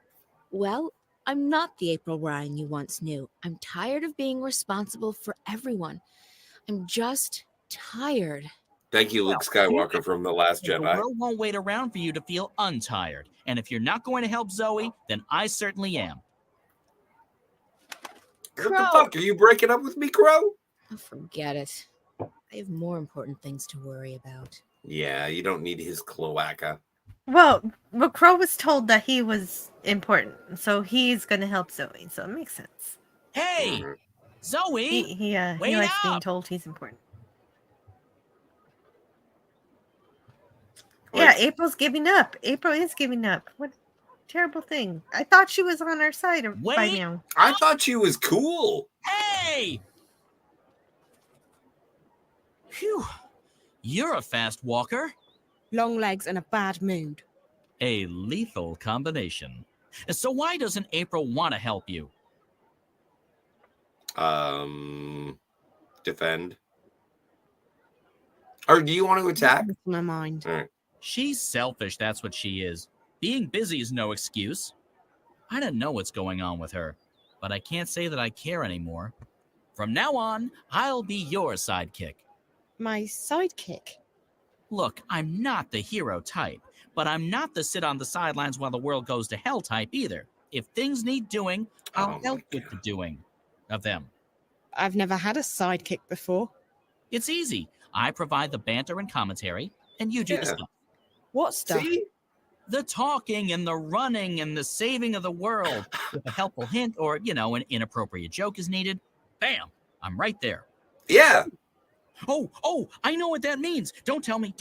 Well, I'm not the April Ryan you once knew. I'm tired of being responsible for everyone. I'm just tired. Thank you, Luke Skywalker from The Last The Jedi. world won't wait around for you to feel untired. And if you're not going to help Zoe, then I certainly am. What the fuck? Are you breaking up with me, Crow? Oh, forget it. I have more important things to worry about. Yeah, you don't need his cloaca. Well, Crow was told that he was important, so he's going to help Zoe, so it makes sense. Hey, Zoe! He wait likes up! being told he's important. Wait. Yeah, April's giving up. April is giving up. What a terrible thing. I thought she was on our side by now. I thought she was cool. Hey! Phew. You're a fast walker. Long legs and a bad mood. A lethal combination. So why doesn't April want to help you? Defend. Or do you want to attack? My mind. All right. She's selfish, that's what she is. Being busy is no excuse. I don't know what's going on with her, but I can't say that I care anymore. From now on, I'll be your sidekick. My sidekick? Look, I'm not the hero type, but I'm not the sit on the sidelines while the world goes to hell type either. If things need doing, I'll help with the doing of them. I've never had a sidekick before. It's easy. I provide the banter and commentary, and you do the stuff. What stuff? See? The talking and the running and the saving of the world. If a helpful hint or, an inappropriate joke is needed, bam, I'm right there. Yeah. Oh, I know what that means. Don't tell me.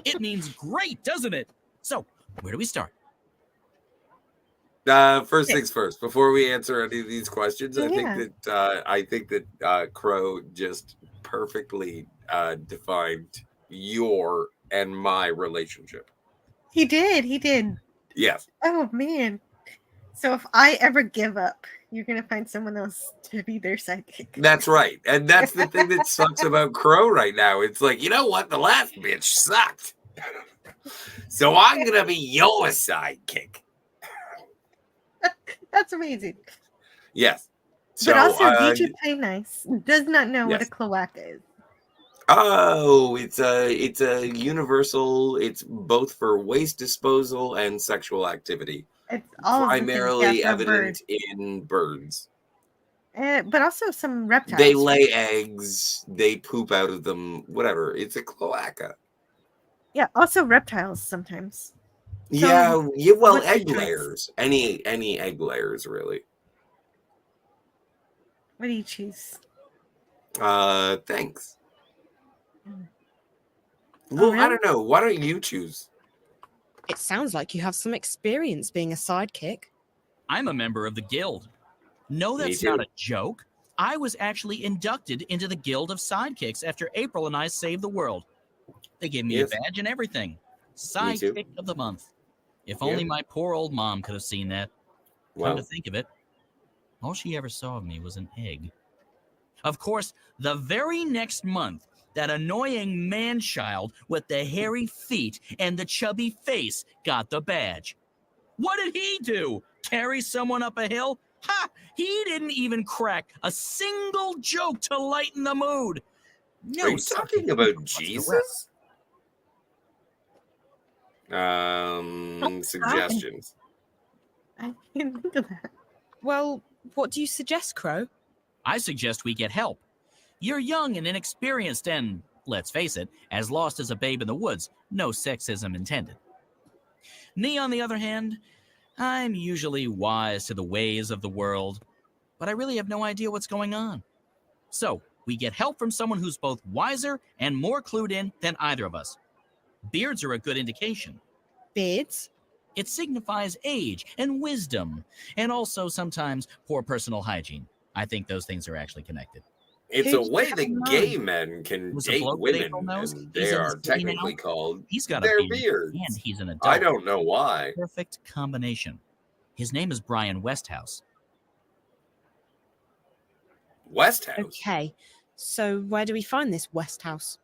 It means great, doesn't it? So, where do we start? First things first. Before we answer any of these questions, I think that Crow just perfectly defined your and my relationship. He did. Yes. Oh, man. So if I ever give up, You're gonna find someone else to be their sidekick. That's right. And that's the thing that sucks about Crow right now. It's like, you know what? The last bitch sucked. So I'm going to be your sidekick. That's amazing. Yes. So, But also, DJ Play Nice does not know what a yes. cloaca is. Oh, it's a universal. It's both for waste disposal and sexual activity. It's all primarily of the things, evident in birds. But also some reptiles. They lay eggs. They poop out of them. Whatever. It's a cloaca. Yeah. Also reptiles sometimes. Yeah. Well, egg types? layers. Any egg layers, really. What do you choose? Thanks. Oh, Well, really? I don't know. Why don't you choose? It sounds like you have some experience being a sidekick. I'm a member of the guild. No, that's not a joke. I was actually inducted into the Guild of Sidekicks after April and I saved the world. They gave me a badge and everything. Sidekick of the month. If only my poor old mom could have seen that. Come to think of it, all she ever saw of me was an egg. Of course, the very next month, that annoying man-child with the hairy feet and the chubby face got the badge. What did he do? Carry someone up a hill? Ha! He didn't even crack a single joke to lighten the mood. No, Are you talking about Jesus? Suggestions. I didn't think of that. Well, what do you suggest, Crow? I suggest we get help. You're young and inexperienced and, let's face it, as lost as a babe in the woods. No sexism intended. Me, on the other hand, I'm usually wise to the ways of the world, but I really have no idea what's going on. So, we get help from someone who's both wiser and more clued in than either of us. Beards are a good indication. Beards? It signifies age and wisdom, and also sometimes poor personal hygiene. I think those things are actually connected. It's a way that gay men can Was a date bloke with women, April nose? and He's they in the are city technically now. called He's got their a beard, beards. and he's an adult. I don't know why. Perfect combination. His name is Brian Westhouse. Westhouse? Okay, so where do we find this Westhouse?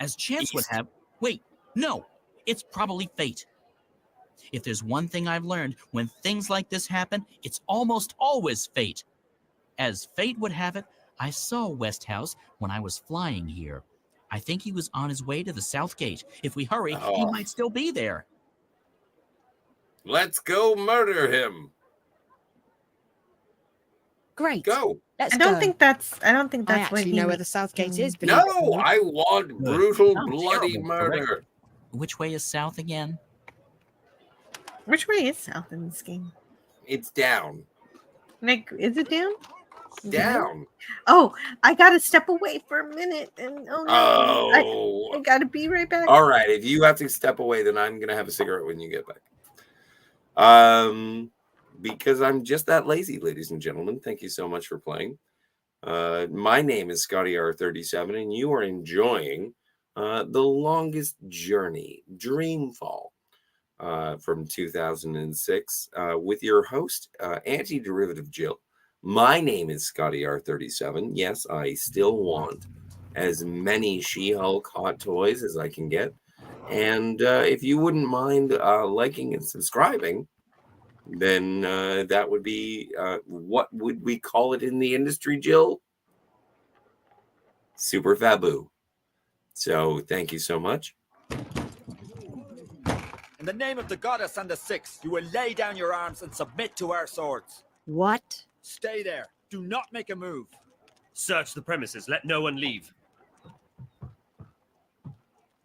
As chance would have... Wait, no. It's probably fate. If there's one thing I've learned, when things like this happen, it's almost always fate. As fate would have it, I saw Westhouse when I was flying here. I think he was on his way to the South Gate. If we hurry, he might still be there. Let's go murder him. Great. Go. Let's I don't go. think that's I what actually he know where the South Gate is. believe No, it or not. I want brutal, Sounds bloody terrible, murder. correct? Which way is south again? Which way is south in this game? It's down. Like, is it down? Down. Oh, I gotta step away for a minute, and I gotta be right back. All right. If you have to step away, then I'm gonna have a cigarette when you get back. Because I'm just that lazy, ladies and gentlemen. Thank you so much for playing. My name is Scotty R37, and you are enjoying The Longest Journey, Dreamfall, from 2006, with your host, Anti-Derivative Jill. My name is Scotty R37. Yes, I still want as many She-Hulk hot toys as I can get. And if you wouldn't mind liking and subscribing, then that would be, what would we call it in the industry, Jill? Super Fabu. So thank you so much. In the name of the goddess and the six, you will lay down your arms and submit to our swords. What? Stay there. Do not make a move. Search the premises. Let no one leave.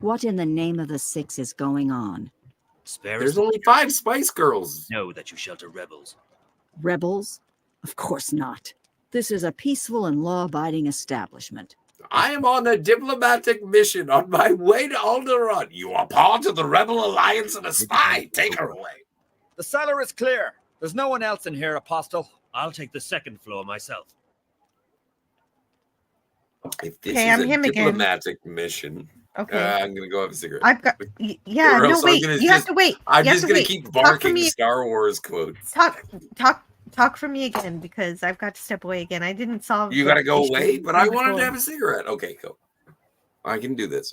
What in the name of the six is going on? There's only 5 Spice Girls. Know that you shelter rebels. Rebels? Of course not. This is a peaceful and law-abiding establishment. I am on a diplomatic mission on my way to Alderaan. You are part of the Rebel Alliance and a spy. Take her away. The cellar is clear. There's no one else in here, Apostle. I'll take the second floor myself. If this Okay, is I'm a him again. diplomatic mission, Okay. I'm going to go have a cigarette. I've got. Yeah, Or no, else I'm wait. gonna You have to wait. I'm You have just to going to wait. keep Talk for barking me. Star Wars quotes. talk for me again because I've got to step away again. I didn't solve. You the got to go issue away, but from I wanted to before. have a cigarette. Okay, go. I can do this.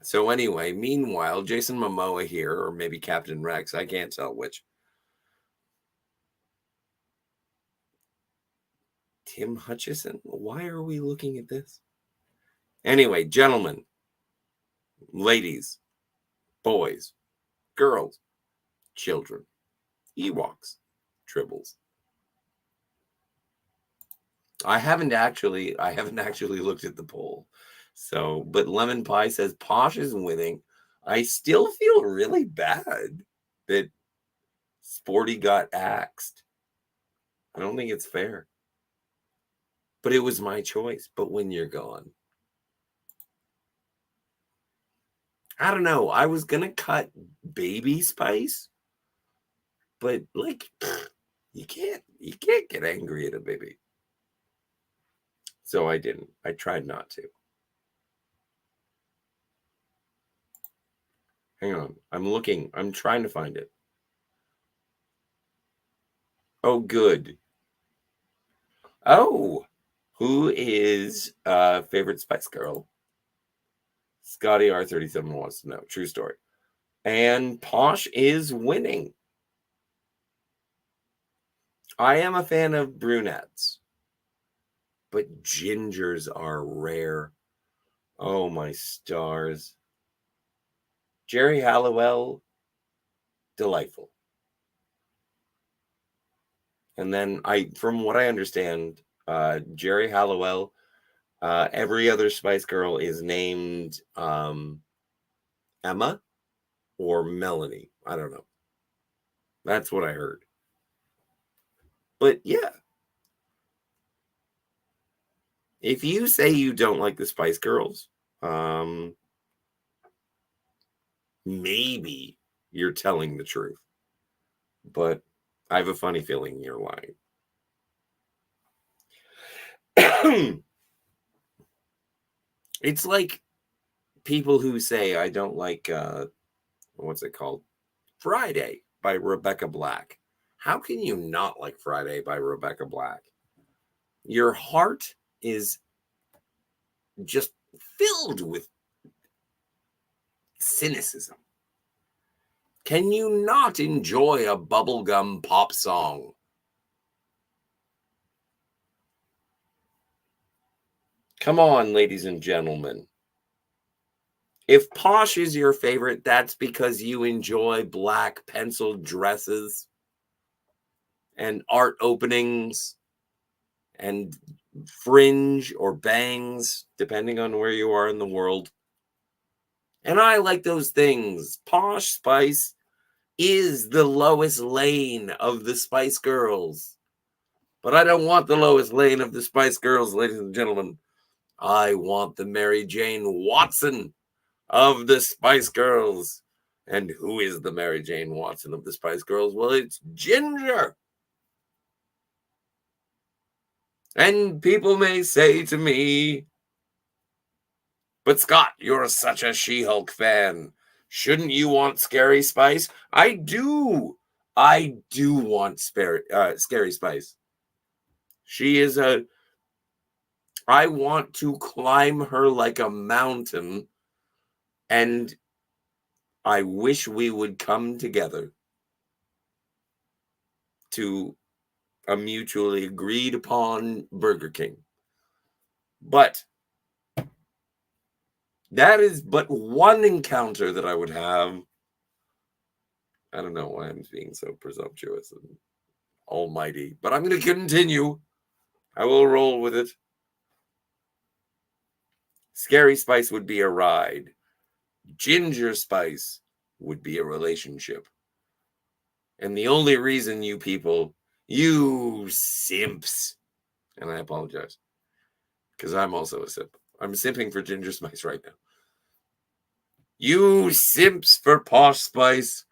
So anyway, meanwhile, Jason Momoa here, or maybe Captain Rex, I can't tell which. Tim Hutchison? Why are we looking at this? Anyway, gentlemen, ladies, boys, girls, children, Ewoks, Tribbles. I haven't actually looked at the poll. So, but Lemon Pie says Posh is winning. I still feel really bad that Sporty got axed. I don't think it's fair. But it was my choice. But when you're gone, I don't know. I was gonna cut Baby Spice, but like you can't get angry at a baby. So I didn't. I tried not to. Hang on. I'm looking. I'm trying to find it. Oh, good. Oh, who is favorite Spice Girl? Scotty R37 wants to know. True story. And Posh is winning. I am a fan of brunettes, but gingers are rare. Oh, my stars. Jerry Halliwell, delightful. And then from what I understand, Jerry Halliwell, every other Spice Girl is named Emma or Melanie. I don't know. That's what I heard. But yeah. If you say you don't like the Spice Girls, maybe you're telling the truth. But I have a funny feeling you're lying. It's like people who say I don't like what's it called? Friday by Rebecca Black. How can you not like Friday by Rebecca Black? Your heart is just filled with cynicism. Can you not enjoy a bubblegum pop song? Come on, ladies and gentlemen. If Posh is your favorite, that's because you enjoy black pencil dresses and art openings and fringe or bangs, depending on where you are in the world. And I like those things. Posh Spice is the Lois Lane of the Spice Girls. But I don't want the Lois Lane of the Spice Girls, ladies and gentlemen. I want the Mary Jane Watson of the Spice Girls. And who is the Mary Jane Watson of the Spice Girls? Well, it's Ginger. And people may say to me, but Scott, you're such a She-Hulk fan. Shouldn't you want Scary Spice? I do. I do want Scary Spice. She is I want to climb her like a mountain, and I wish we would come together to a mutually agreed upon Burger King. But that is but one encounter that I would have. I don't know why I'm being so presumptuous and almighty, but I'm going to continue. I will roll with it. Scary Spice would be a ride. Ginger Spice would be a relationship. And the only reason you people, you simps, and I apologize, because I'm also a simp. I'm simping for Ginger Spice right now. You simps for Posh Spice.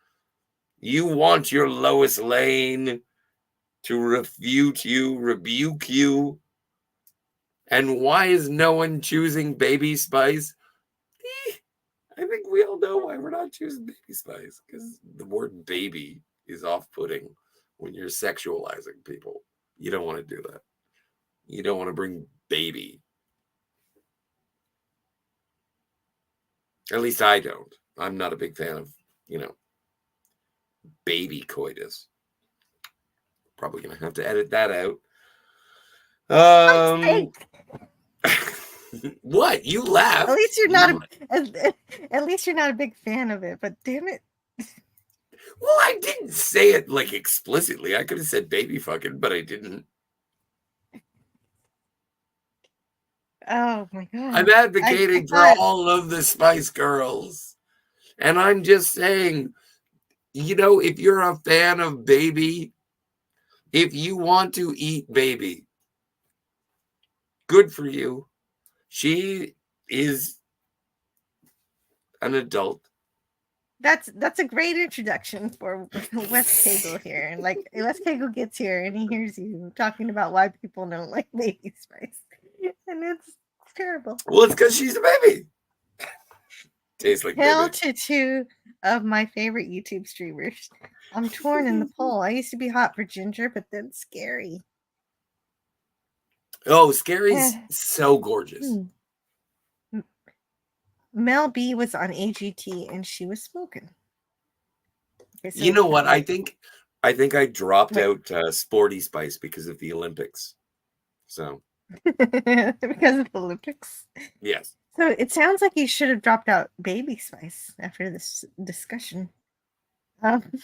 You want your Lois Lane to rebuke you. And why is no one choosing Baby Spice? I think we all know why we're not choosing Baby Spice, because the word baby is off-putting. when you're sexualizing people. You don't want to do that. You don't want to bring baby. At least I don't. I'm not a big fan of, baby coitus. Probably going to have to edit that out. What? You laughed. At least you're not at least you're not a big fan of it, but damn it. Well, I didn't say it like explicitly. I could have said baby fucking, but I didn't. Oh my god. I'm advocating for all of the Spice Girls. And I'm just saying, if you're a fan of baby, if you want to eat baby, good for you. She is an adult. That's a great introduction for Wes Cagle here. And like Wes Cagle gets here and he hears you talking about why people don't like baby spice. And it's terrible. Well, it's because she's a baby. Tastes like Hail baby. to two of my favorite YouTube streamers. I'm torn in the poll. I used to be hot for Ginger, but then Scary. Oh, Scary's so gorgeous. Mel B was on AGT and she was smoking. Okay, so You know what? I think I dropped out Sporty Spice because of the Olympics. So because of the Olympics. yes. So it sounds like you should have dropped out Baby Spice after this discussion.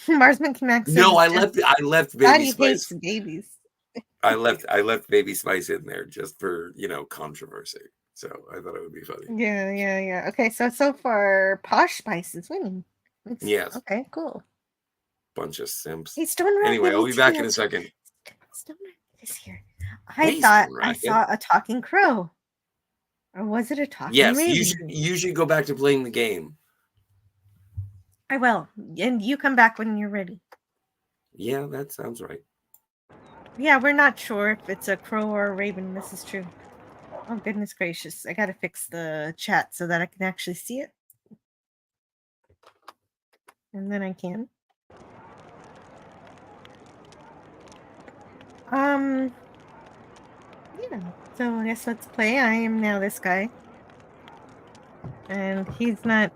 Marsman Connect. No, I left Baby Spice. Babies. I left Baby Spice in there just for controversy. So I thought it would be funny. Yeah. Okay, so far Posh Spice is winning. Yes. Okay, cool. Bunch of simps. Hey, Stone Racket Anyway, I'll be back in a second. Stone Racket is here. I thought I saw a talking crow. Or was it a talking Yes, raven? you should go back to playing the game. I will. And you come back when you're ready. Yeah, that sounds right. Yeah, we're not sure if it's a crow or a raven. This is true. Oh, goodness gracious. I got to fix the chat so that I can actually see it. And then I can. Yeah. So I guess let's play. I am now this guy. And he's not,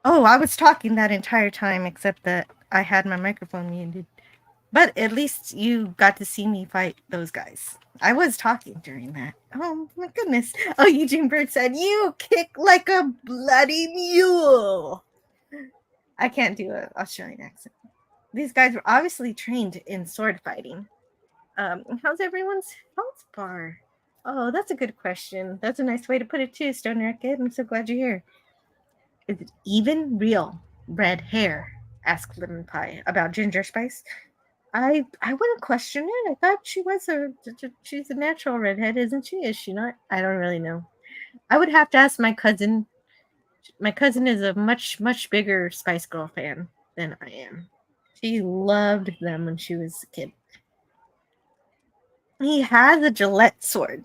Oh, I was talking that entire time, except that I had my microphone muted. But at least you got to see me fight those guys. I was talking during that. Oh my goodness. Oh, Eugene Bird said, "You kick like a bloody mule." I can't do an Australian accent. These guys were obviously trained in sword fighting. How's everyone's health bar? Oh, that's a good question. That's a nice way to put it too, Stone Racket. I'm so glad you're here. Is it even real red hair? Asked Lemon Pie about Ginger Spice. I wouldn't question it. I thought she's a natural redhead, isn't she? Is she not? I don't really know. I would have to ask my cousin. My cousin is a much bigger Spice Girl fan than I am. She loved them when she was a kid. He has a Gillette sword.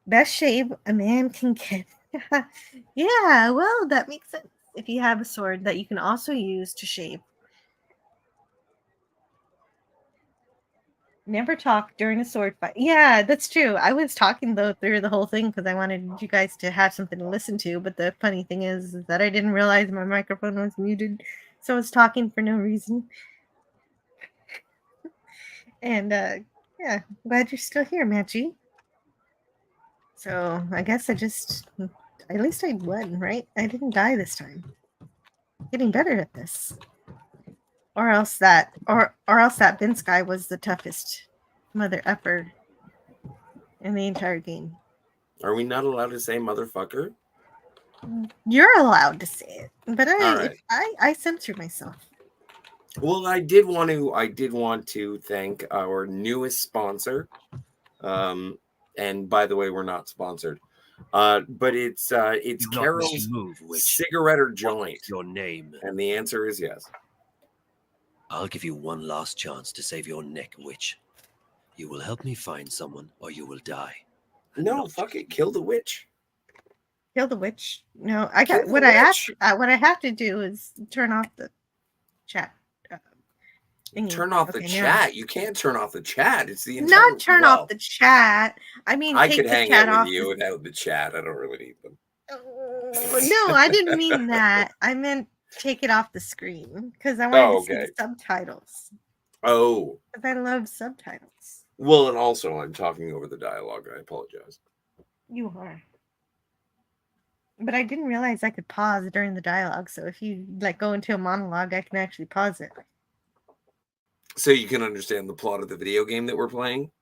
Best shave a man can get. Yeah, well, that makes sense. If you have a sword that you can also use to shave. Never talk during a sword fight. Yeah, that's true. I was talking though through the whole thing because I wanted you guys to have something to listen to. But the funny thing is that I didn't realize my microphone was muted, so I was talking for no reason. And yeah, glad you're still here, Matchy. So I guess at least I won, right? I didn't die this time. Getting better at this. Or else that Vince guy was the toughest mother effer in the entire game. Are we not allowed to say motherfucker? You're allowed to say it, but right. I censor myself. Well, I did want to thank our newest sponsor. And by the way, we're not sponsored. But it's Carol's cigarette or joint. Your name. And the answer is yes. I'll give you one last chance to save your neck, witch. You will help me find someone, or you will die. No, fuck it. Kill the witch. Kill the witch. No, I got what I have to do is turn off the chat. Turn off the chat. You can't turn off the chat. It's the entire, not turn off the chat. I mean, I take could the hang chat out off with you without the chat. I don't really need them. No, I didn't mean that. I meant take it off the screen because I wanted to see the subtitles. Oh. Because I love subtitles. Well, and also I'm talking over the dialogue. I apologize. You are. But I didn't realize I could pause during the dialogue. So if you go into a monologue, I can actually pause it. So you can understand the plot of the video game that we're playing?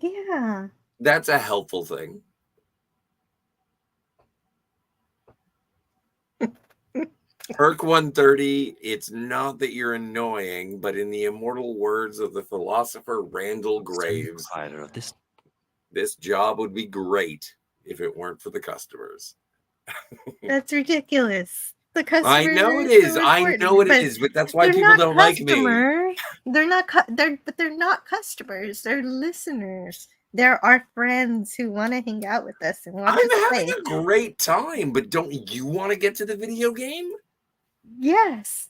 Yeah. That's a helpful thing. Herc 130, it's not that you're annoying, but in the immortal words of the philosopher Randall Graves, this job would be great if it weren't for the customers. That's ridiculous. The customers. I know it is. I know it is, but that's why people don't like me. They're not. But they're not customers. They're listeners. They're our friends who want to hang out with us and want to play. I'm having a great time, but don't you want to get to the video game? Yes.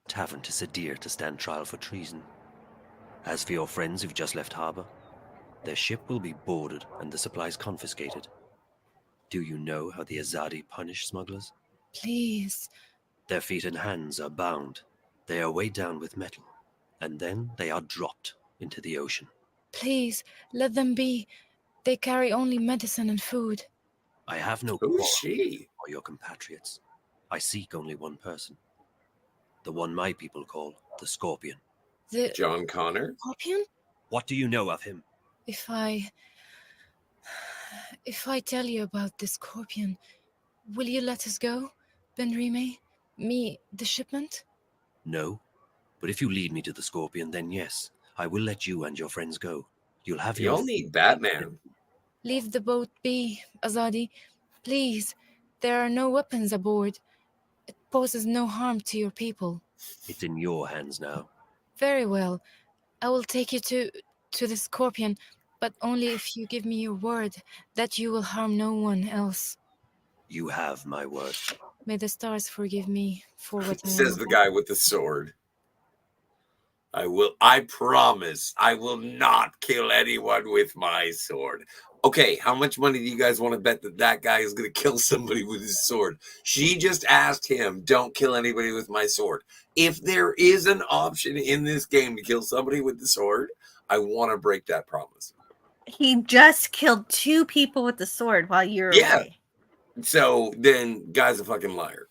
Tavern to Sadir to stand trial for treason. As for your friends who've just left harbor, their ship will be boarded and the supplies confiscated. Do you know how the Azadi punish smugglers? Please. Their feet and hands are bound. They are weighed down with metal, and then they are dropped into the ocean. Please, let them be. They carry only medicine and food. I have no Who is quarrel she? for your compatriots. I seek only one person. The one my people call the Scorpion. The John Connor? Scorpion? What do you know of him? If I tell you about the Scorpion, will you let us go, Benrime? Me, the shipment? No. But if you lead me to the Scorpion, then yes, I will let you and your friends go. You'll have You'll need Batman. Leave the boat be, Azadi. Please. There are no weapons aboard. It poses no harm to your people. It's in your hands now. Very well. I will take you to the Scorpion, but only if you give me your word that you will harm no one else. You have my word. May the stars forgive me for what I Says am. the guy with the sword. I promise I will not kill anyone with my sword. Okay, how much money do you guys want to bet that guy is going to kill somebody with his sword? She just asked him, don't kill anybody with my sword. If there is an option in this game to kill somebody with the sword, I want to break that promise. He just killed 2 people with the sword while you're away. So then, guy's a fucking liar.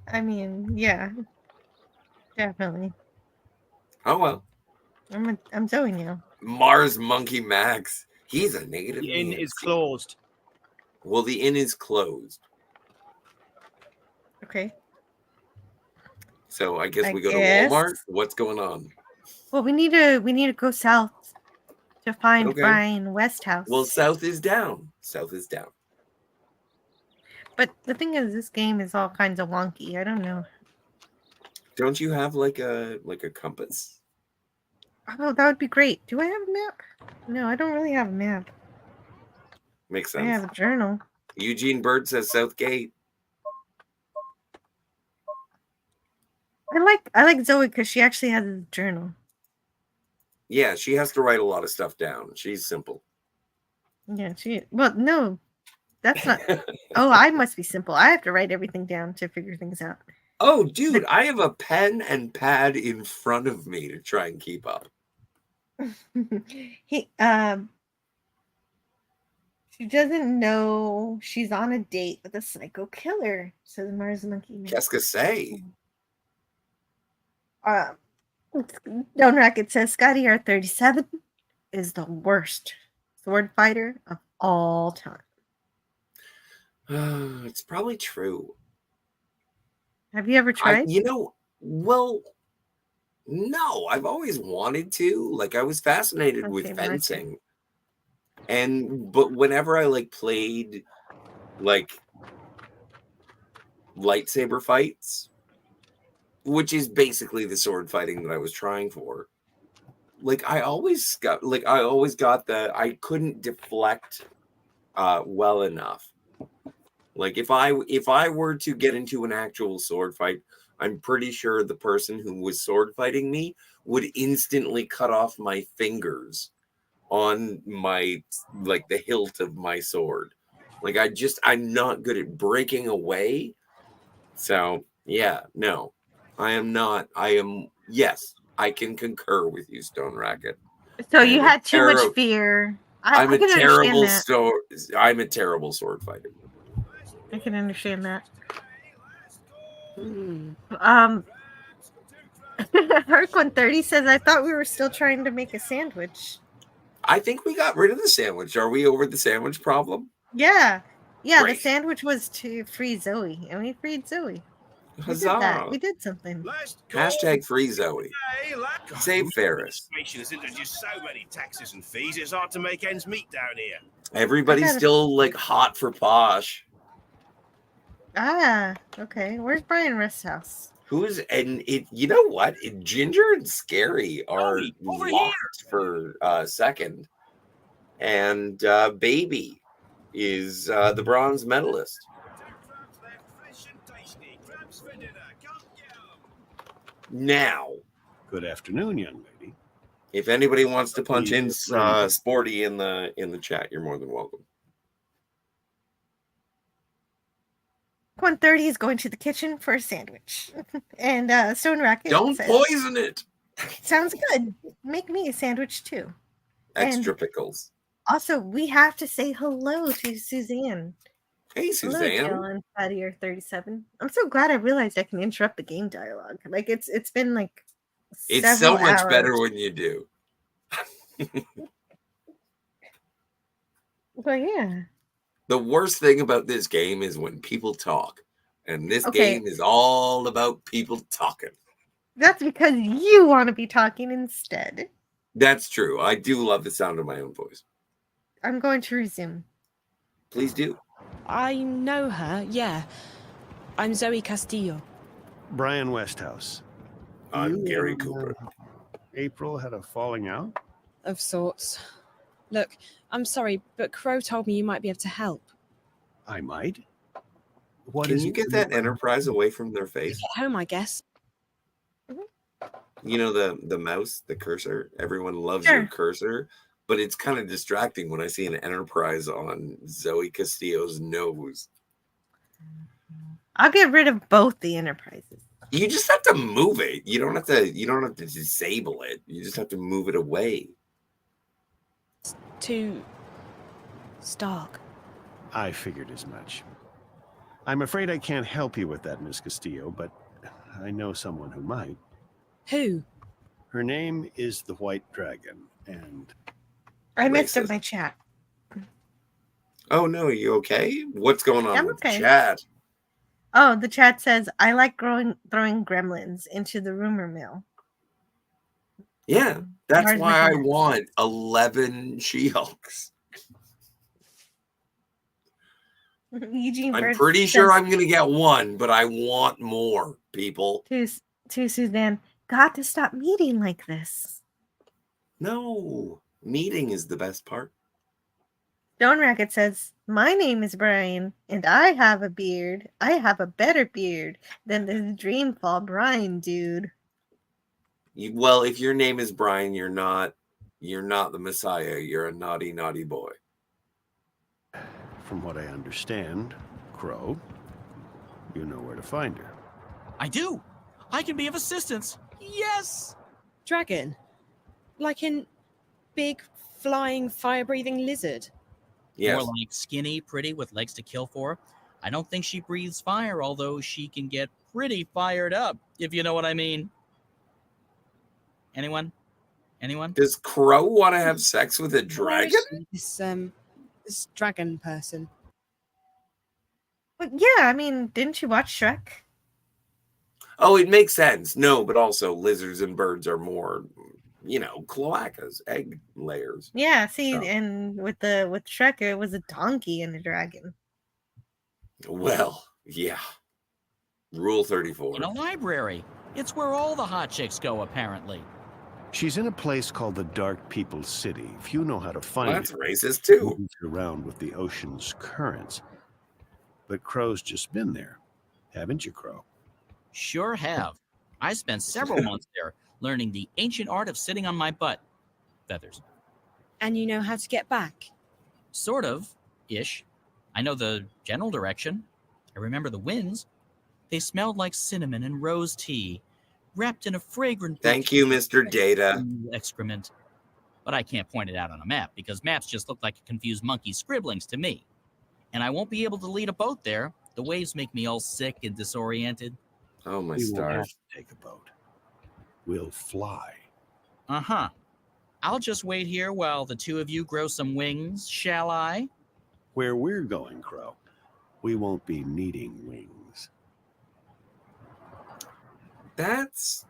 I mean, yeah. Definitely. Oh, well. I'm Zoe now. Mars Monkey Max. He's a negative. The inn is closed. Well, the inn is closed. Okay. So I guess we go to Walmart. What's going on? Well, we need to go south to find Okay. Brian Westhouse. Well, south is down. South is down. But the thing is, this game is all kinds of wonky. I don't know. Don't you have like a compass? Oh, that would be great. Do I have a map? No, I don't really have a map. Makes I sense. have a journal. Eugene Bird says Southgate. I like Zoe because she actually has a journal. Yeah, she has to write a lot of stuff down. She's simple. Yeah, well, no, that's not. Oh, I must be simple. I have to write everything down to figure things out. Oh, dude, I have a pen and pad in front of me to try and keep up. She doesn't know she's on a date with a psycho killer, says Mars Monkey Man. Qu'est-ce que c'est? Stone Racket says Scotty R37 is the worst sword fighter of all time. It's probably true. Have you ever tried? Well, no, I've always wanted to. Like, I was fascinated with fencing. But whenever I like played like lightsaber fights, which is basically the sword fighting that I was trying for, like I always got that I couldn't deflect well enough. Like if I were to get into an actual sword fight, I'm pretty sure the person who was sword fighting me would instantly cut off my fingers on my the hilt of my sword. Like I'm not good at breaking away. So yeah, no, I am not. Yes, I can concur with you, Stone Racket. So you had too much fear. I'm a can terrible understand that. I'm a terrible sword fighter. I can understand that. Herc 130 says, I thought we were still trying to make a sandwich. I think we got rid of the sandwich. Are we over the sandwich problem? Yeah. Yeah, Great. The sandwich was to free Zoe, and we freed Zoe. Huzzah. We did that. We did something. Hashtag free Zoe. Save Ferris. Has introduced so many taxes and fees, it's hard to make ends meet down here. Everybody's still like hot for Posh. Ah, okay. Where's Brian Westhouse? You know what? Ginger and Scary are locked for second. And Baby is the bronze medalist. Now, good afternoon, young lady. If anybody wants to punch in Sporty in the chat, you're more than welcome. 130 is going to the kitchen for a sandwich. And Stone Racket Don't says, poison it. Sounds good. Make me a sandwich too. Extra pickles. Also, we have to say hello to Suzanne. Hey, Suzanne. Hello, Jill and Fatty are 37. I'm so glad I realized I can interrupt the game dialogue. Like it's been like it's so much hours. better when you do. Well, yeah. The worst thing about this game is when people talk. And this game is all about people talking. That's because you want to be talking instead. That's true. I do love the sound of my own voice. I'm going to resume. Please do. I know her, yeah. I'm Zoe Castillo. Brian Westhouse. I'm You Gary and, Cooper. April had a falling out? Of sorts. Look, I'm sorry, but Crow told me you might be able to help. I might. What Can is you it get that Enterprise away from their face? Get home, I guess. You know the mouse, the cursor? Everyone loves Sure. your cursor, but it's kind of distracting when I see an Enterprise on Zoe Castillo's nose. I'll get rid of both the Enterprises. You just have to move it. You don't have to disable it. You just have to move it away. Too stark. I figured as much. I'm afraid I can't help you with that, Miss Castillo, but I know someone who might. Who? Her name is the White Dragon, and... I missed in my chat. Oh no, are you okay? What's going on I'm with okay. the chat? Oh, the chat says, I like throwing gremlins into the rumor mill. Yeah, that's Mars why I Mechanics. want 11 She-Hulks. Eugene I'm Bird pretty sure says I'm going to get one, but I want more, people. to Suzanne, got to stop meeting like this. No, meeting is the best part. Stone Racket says, my name is Brian, and I have a beard. I have a better beard than this Dreamfall Brian dude. Well, if your name is Brian, you're not the Messiah. You're a naughty, naughty boy. From what I understand, Crow, you know where to find her. I do. I can be of assistance. Yes! Dragon? Like in big, flying, fire-breathing lizard? Yes. More like skinny, pretty, with legs to kill for. I don't think she breathes fire, although she can get pretty fired up, if you know what I mean. Anyone? Anyone? Does Crow want to have sex with a dragon? This dragon person. But yeah, I mean, didn't you watch Shrek? Oh, it makes sense. No, but also lizards and birds are more, cloacas, egg layers. Yeah, see, So. and with Shrek, it was a donkey and a dragon. Well, yeah. Rule 34. In a library. It's where all the hot chicks go, apparently. She's in a place called the Dark People's City. Few know how to find That's it. racist, too. Moves around with the ocean's currents. But Crow's just been there. Haven't you, Crow? Sure have. I spent several months there, learning the ancient art of sitting on my butt. Feathers. And you know how to get back? Sort of. Ish. I know the general direction. I remember the winds. They smelled like cinnamon and rose tea, wrapped in a fragrant... Thank you, Mr. Data. Excrement. But I can't point it out on a map, because maps just look like a confused monkey's scribblings to me. And I won't be able to lead a boat there. The waves make me all sick and disoriented. Oh, my We won't have stars. to take a boat. We'll fly. Uh-huh. I'll just wait here while the two of you grow some wings, shall I? Where we're going, Crow, we won't be needing wings. That's...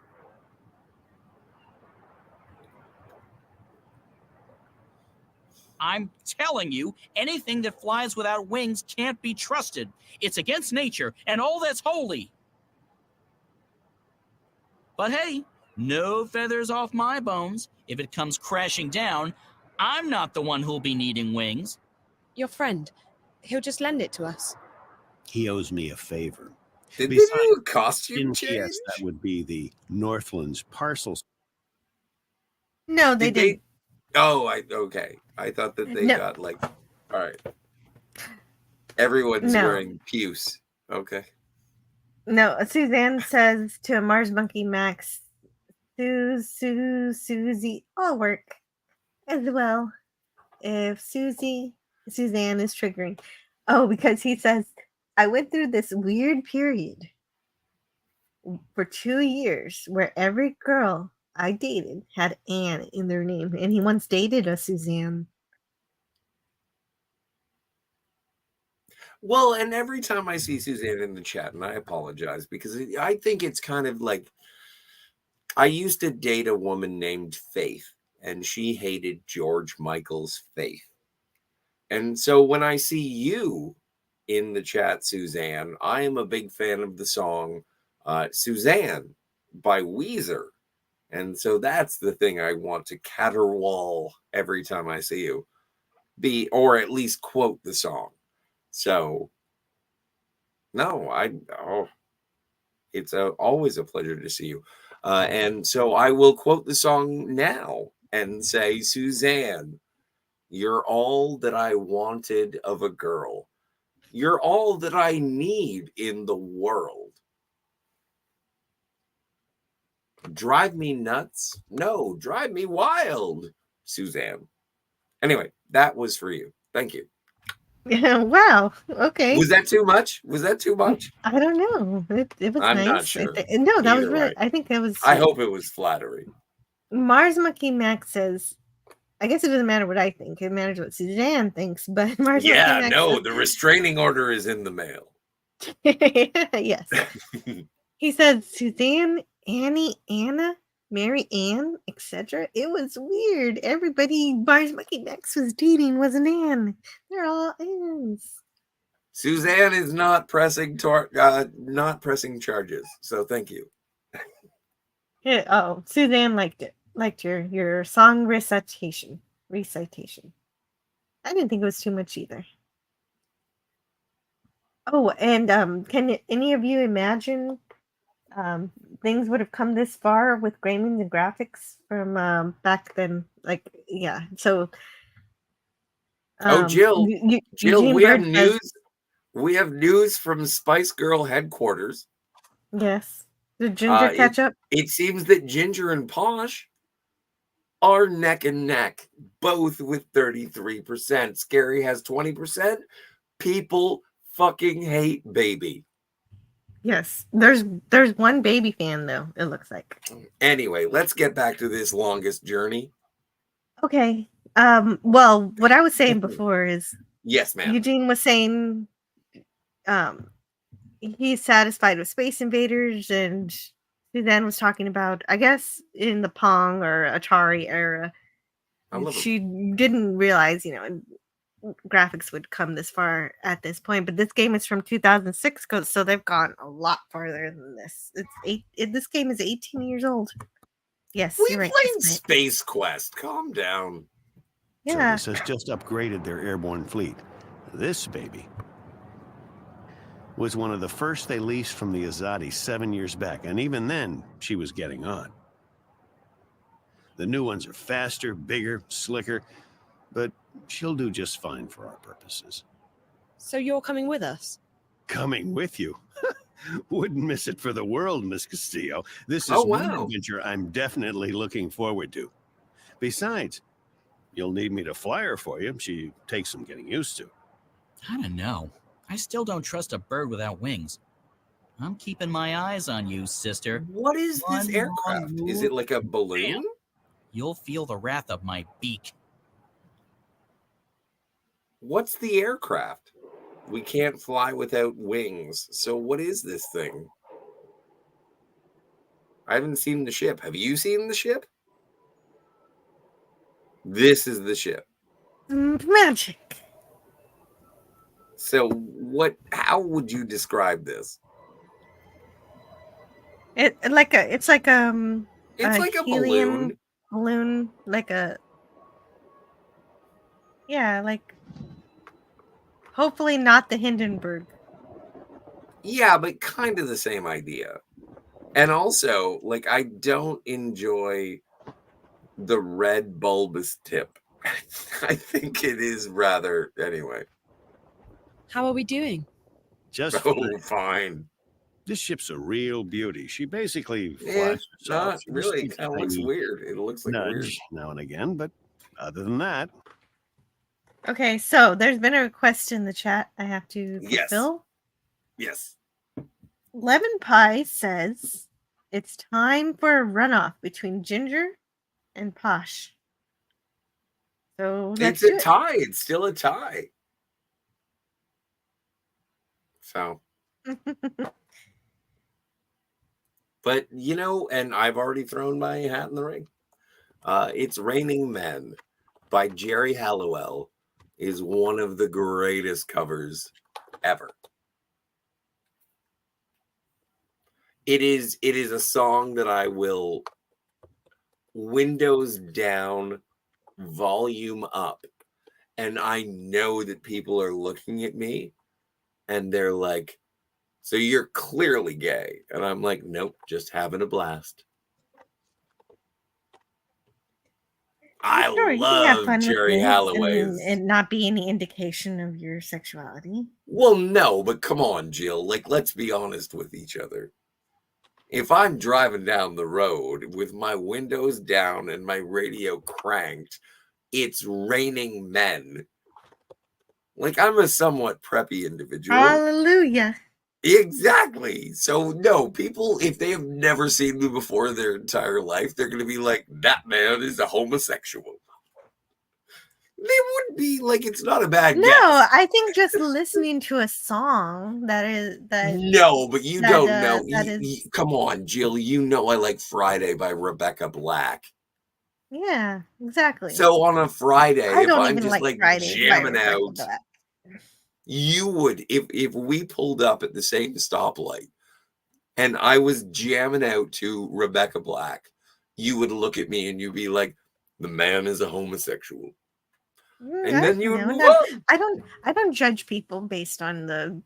I'm telling you, anything that flies without wings can't be trusted. It's against nature and all that's holy. But hey, no feathers off my bones. If it comes crashing down, I'm not the one who'll be needing wings. Your friend. He'll just lend it to us. He owes me a favor. Did they Besides, do a costume change? yes, that would be the Northlands parcels. No, they didn't. Oh, okay. I thought that they No. got like... All right. Everyone's No. wearing puce. Okay. No, Suzanne says to Mars Monkey Max, Susie, I'll work as well. If Suzanne is triggering. Oh, because he says, I went through this weird period for 2 years where every girl I dated had Anne in their name, and he once dated a Suzanne. Well, and every time I see Suzanne in the chat, and I apologize because I think it's kind of like I used to date a woman named Faith, and she hated George Michael's Faith. And so when I see you in the chat, Suzanne, I am a big fan of the song Suzanne by Weezer. And so that's the thing I want to caterwaul every time I see you. Or at least quote the song. So, no, it's always a pleasure to see you. And so I will quote the song now and say, Suzanne, you're all that I wanted of a girl. You're all that I need in the world. Drive me nuts? No, drive me wild, Suzanne. Anyway, that was for you. Thank you. Wow. Okay. Was that too much? Was that too much? I don't know. It was I'm nice. not sure. No, that was Either really. way. I think that was. I hope it was flattering. Mars Monkey Max says, I guess it doesn't matter what I think. It matters what Suzanne thinks. But Mars Monkey Max says, The restraining order is in the mail. yes. He said, Suzanne, Annie, Anna, Mary Ann, etc. It was weird. Everybody Mars Monkey Max was dating was an Ann. They're all Anns. Suzanne is not pressing charges. So thank you. Yeah, Suzanne liked it. Liked your song recitation. I didn't think it was too much either. Oh, and can any of you imagine things would have come this far with gaming and graphics from back then? Like, yeah. So, Jill, Eugene we have Bird news. says, We have news from Spice Girl headquarters. yes. Did Ginger catch up? It seems that Ginger and Posh are neck and neck, both with 33%. Scary has 20%. People fucking hate Baby. Yes. There's one Baby fan though, it looks like. Anyway, let's get back to this longest journey. Okay. Well, what I was saying before is yes, ma'am. Eugene was saying he's satisfied with Space Invaders, and Suzanne was talking about, I guess, in the Pong or Atari era, she didn't realize, graphics would come this far at this point. But this game is from 2006, so they've gone a lot farther than this. This game is 18 years old. Yes, We you're right. played Space Quest. Calm down. Yeah. Service has just upgraded their airborne fleet. This baby was one of the first they leased from the Azadi 7 years back, and even then, she was getting on. The new ones are faster, bigger, slicker, but she'll do just fine for our purposes. So you're coming with us? Coming with you? Wouldn't miss it for the world, Miss Castillo. This is one adventure I'm definitely looking forward to. Besides, you'll need me to fly her for you. She takes some getting used to. I don't know. I still don't trust a bird without wings. I'm keeping my eyes on you, sister. What is this aircraft? Is it like a balloon? You'll feel the wrath of my beak. What's the aircraft? We can't fly without wings. So what is this thing? I haven't seen the ship. Have you seen the ship? This is the ship. Magic. So how would you describe this? It's like a helium balloon, hopefully not the Hindenburg. Yeah, but kind of the same idea. And also, I don't enjoy the red bulbous tip. I think it is rather anyway. How are we doing? Just fine. This ship's a real beauty. She basically flies herself. Not She really. just It kind of looks tiny weird. It looks like weird. nudge now and again, but other than that, Okay, so there's been a request in the chat I have to fulfill. Yes. Lemon Pie says it's time for a runoff between Ginger and Posh. So It's a tie. It's still a tie. So. But, and I've already thrown my hat in the ring. It's Raining Men by Jerry Halliwell is one of the greatest covers ever. It is a song that I will windows down, volume up, and I know that people are looking at me and they're like, so you're clearly gay. And I'm like, nope, just having a blast. I Sure, you can have love fun with Jerry it Halliway's. and not be any indication of your sexuality. Well, no, but come on, Jill. Like, let's be honest with each other. If I'm driving down the road with my windows down and my radio cranked, it's raining men. Like, I'm a somewhat preppy individual. Hallelujah. Exactly. So, no, people, if they have never seen me before their entire life, they're going to be like, that man is a homosexual. They would be like, it's not a bad guess. No, I think just listening to a song No, but you don't know. that is Come on, Jill. You know I like Friday by Rebecca Black. yeah, exactly. So on a Friday, I if don't I'm even just like like Friday by jamming Rebecca out, Black. you would if we pulled up at the same stoplight and I was jamming out to Rebecca Black, you would look at me and you'd be like, the man is a homosexual. And then you would move on. I don't judge people based on the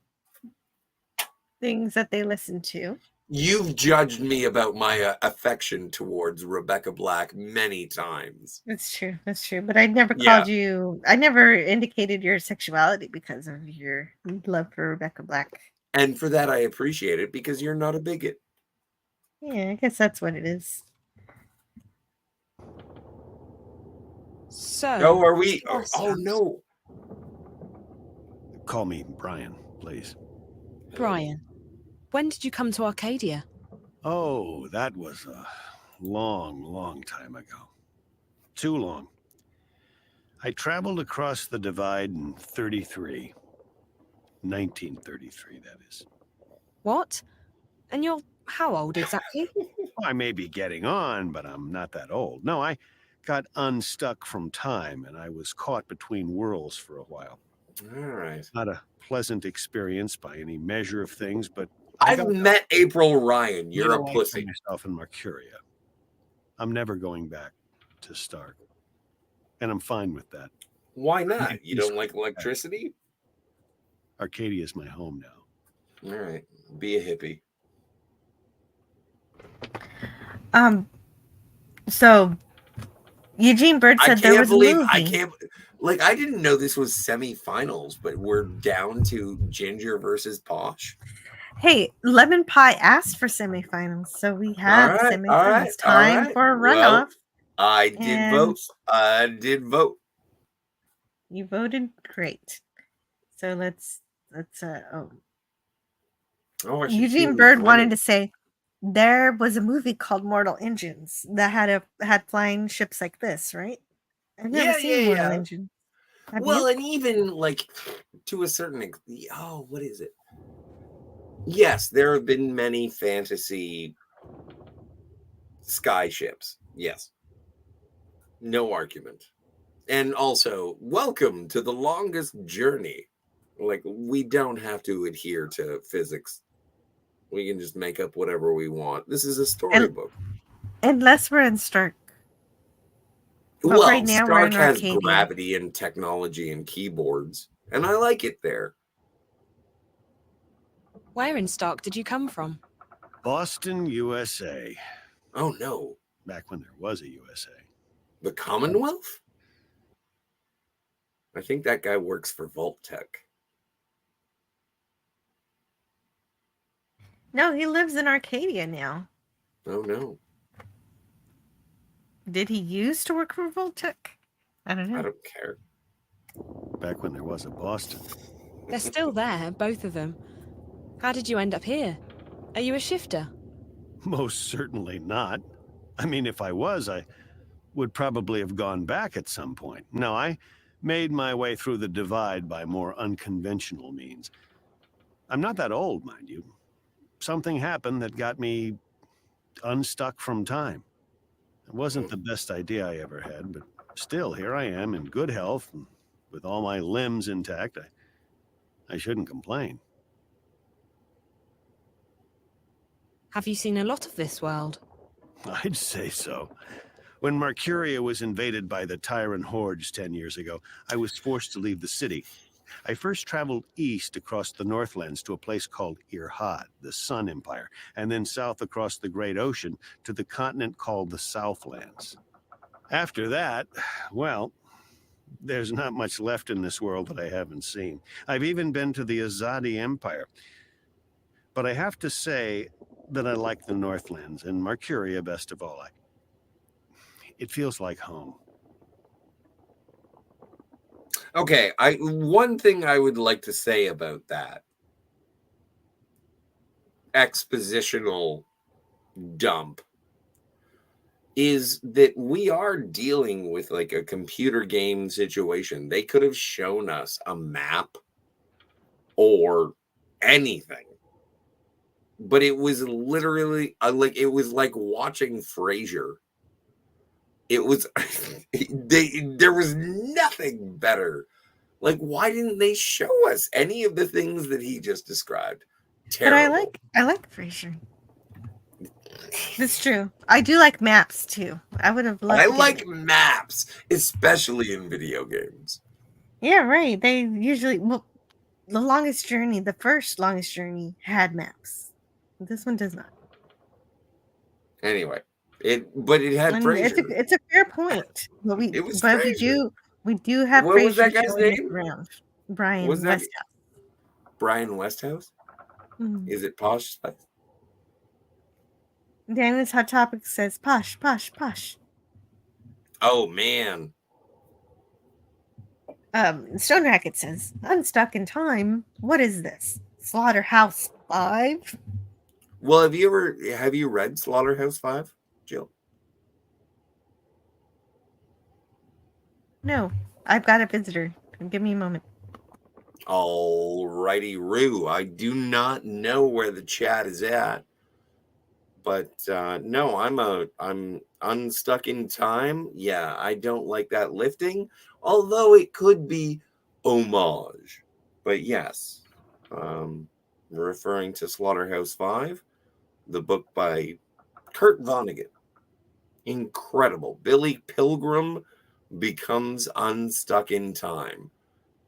things that they listen to. You've judged me about my affection towards Rebecca Black many times. That's true. That's true. But I never called you. I never indicated your sexuality because of your love for Rebecca Black. And for that, I appreciate it because you're not a bigot. Yeah, I guess that's what it is. So. Oh, are we? Oh no. Call me Brian, please. Brian, when did you come to Arcadia? Oh, that was a long, long time ago. Too long. I traveled across the divide in 1933, that is. What? And you're how old exactly? I may be getting on, but I'm not that old. No, I got unstuck from time, and I was caught between worlds for a while. All right. Not a pleasant experience by any measure of things, but I've met April Ryan. You're a pussy. Myself in Mercuria. I'm never going back to Stark, and I'm fine with that. Why not? You don't like electricity? Arcadia is my home now. All right, be a hippie. So Eugene Bird said there was a movie. I didn't know this was semifinals, but we're down to Ginger versus Posh. Hey, Lemon Pie asked for semifinals, so we have semifinals. Time for a runoff. Well, I did vote. You voted great. So let's Eugene Bird wanted to say there was a movie called Mortal Engines that had flying ships like this, right? I've never seen Mortal Engines. Well, and even like to a certain extent, what is it? Yes, there have been many fantasy sky ships. Yes. No argument. And also, welcome to the longest journey. Like, we don't have to adhere to physics. We can just make up whatever we want. This is a storybook. Unless we're in Stark. But Well, right now Stark has Arcadia. gravity and technology and keyboards, and I like it there. Where in Stark did you come from? Boston, USA. Oh, no. Back when there was a USA. The Commonwealth? I think that guy works for Vault-Tec. No, he lives in Arcadia now. Oh, no. Did he used to work for Vault-Tec? I don't know. I don't care. Back when there was a Boston. They're still there, both of them. How did you end up here? Are you a shifter? Most certainly not. I mean, if I was, I would probably have gone back at some point. No, I made my way through the divide by more unconventional means. I'm not that old, mind you. Something happened that got me unstuck from time. It wasn't the best idea I ever had, but still, here I am in good health, and with all my limbs intact. I shouldn't complain. Have you seen a lot of this world? I'd say so. When Marcuria was invaded by the Tyrant hordes 10 years ago, I was forced to leave the city. I first traveled east across the Northlands to a place called Irhad, the Sun Empire, and then south across the Great Ocean to the continent called the Southlands. After that, well, there's not much left in this world that I haven't seen. I've even been to the Azadi Empire. But I have to say that I like the Northlands, and Marcuria best of all. It feels like home. Okay, one thing I would like to say about that expositional dump is that we are dealing with like a computer game situation. They could have shown us a map or anything, but it was literally it was like watching Frasier. It was there was nothing better. Like, why didn't they show us any of the things that he just described? Terrible. But I like Frasier. That's true. I do like maps too. I would have loved. I like maps, especially in video games. Yeah, right. They usually the longest journey, the first longest journey, had maps. This one does not. Anyway, it had Frasier. It's a fair point. But we do have what Frasier was that guy's name? Around. Brian Was that Westhouse. Brian Westhouse? Mm-hmm. Is it Posh Spice? Daniel's Hot Topic says posh, posh, posh. Oh man. Stone Racket says, Unstuck in Time. What is this? Slaughterhouse 5? Well, have you read Slaughterhouse 5, Jill? No, I've got a visitor. Give me a moment. Alrighty, Roo. I do not know where the chat is at, but no, I'm unstuck in time. Yeah, I don't like that lifting, although it could be homage. But yes, referring to Slaughterhouse 5, the book by Kurt Vonnegut. Incredible. Billy Pilgrim becomes unstuck in time.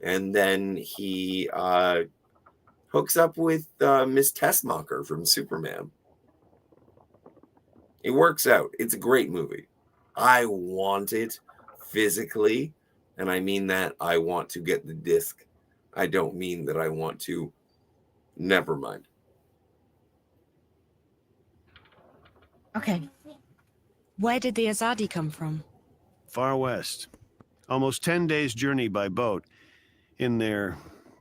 And then he hooks up with Miss Tessmacher from Superman. It works out. It's a great movie. I want it physically. And I mean that I want to get the disc. I don't mean that I want to. Never mind. Okay. Where did the Azadi come from? Far west. Almost 10 days' journey by boat. In their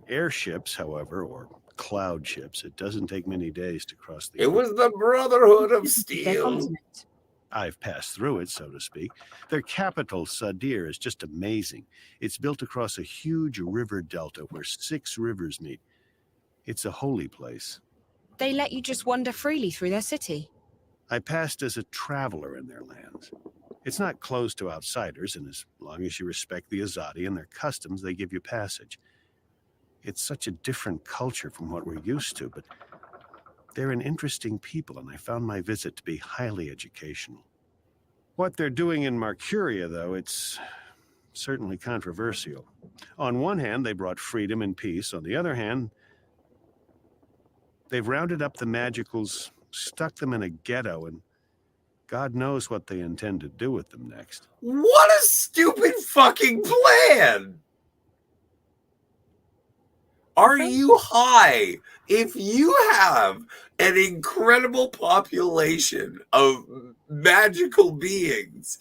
airships, however, or cloud ships, it doesn't take many days to cross the... It was the Brotherhood of Steel. I've passed through it, so to speak. Their capital, Sadir, is just amazing. It's built across a huge river delta where 6 rivers meet. It's a holy place. They let you just wander freely through their city? I passed as a traveler in their lands. It's not closed to outsiders, and as long as you respect the Azadi and their customs, they give you passage. It's such a different culture from what we're used to, but they're an interesting people, and I found my visit to be highly educational. What they're doing in Marcuria, though, it's certainly controversial. On one hand, they brought freedom and peace. On the other hand, they've rounded up the Magicals, stuck them in a ghetto, and God knows what they intend to do with them next. What a stupid fucking plan! Are you high? If you have an incredible population of magical beings,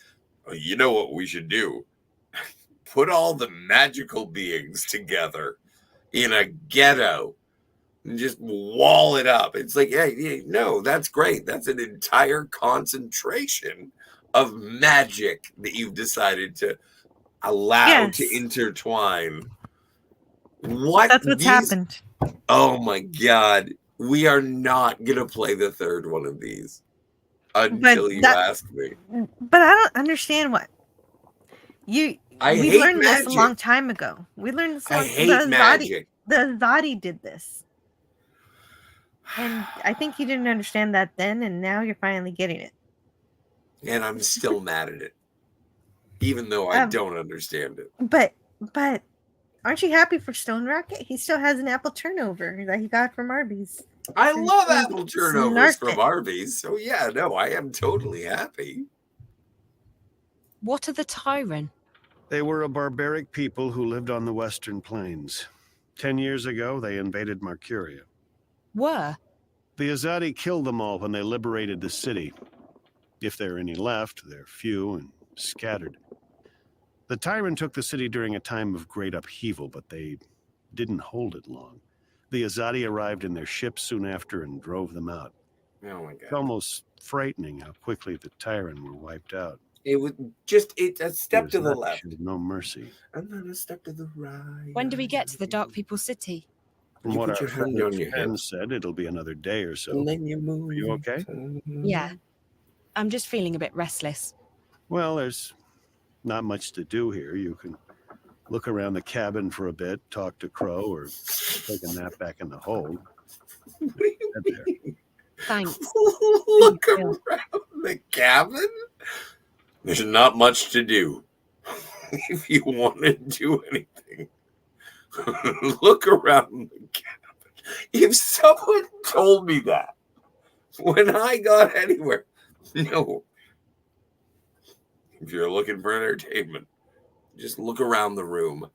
you know what we should do? Put all the magical beings together in a ghetto and just wall it up. It's like, yeah, no, that's great. That's an entire concentration of magic that you've decided to allow to intertwine. That's what's happened. Oh my God. We are not going to play the third one of these until you ask me. But I don't understand what we learned magic. this a long time ago. We learned this. I hate magic. The Azadi did this. And I think you didn't understand that then, and now you're finally getting it. And I'm still mad at it, even though I don't understand it. But aren't you happy for Stone Rocket? He still has an apple turnover that he got from Arby's. I love apple turnovers from it. Arby's, so yeah, no, I am totally happy. What are the Tyrant? They were a barbaric people who lived on the Western Plains. 10 years ago, they invaded Marcuria. Were? The Azadi killed them all when they liberated the city. If there are any left, they're few and scattered. The Tyrant took the city during a time of great upheaval, but they didn't hold it long. The Azadi arrived in their ships soon after and drove them out. Oh my It's god. almost frightening how quickly the Tyrant were wiped out. It was just a step to the Azadi left. showed no mercy. And then a step to the right. When do we get to the Dark People's City? From You what put our your hand friend on your Ken hip. said, it'll be another day or so. And then you move. Are you okay? Yeah. I'm just feeling a bit restless. Well, there's not much to do here. You can look around the cabin for a bit, talk to Crow, or take a nap back in the hold. Head there. Thanks. Look around the cabin? There's not much to do. If you want to do anything, look around the cabin. If someone told me that when I got anywhere, no. If you're looking for entertainment, just look around the room.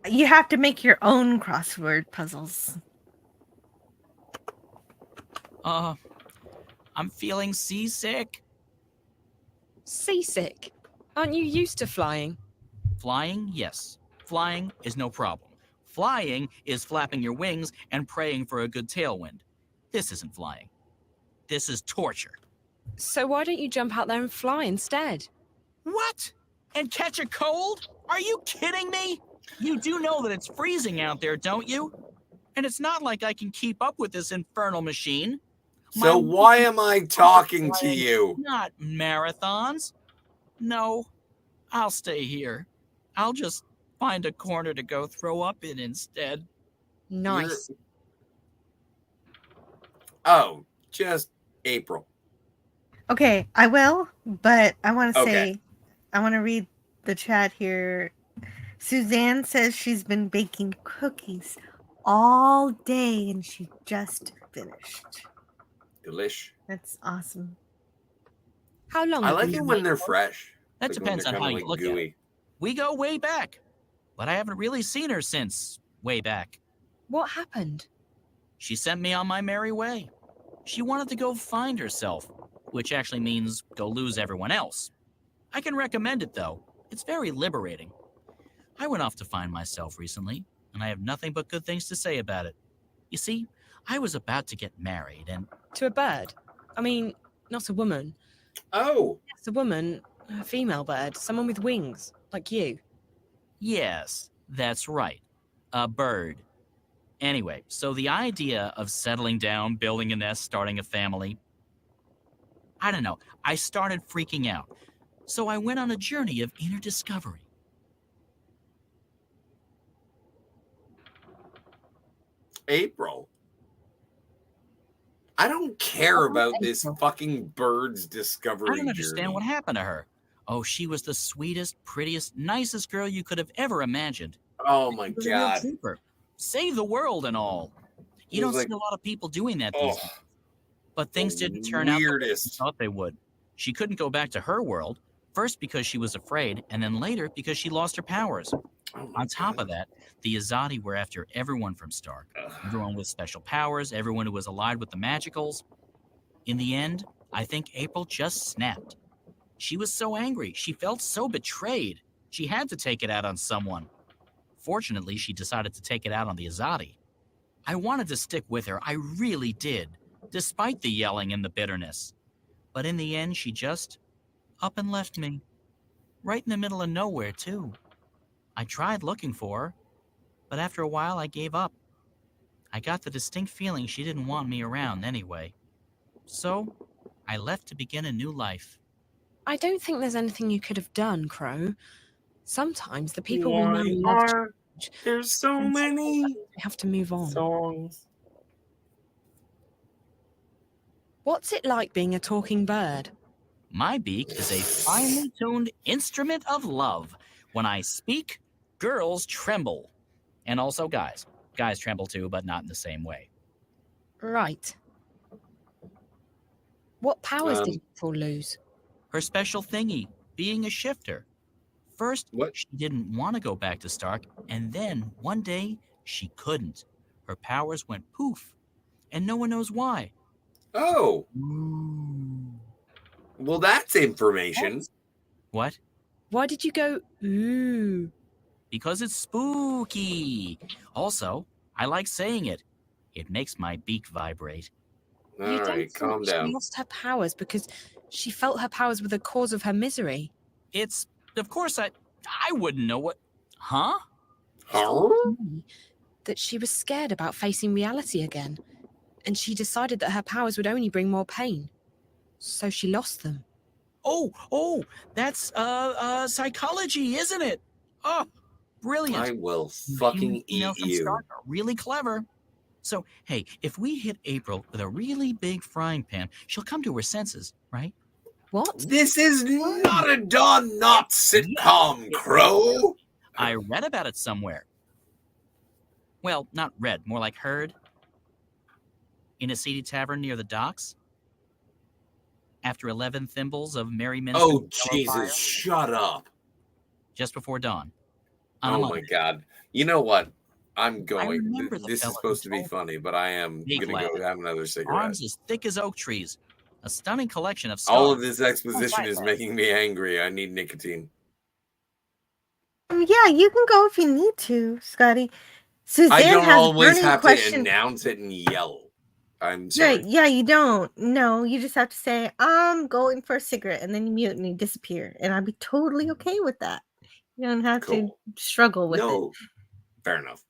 You have to make your own crossword puzzles. I'm feeling seasick. Seasick? Aren't you used to flying? Flying, yes. Flying is no problem. Flying is flapping your wings and praying for a good tailwind. This isn't flying. This is torture. So why don't you jump out there and fly instead? What? And catch a cold? Are you kidding me? You do know that it's freezing out there, don't you? And it's not like I can keep up with this infernal machine. So why am I talking to you? Not marathons. No, I'll stay here. I'll just find a corner to go throw up in instead. Nice. Oh, just April. Okay, I will, but I want to Okay. say, I want to read the chat here. Suzanne says she's been baking cookies all day and she just finished. Delish. That's awesome. How long? I have like you it been when waiting they're for? fresh. That Like when depends they're on how kinda you like look at gooey. it. We go way back, but I haven't really seen her since way back. What happened? She sent me on my merry way. She wanted to go find herself, which actually means go lose everyone else. I can recommend it, though. It's very liberating. I went off to find myself recently, and I have nothing but good things to say about it. You see, I was about to get married, and... To a bird? I mean, not a woman. Oh! Yes, a woman, a female bird, someone with wings, like you. Yes, that's right. A bird. Anyway, so the idea of settling down, building a nest, starting a family... I don't know. I started freaking out. So I went on a journey of inner discovery. April. I don't care about this fucking bird's discovery I don't understand journey. what happened to her. Oh, she was the sweetest, prettiest, nicest girl you could have ever imagined. Oh my She was a real god. trooper. Save the world and all. You It don't was see like- a lot of people doing that these Oh, days. But things the didn't turn out the way she weirdest. thought they would. She couldn't go back to her world, first because she was afraid, and then later because she lost her powers. Oh my On top of that, the Azadi were after everyone from Stark. Everyone with special powers, everyone who was allied with the Magicals. In the end, I think April just snapped. She was so angry. She felt so betrayed. She had to take it out on someone. Fortunately, she decided to take it out on the Azadi. I wanted to stick with her. I really did, despite the yelling and the bitterness. But in the end, she just up and left me. Right in the middle of nowhere, too. I tried looking for her, but after a while, I gave up. I got the distinct feeling she didn't want me around anyway. So, I left to begin a new life. I don't think there's anything you could have done, Crow. Sometimes the people we Why know loved are There's so many. We have to move on. Songs. What's it like being a talking bird? My beak is a finely tuned instrument of love. When I speak, girls tremble. And also guys. Guys tremble too, but not in the same way. Right. What powers did April lose? Her special thingy, being a shifter. First, she didn't want to go back to Stark, and then one day she couldn't. Her powers went poof, and no one knows why. Oh. Well, that's information. What? Why did you go, ooh? Because it's spooky. Also, I like saying it. It makes my beak vibrate. All right, calm down. She lost her powers because she felt her powers were the cause of her misery. It's, of course, I wouldn't know what... Huh? That she was scared about facing reality again, and she decided that her powers would only bring more pain. So she lost them. Oh, that's psychology, isn't it? Oh, brilliant. I will fucking eat you. Stark are really clever. So, hey, if we hit April with a really big frying pan, she'll come to her senses, right? What? This is not a Don Knotts sitcom, Crow. I read about it somewhere. Well, not read, more like heard. In a seedy tavern near the docks. After 11 thimbles of merry men. Oh, Jesus, shut up. Just before dawn. Oh, my God. You know what? I'm going. remember the This is fella supposed who to be told funny, but I am Big going to lad. go have another cigarette. Arms as thick as oak trees. A stunning collection of All stars. of this exposition is making me angry. I need nicotine. Yeah, you can go if you need to, Scotty. Suzanne I don't has always burning have question. to announce it and yell. I'm sorry. Yeah, you don't. No, you just have to say, I'm going for a cigarette, and then you mute and you disappear. And I'd be totally okay with that. You don't have to struggle with it. Fair enough.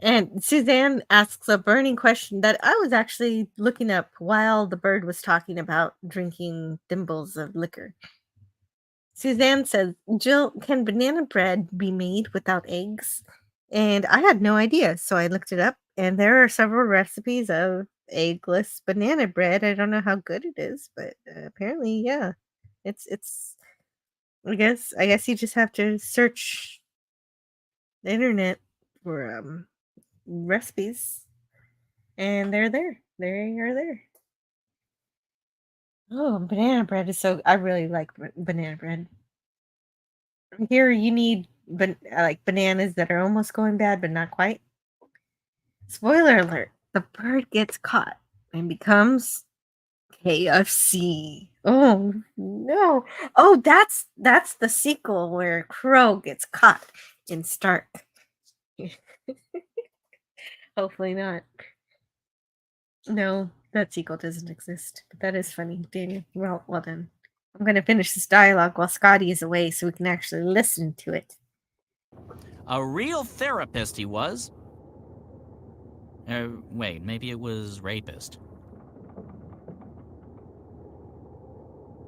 And Suzanne asks a burning question that I was actually looking up while the bird was talking about drinking thimbles of liquor. Suzanne says, Jill, can banana bread be made without eggs? And I had no idea, so I looked it up, and there are several recipes of eggless banana bread. I don't know how good it is, but apparently, yeah, it's. I guess you just have to search the internet for recipes, and they're there. They are there. Oh, banana bread is so. I really like banana bread. Here, you need like bananas that are almost going bad, but not quite. Spoiler alert: the bird gets caught and becomes KFC. Oh no! Oh, that's the sequel where Crow gets caught in Stark. Hopefully not. No, that sequel doesn't exist. But that is funny, Daniel. Well done. I'm going to finish this dialogue while Scotty is away so we can actually listen to it. A real therapist he was. Wait, maybe it was rapist.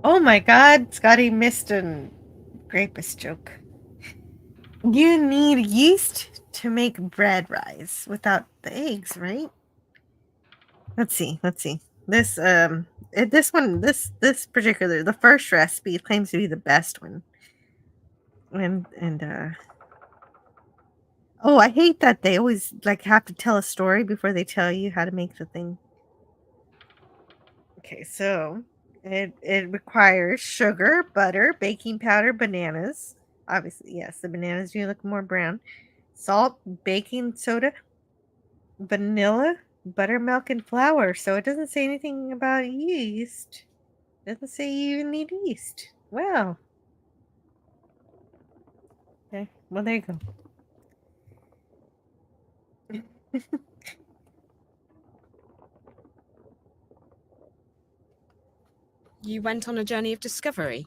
Oh my god, Scotty missed a rapist joke. You need yeast to make bread rise without the eggs, right? Let's see. This particular, the first recipe claims to be the best one. Oh, I hate that they always have to tell a story before they tell you how to make the thing. Okay, so it requires sugar, butter, baking powder, bananas. Obviously, yes, the bananas do look more brown. Salt, baking soda, vanilla, buttermilk, and flour. So it doesn't say anything about yeast. It doesn't say you even need yeast. Wow. Okay, well, there you go. You went on a journey of discovery?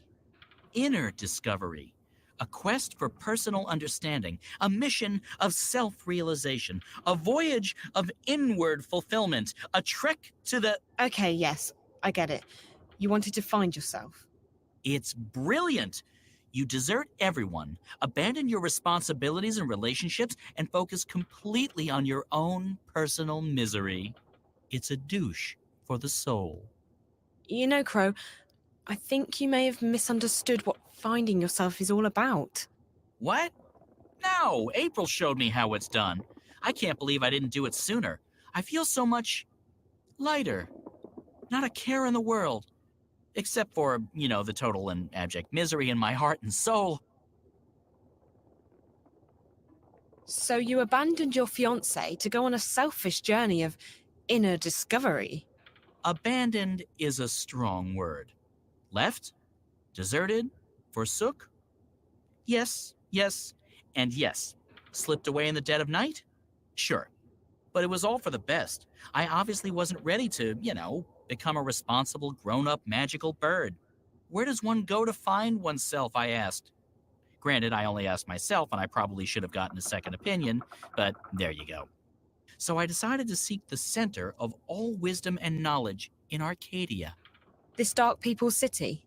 Inner discovery. A quest for personal understanding. A mission of self-realization. A voyage of inward fulfillment. A trek to the... Okay, yes, I get it. You wanted to find yourself. It's brilliant. You desert everyone, abandon your responsibilities and relationships, and focus completely on your own personal misery. It's a douche for the soul. You know, Crow, I think you may have misunderstood what finding yourself is all about. What? No, April showed me how it's done. I can't believe I didn't do it sooner. I feel so much lighter. Not a care in the world. Except for, the total and abject misery in my heart and soul. So you abandoned your fiancé to go on a selfish journey of inner discovery. Abandoned is a strong word. Left? Deserted? Forsook? Yes, and yes. Slipped away in the dead of night? Sure. But it was all for the best. I obviously wasn't ready to, become a responsible, grown-up, magical bird. Where does one go to find oneself, I asked. Granted, I only asked myself, and I probably should have gotten a second opinion, but there you go. So I decided to seek the center of all wisdom and knowledge in Arcadia. This Dark People's city?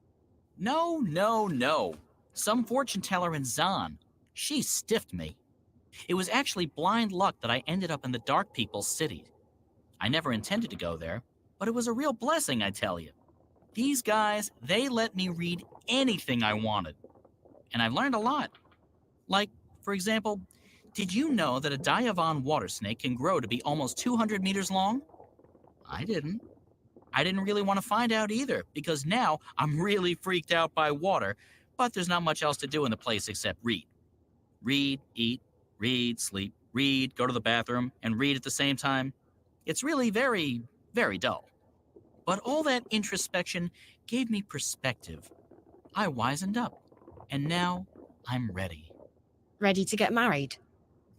No. Some fortune teller in Zahn. She stiffed me. It was actually blind luck that I ended up in the Dark People's city. I never intended to go there, but it was a real blessing, I tell you. These guys, they let me read anything I wanted. And I've learned a lot. Like, for example, did you know that a Diavan water snake can grow to be almost 200 meters long? I didn't. I didn't really want to find out either, because now I'm really freaked out by water, but there's not much else to do in the place except read. Read, eat, read, sleep, read, go to the bathroom, and read at the same time. It's really very, very dull. But all that introspection gave me perspective. I wisened up, and now I'm ready. Ready to get married?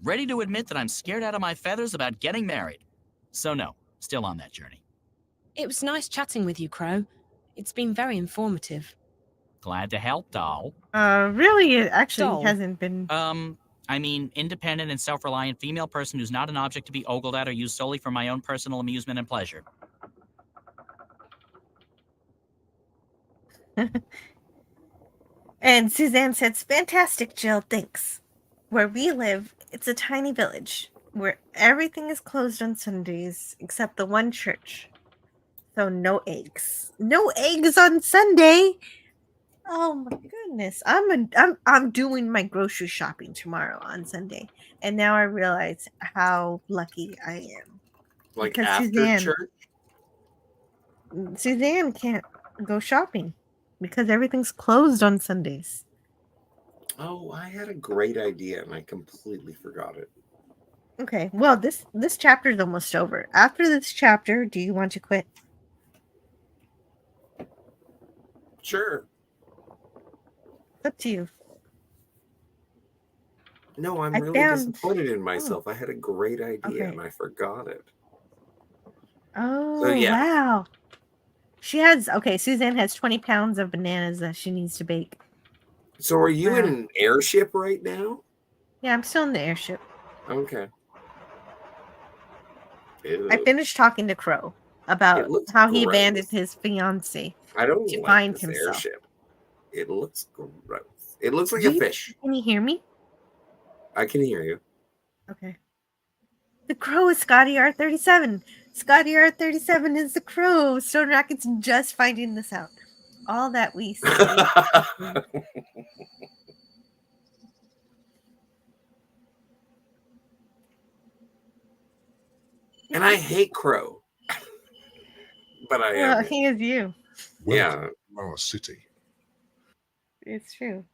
Ready to admit that I'm scared out of my feathers about getting married. So no, still on that journey. It was nice chatting with you, Crow. It's been very informative. Glad to help, doll. Really, it actually Doll. hasn't been. I mean, independent and self-reliant female person who's not an object to be ogled at or used solely for my own personal amusement and pleasure. And Suzanne says, fantastic, Jill, thanks. Where we live, it's a tiny village where everything is closed on Sundays except the one church. So no eggs. No eggs on Sunday. Oh my goodness. I'm doing my grocery shopping tomorrow on Sunday. And now I realize how lucky I am. Like Because after church? Suzanne can't go shopping because everything's closed on Sundays. Oh, I had a great idea and I completely forgot it. Okay, well, this chapter is almost over. After this chapter, do you want to quit? Sure. It's up to you. No, I'm I really found- disappointed in myself. I had a great idea Okay. and I forgot it. Oh, So, yeah. wow. Suzanne has 20 pounds of bananas that she needs to bake. So are you in an airship right now? Yeah, I'm still in the airship. Okay. I finished talking to Crow about how he gross. abandoned his fiancée I don't to like find this himself. airship. It looks gross. It looks like Do a you- fish. Can you hear me? I can hear you. Okay. The Crow is Scotty R37. Scotty R37 is the Crow. Stone Rocket's just finding this out. All that we see. And I hate Crow. But I Well, am. he is you. Yeah. Our city. It's true.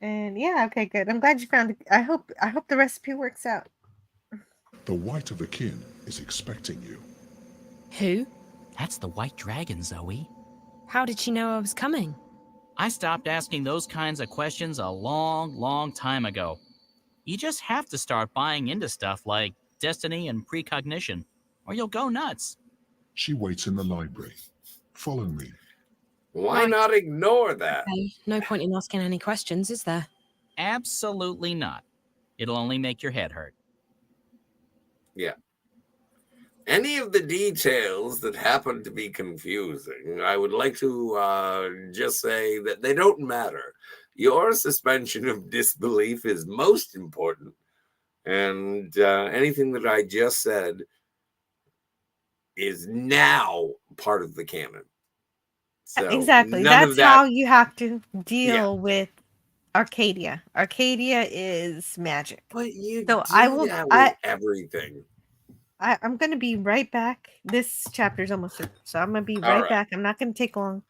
And yeah, okay, good. I'm glad you found it. I hope the recipe works out. The White of the Kin is expecting you. Who? That's the White Dragon, Zoe. How did she know I was coming? I stopped asking those kinds of questions a long, long time ago. You just have to start buying into stuff like destiny and precognition, or you'll go nuts. She waits in the library. Follow me. Why not ignore that? Okay, no point in asking any questions, is there? Absolutely not. It'll only make your head hurt. Yeah. any of the details that happen to be confusing, I would like to just say that they don't matter. Your suspension of disbelief is most important, and anything that I just said is now part of the canon. So Exactly. none of That's that. how you have to Yeah. deal with Arcadia. Arcadia is magic. But you So do that with everything. I'm gonna be right back. This chapter's almost over, so I'm gonna be All right right. back. I'm not gonna take long.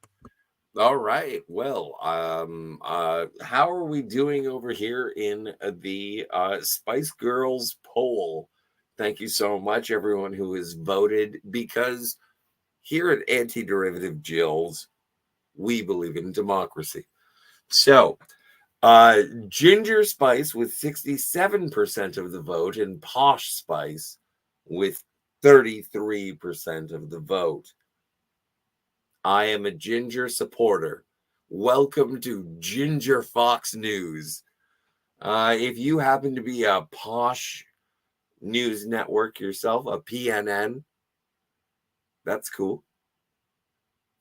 All right. Well, how are we doing over here in the Spice Girls poll? Thank you so much, everyone who has voted, because here at Anti-Derivative Jill's, we believe in democracy. So, Ginger Spice with 67% of the vote, and Posh Spice with 33% of the vote. I am a Ginger supporter. Welcome to Ginger Fox News. If you happen to be a Posh News Network yourself, a PNN, that's cool.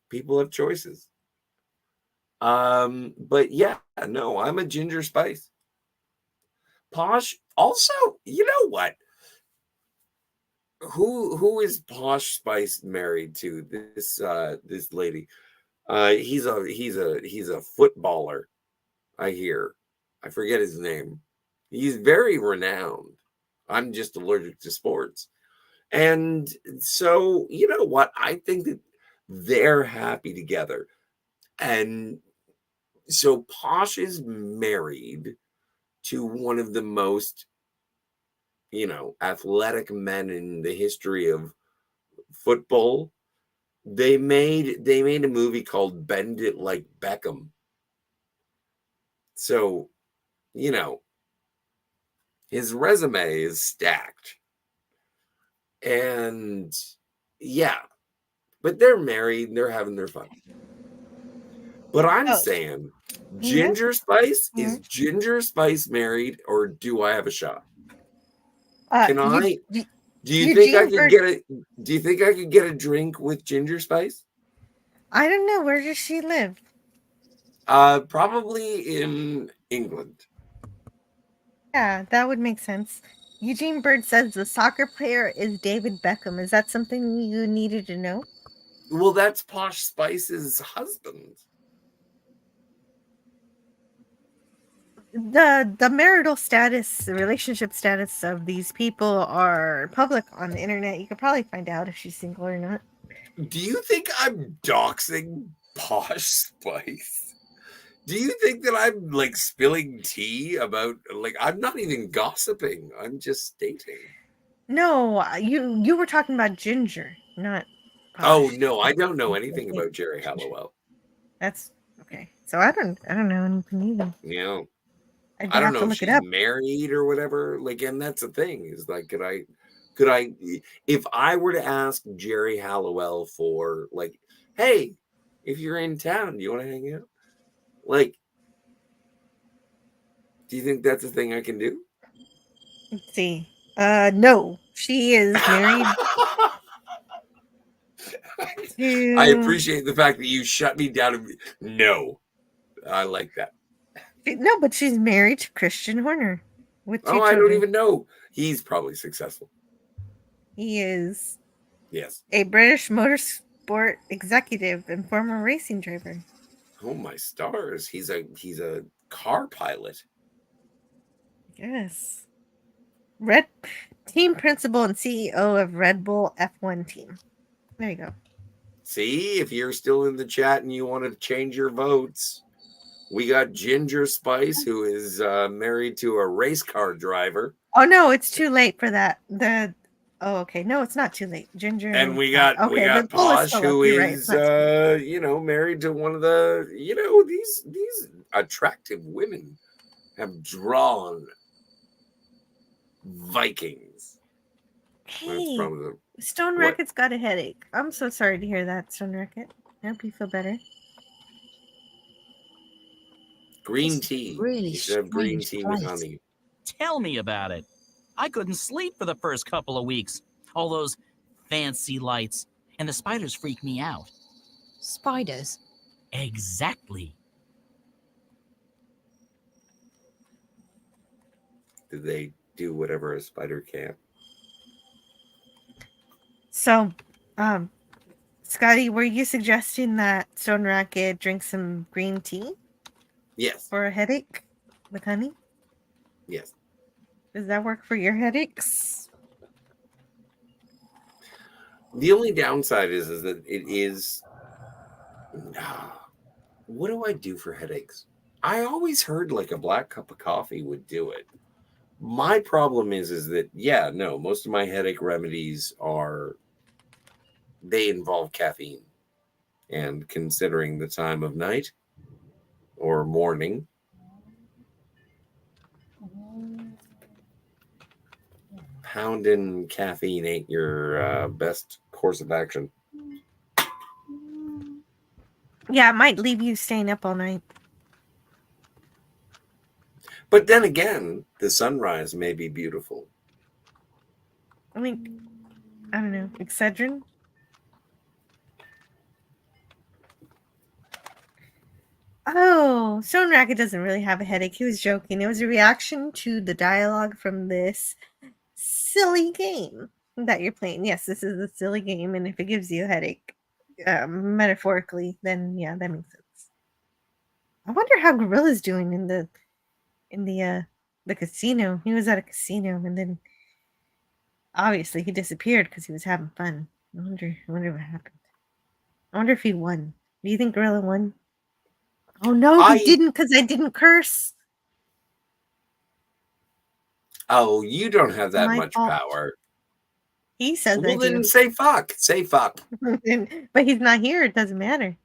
People have choices. But yeah, no, I'm a Ginger Spice. Posh, also, you know what? Who is Posh Spice married to? This lady. He's a footballer, I hear. I forget his name. He's very renowned. I'm just allergic to sports. And so, you know what? I think that they're happy together. And so Posh is married to one of the most, athletic men in the history of football. They made a movie called Bend It Like Beckham. So, his resume is stacked. And yeah, but they're married and they're having their fun. But I'm saying, Ginger Spice, is Ginger Spice married, or do I have a shot? Can I? Do you think I could get it? Do you think I could get a drink with Ginger Spice? I don't know. Where does she live? Probably in England. Yeah, that would make sense. Eugene Bird says the soccer player is David Beckham. Is that something you needed to know? Well, that's Posh Spice's husband. The marital status, the relationship status of these people are public on the internet. You could probably find out if she's single or not. Do you think I'm doxing Posh Spice? Do you think that I'm like spilling tea about, like, I'm not even gossiping. I'm just stating. No, you were talking about Ginger, not Posh. Oh no, I don't know anything about Jerry Halliwell. That's okay. So I don't know anything either. Yeah. I'd I don't have to know if look it she's up. married or whatever. Like, and that's the thing, is like, could I, if I were to ask Jerry Halliwell for, like, hey, if you're in town, do you want to hang out? Like, do you think that's a thing I can do? Let's see. No, she is married. I appreciate the fact that you shut me down. No, I like that. No, but she's married to Christian Horner with 2 children. I don't even know. He's probably successful. He is. Yes. A British motorsport executive and former racing driver. Oh my stars! He's a car pilot. Yes. Red team principal and CEO of Red Bull F1 team. There you go. See, if you're still in the chat and you want to change your votes, we got Ginger Spice, who is married to a race car driver. Oh no, it's too late for that. Okay, no, it's not too late. Ginger and we got Posh, who is married to one of the these attractive women have drawn Vikings. Hey, Stone Racket's got a headache. I'm so sorry to hear that, Stone Racket. I hope you feel better. Green tea. Really you should have green strange tea with place. honey. Tell me about it. I couldn't sleep for the first couple of weeks. All those fancy lights, and the spiders freak me out. Spiders? Exactly. Do they do whatever a spider can? So, Scotty, were you suggesting that Stone Racket drink some green tea? Yes. For a headache with honey? Yes. Does that work for your headaches? The only downside is that it is. What do I do for headaches? I always heard like a black cup of coffee would do it. My problem is that most of my headache remedies they involve caffeine. And considering the time of night or morning, pounding caffeine ain't your best course of action. Yeah, it might leave you staying up all night. But then again, the sunrise may be beautiful. I mean, I don't know. Excedrin? Oh, Stone Racket doesn't really have a headache. He was joking. It was a reaction to the dialogue from this silly game that you're playing. Yes, this is a silly game, and if it gives you a headache, metaphorically, then yeah, that makes sense. I wonder how Gorilla's doing in the casino. He was at a casino, and then obviously he disappeared because he was having fun. I wonder what happened. I wonder if he won. Do you think Gorilla won? Oh no, he didn't, because I didn't curse. Oh, you don't have that My much fault. power. He says Well, I then do. say fuck. Say fuck. But he's not here. It doesn't matter.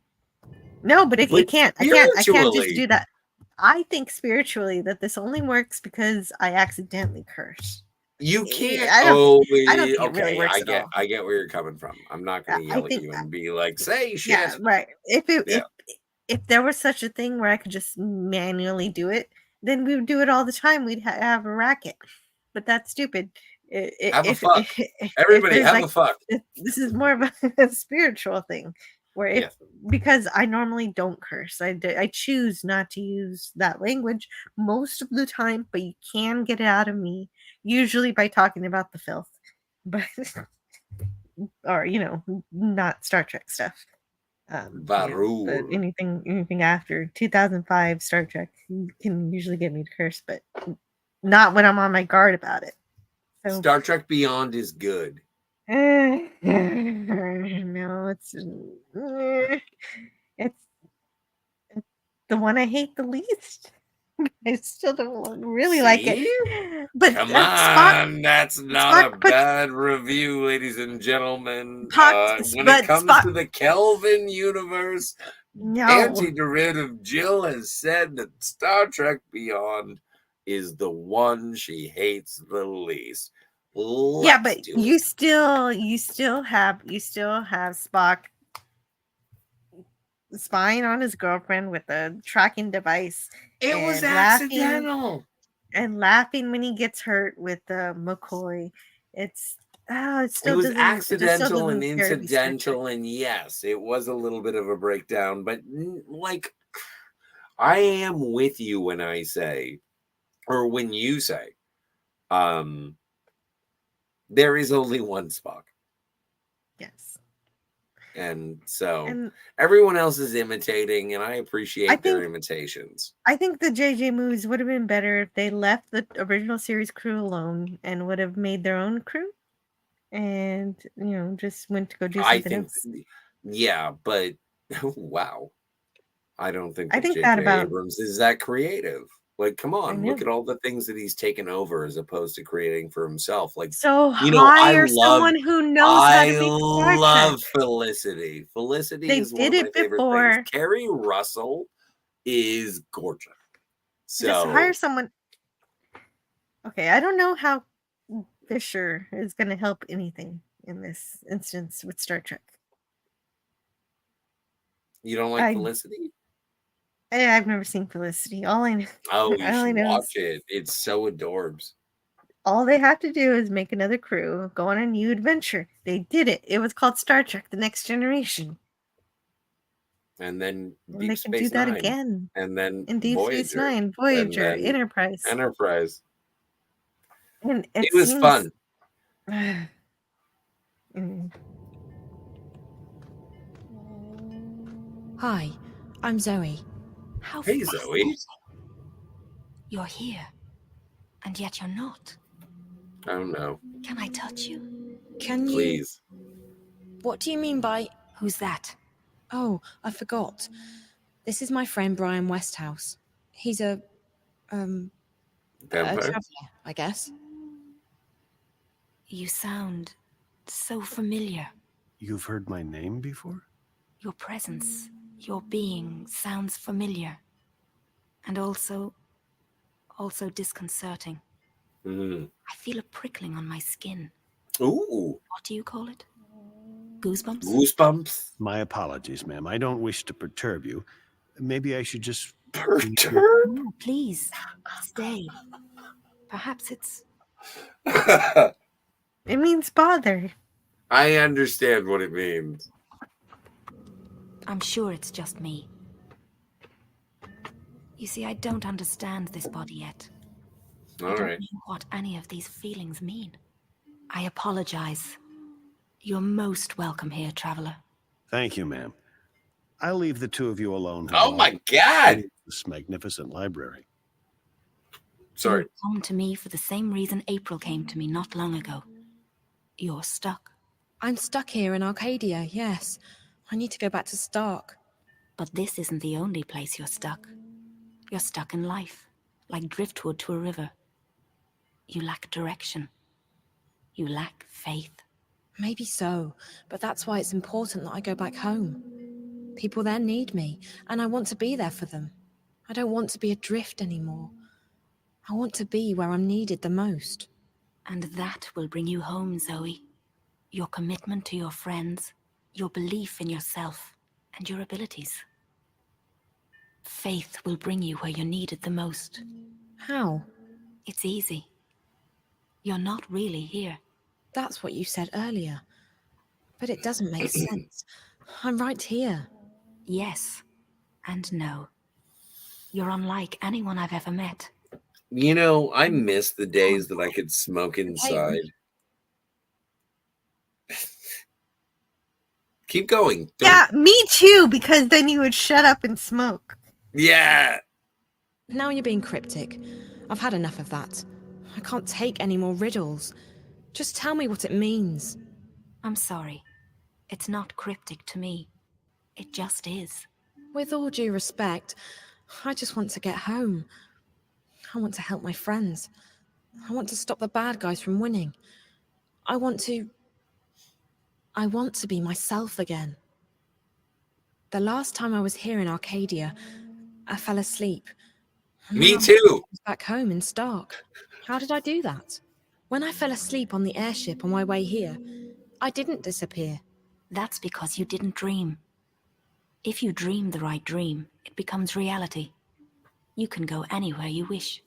No, but it can't. I can't just Spiritually. do that. I think spiritually that this only works because I accidentally curse. You can't. I don't think it really okay. works at all. I get where you're coming from. I'm not going to I yell at think you and be like, say shit. Yeah, right. If there was such a thing where I could just manually do it, then we would do it all the time. We'd have a racket. But that's stupid. Have a fuck. Everybody have a fuck. This is more of a spiritual thing, where because I normally don't curse. I choose not to use that language most of the time, but you can get it out of me, usually by talking about the filth, but or not Star Trek stuff. But anything after 2005 Star Trek can usually get me to curse, but not when I'm on my guard about it. So, Star Trek Beyond is good. no, it's the one I hate the least. I still don't really like it. But Come Spock, on, that's not a bad review, ladies and gentlemen. When it comes to the Kelvin universe, anti-derivative Jill has said that Star Trek Beyond is the one she hates the least. Yeah, but you still have Spock spying on his girlfriend with a tracking device. It was accidental. And laughing when he gets hurt with McCoy. It was accidental and incidental, and yes, it was a little bit of a breakdown, but like, I am with you when I say, or when you say, there is only one Spock. Yes. And so everyone else is imitating, and I appreciate their imitations. I think the JJ movies would have been better if they left the original series crew alone and would have made their own crew and, just went to go do something else. Yeah, but wow. I don't think that J.J. Abrams is that creative. Like, come on, look at all the things that he's taken over as opposed to creating for himself. Like, hire someone who knows how to make Star Trek. I love Felicity. Felicity is one of my favorite things. Carrie Russell is gorgeous. So just hire someone. Okay, I don't know how Fisher is going to help anything in this instance with Star Trek. You don't like Felicity? I've never seen Felicity. All I know. Oh, you should watch it. It's so adorbs. All they have to do is make another crew, go on a new adventure. They did it. It was called Star Trek: The Next Generation. And then And Deep they can Space do that Nine. again. And then In Deep Space Voyager. Nine, Voyager, And then Enterprise. Enterprise. And It was fun. Mm. Hi, I'm Zoe. How Hey, fascinating. Zoe. You're here, and yet you're not. I don't know. Can I touch you? Can you... Please. What do you mean by... Who's that? Oh, I forgot. This is my friend Brian Westhouse. He's a Vampire? traveler, I guess. You sound so familiar. You've heard my name before? Your presence, your being sounds familiar. And also disconcerting. I feel a prickling on my skin. Ooh. What do you call it? Goosebumps? Goosebumps? My apologies, ma'am. I don't wish to perturb you. Maybe I should just... Perturb? No, please, stay. Perhaps it's... It means bother. I understand what it means. I'm sure it's just me. You see, I don't understand this body yet. I don't know what any of these feelings mean. I apologize. You're most welcome here, traveler. Thank you, ma'am. I'll leave the two of you alone. Oh my God! This magnificent library. Sorry. You come to me for the same reason April came to me not long ago. You're stuck. I'm stuck here in Arcadia, yes. I need to go back to Stark. But this isn't the only place you're stuck. You're stuck in life, like driftwood to a river. You lack direction. You lack faith. Maybe so, but that's why it's important that I go back home. People there need me, and I want to be there for them. I don't want to be adrift anymore. I want to be where I'm needed the most. And that will bring you home, Zoe. Your commitment to your friends, your belief in yourself, and your abilities. Faith will bring you where you're needed the most. How? It's easy. You're not really here. That's what you said earlier. But it doesn't make sense. I'm right here. Yes, and no. You're unlike anyone I've ever met. You know, I miss the days that I could smoke inside. Keep going. Yeah, me too, because then you would shut up and smoke. Yeah. Now you're being cryptic. I've had enough of that. I can't take any more riddles. Just tell me what it means. I'm sorry. It's not cryptic to me. It just is. With all due respect, I just want to get home. I want to help my friends. I want to stop the bad guys from winning. I want to be myself again. The last time I was here in Arcadia, I fell asleep. Me too. I was back home in Stark. How did I do that? When I fell asleep on the airship on my way here, I didn't disappear. That's because you didn't dream. If you dream the right dream, it becomes reality. You can go anywhere you wish.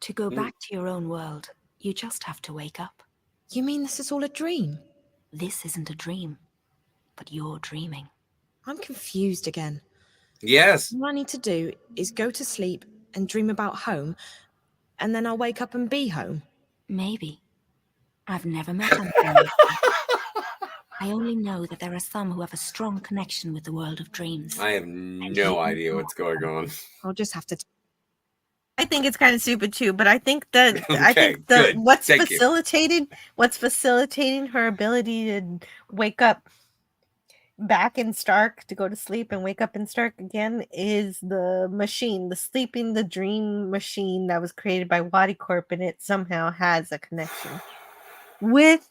To go back to your own world, you just have to wake up. You mean this is all a dream? This isn't a dream, but you're dreaming. I'm confused again. Yes. All I need to do is go to sleep and dream about home, and then I'll wake up and be home. Maybe. I've never met anyone like that. I only know that there are some who have a strong connection with the world of dreams. I have no idea what's going on. I'll just have to... I think it's kind of stupid too, but I think that Okay, good. what's Thank you. facilitating her ability to wake up back in Stark, to go to sleep and wake up in Stark again, is the machine, the dream machine that was created by Wadi Corp, and it somehow has a connection with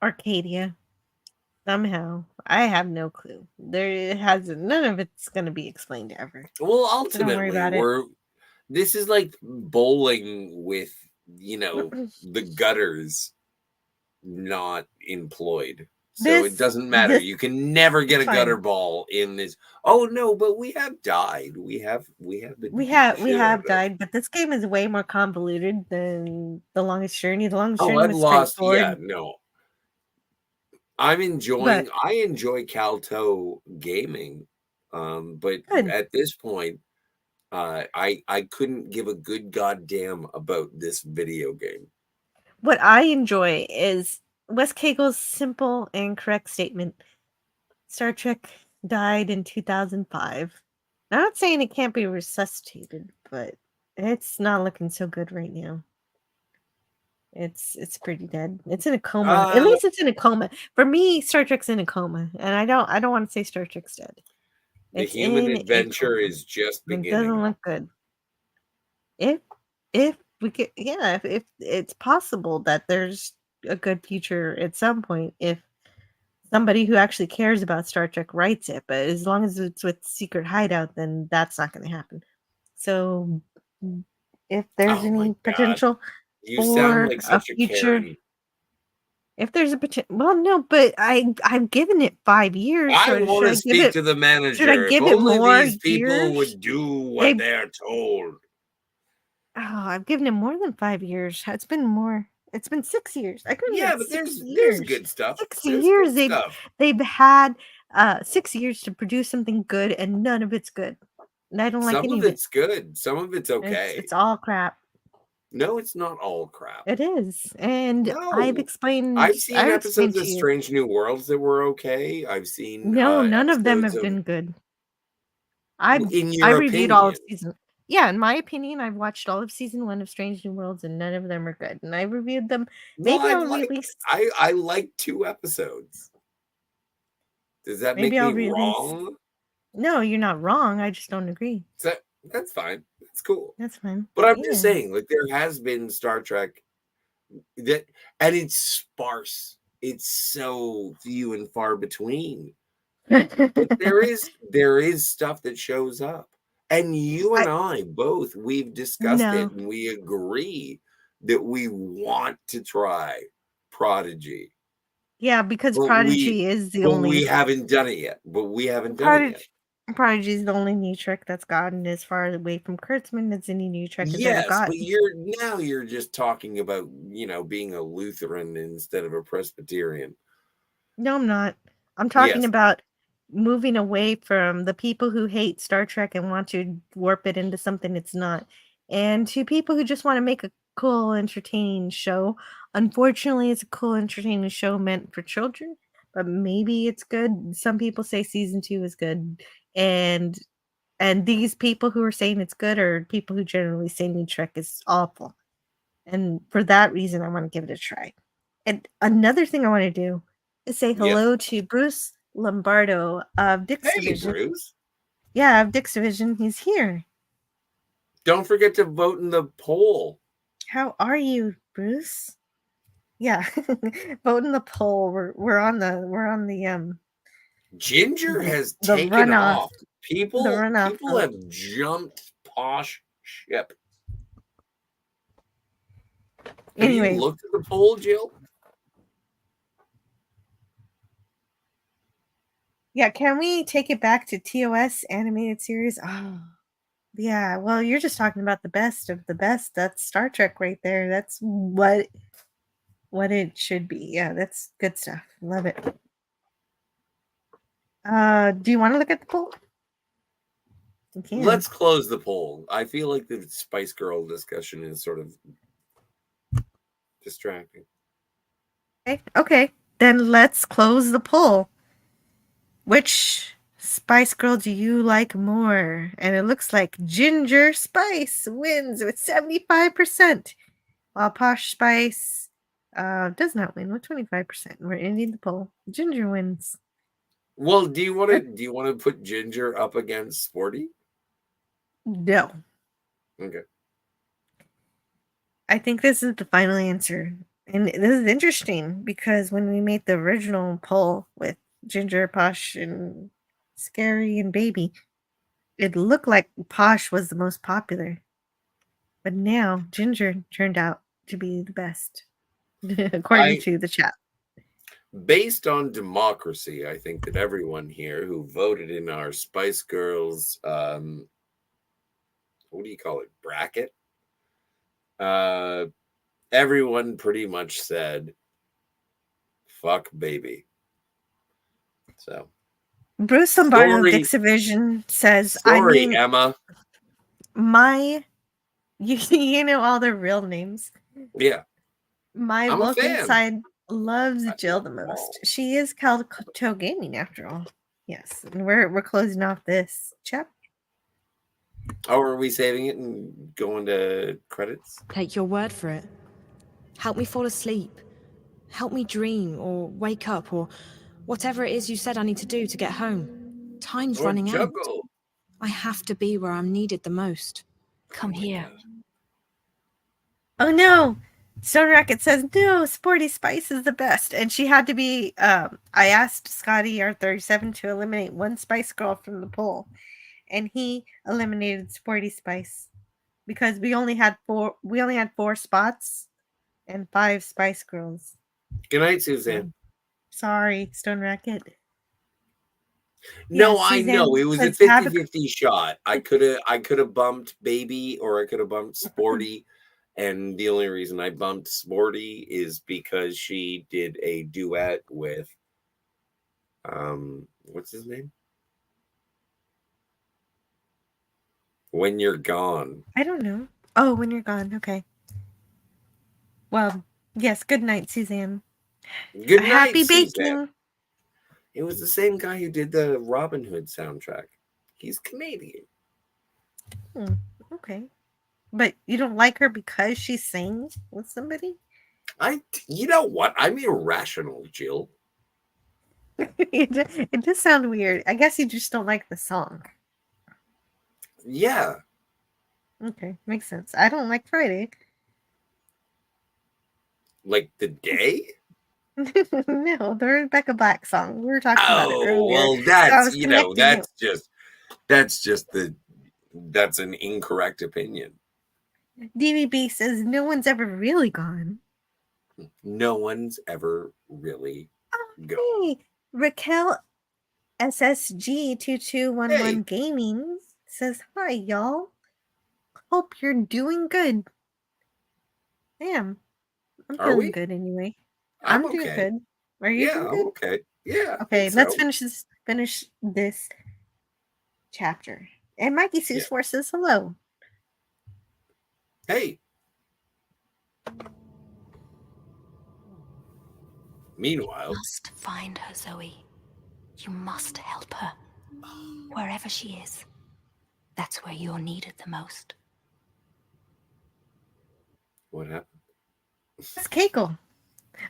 Arcadia. Somehow. I have no clue. None of it's going to be explained ever. Well, So don't worry ultimately, about it. this is like bowling with, the gutters not employed. So it doesn't matter. You can never get a fine. gutter ball in this. Oh no, but we have died. We have been We beat the shit out have of. died, but this game is way more convoluted than The Longest Journey. The Longest Oh, Journey I've was lost. straightforward. Yeah, no. I enjoy Kal-toh gaming, but Good. at this point, I couldn't give a good goddamn about this video game. What I enjoy is Wes Cagel's simple and correct statement. Star Trek died in 2005. I'm not saying it can't be resuscitated, but it's not looking so good right now. It's pretty dead. It's in a coma. At least it's in a coma. For me, Star Trek's in a coma, and I don't want to say Star Trek's dead. The It's human in a adventure coma. is just It beginning. doesn't look good. If we could, yeah, if it's possible that there's a good future at some point, if somebody who actually cares about Star Trek writes it, but as long as it's with Secret Hideout, then that's not going to happen. So, if there's Oh my any God. potential You sound like a such a future, Karen. if there's a potential, well, no, but I've given it 5 years. I So want to speak to the should I manager. If give it only more these people years? would do what They, they're told. oh, I've given it more than 5 years. It's been more. It's been 6 years. I couldn't Yeah, get but 6 there's years. good stuff. 6 There's years. good stuff. They've had 6 years to produce something good, and none of it's good. And I don't like Some any of of it. it's good. Some of it's okay. It's all crap. No, it's not all crap. It is, and No. I've explained episodes of to you. Strange New Worlds that were okay. I've seen No, none of them episodes have of, been good. in I your reviewed all of opinion. season. Yeah, in my opinion, I've watched all of season 1 of Strange New Worlds, and none of them are good. And I reviewed them. Well, Maybe I'll release. I like 2 episodes. Does that Maybe make I'll me release. wrong? No, you're not wrong. I just don't agree. That's fine. That's cool. That's fine. But I'm Yeah. just saying, like, there has been Star Trek that, and it's sparse. It's so few and far between. But there is stuff that shows up, and you and I both, we've discussed No. it, and we agree that we want to try Prodigy. Yeah, because But Prodigy is the only. we haven't done it yet. Prodigy is the only new Trek that's gotten as far away from Kurtzman as any new Trek has ever Yes, gotten. but you're just talking about, being a Lutheran instead of a Presbyterian. No, I'm not. I'm talking Yes. about moving away from the people who hate Star Trek and want to warp it into something it's not, and to people who just want to make a cool, entertaining show. Unfortunately, it's a cool, entertaining show meant for children, but maybe it's good. Some people say season 2 is good, and these people who are saying it's good are people who generally say New Trek is awful. And for that reason, I want to give it a try. And another thing I want to do is say hello to Bruce Lombardo of Dick's Hey, Division. Bruce. Yeah, of Dick's Division. He's here. Don't forget to vote in the poll. How are you, Bruce? Yeah, vote in the poll. We're on the Ginger has the taken runoff. off. People vote. have jumped Posh ship. Have Anyway. you looked at the poll, Jill? Yeah, can we take it back to TOS animated series? Oh, yeah. Well, you're just talking about the best of the best. That's Star Trek right there. That's what it should be. Yeah, that's good stuff. Love it. Do you want to look at the poll? You can. Let's close the poll. I feel like the Spice Girl discussion is sort of distracting. Okay. Then let's close the poll. Which Spice Girl do you like more? And it looks like Ginger Spice wins with 75%, while Posh Spice does not win with 25%. We're ending the poll. Ginger wins. Well, do you want to put Ginger up against Sporty? No. Okay. I think this is the final answer. And this is interesting because when we made the original poll with Ginger, Posh, and Scary and Baby, it looked like Posh was the most popular. But now Ginger turned out to be the best, according to the chat. Based on democracy, I think that everyone here who voted in our Spice Girls, what do you call it, bracket? Everyone pretty much said, fuck baby. So. Bruce Lombardo Dixivision says, Sorry, Emma. You know all their real names. Yeah. My I'm a look fan. inside loves Jill the most. She is Kal-toh Gaming after all. Yes. And we're closing off this chapter. Oh, are we saving it and going to credits? Take your word for it. Help me fall asleep. Help me dream or wake up or whatever it is you said I need to do to get home. Time's Or running out. juggle. I have to be where I'm needed the most. Come here. Oh no! Stone Racket says, no, Sporty Spice is the best. And she had to be, I asked Scotty R37 to eliminate one Spice Girl from the poll. And he eliminated Sporty Spice. Because we only had four spots and 5 Spice Girls. Good night, Suzanne. Sorry, Stone Racket. No, Yeah, I know. Suzanne It was a says, have 50-50 shot. I could have bumped Baby or I could have bumped Sporty. And the only reason I bumped Sporty is because she did a duet with what's his name? When You're Gone. I don't know. Oh, When You're Gone. Okay. Well, yes, good night, Suzanne. Good night, Happy Suzanne. baking. It was the same guy who did the Robin Hood soundtrack. He's Canadian. Okay. But you don't like her because she sings with somebody? You know what? I'm irrational, Jill. It does sound weird. I guess you just don't like the song. Yeah. Okay, makes sense. I don't like Friday. Like the day? No, the Rebecca Black song. We were talking about it earlier. Well, that's an incorrect opinion. DVB says no one's ever really gone. No one's ever really gone. Hey, Raquel SSG2211 Gaming says, hi, y'all. Hope you're doing good. I am. I'm Are feeling we? good anyway. I'm doing okay. good. Are you Yeah, doing I'm good? okay. Yeah. I Okay, think let's so. finish this chapter. And Mikey Seuss Force says hello. Hey. Meanwhile, You must find her, Zoe. You must help her. Wherever she is. That's where you're needed the most. What happened? Wes Cagle.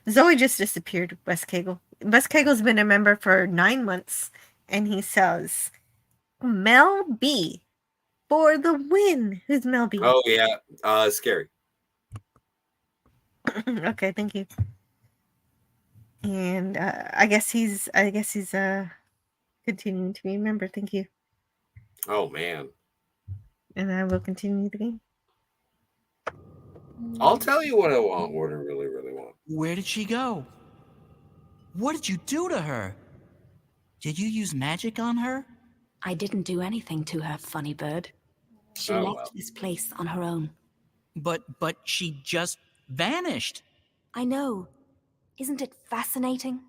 Zoe just disappeared, Wes Cagle. Wes Cagle's been a member for 9 months, and he says, Mel B for the win. Who's Mel B? Oh yeah, Scary. Okay, thank you. And I guess he's continuing to be a member. Thank you. Oh man. And I will continue the game. I'll tell you what I want, what I really, really want. Where did she go? What did you do to her? Did you use magic on her? I didn't do anything to her, funny bird. She left this place on her own. But she just vanished. I know. Isn't it fascinating?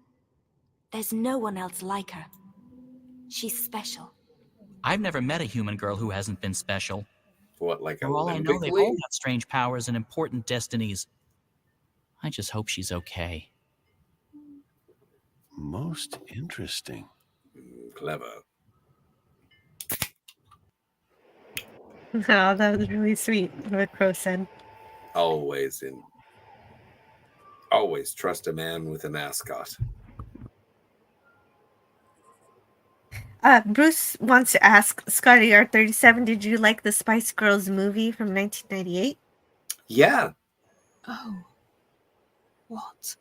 There's no one else like her. She's special. I've never met a human girl who hasn't been special. What, like For all I know, they've all got strange powers and important destinies. I just hope she's okay. Most interesting. Clever. Oh, that was really sweet, what Crow said. Always trust a man with an ascot. Bruce wants to ask Scotty R37, did you like the Spice Girls movie from 1998? Yeah. Oh. What?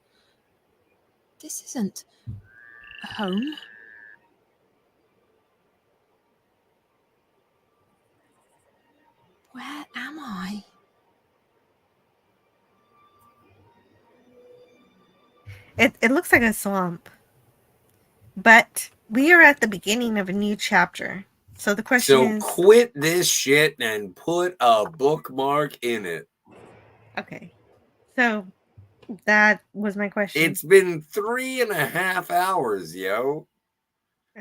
This isn't home. Where am I? It looks like a swamp. But we are at the beginning of a new chapter. So the question So is... quit this shit and put a bookmark in it. Okay. So that was my question. It's been 3.5 hours, yo.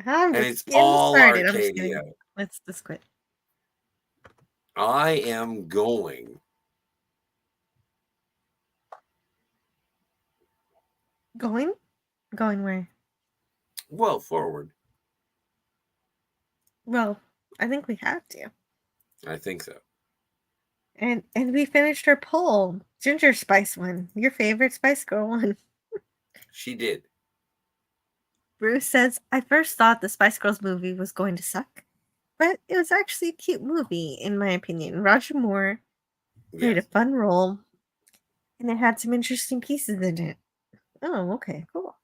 I'm And just it's getting all started. I'm just Arcadia. kidding. Let's just quit. I am going. Going? Going where? Well, forward. Well, I think we have to. I think so. And we finished our poll. Ginger Spice won. Your favorite Spice Girl won. She did. Bruce says, I first thought the Spice Girls movie was going to suck, but it was actually a cute movie, in my opinion. Roger Moore played a fun role, and it had some interesting pieces in it. Oh, okay, cool.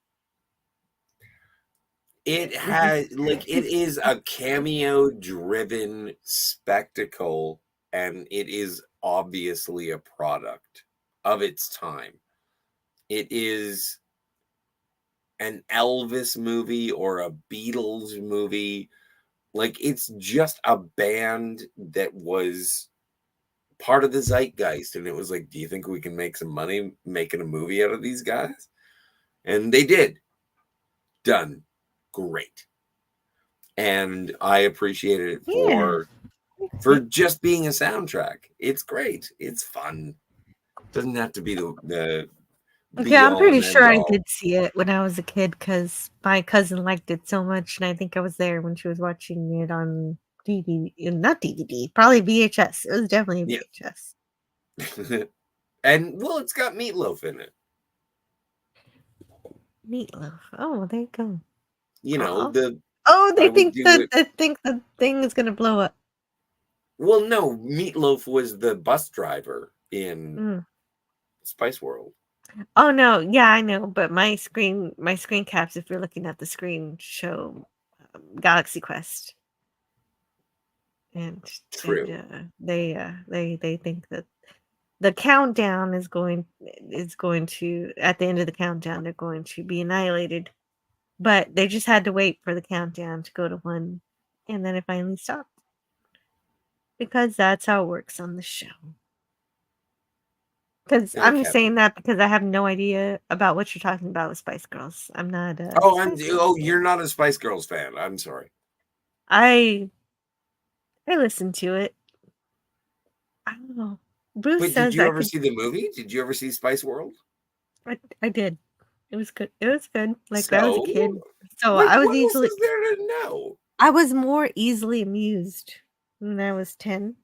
It has, like, it is a cameo-driven spectacle, and it is obviously a product of its time. It is an Elvis movie or a Beatles movie. Like, it's just a band that was part of the zeitgeist, and it was like, do you think we can make some money making a movie out of these guys? And they did. Done. Great. And I appreciated it for just being a soundtrack. It's great. It's fun. Doesn't have to be the Okay, I'm pretty sure I all. did see it when I was a kid because my cousin liked it so much, and I think I was there when she was watching it on DVD, not DVD, probably VHS. It was definitely a VHS. And well, it's got meatloaf in it. Meatloaf. Oh, there you go. You know, they think the thing is gonna blow up. Well, no, Meatloaf was the bus driver in Spice World. Oh no, yeah, I know, but my screen caps, if you're looking at the screen, show Galaxy Quest, and they think that the countdown is going to, at the end of the countdown, they're going to be annihilated, but they just had to wait for the countdown to go to 1, and then it finally stopped because that's how it works on the show. Because I'm just saying that because I have no idea about what you're talking about with Spice Girls. I'm not. You're not a Spice Girls fan. I'm sorry. I listened to it. I don't know. Bruce But says did you ever see the movie? Did you ever see Spice World? I did. It was good. It was good. Like I was a kid, so like, I was what easily. Else is there to know? I was more easily amused when I was 10.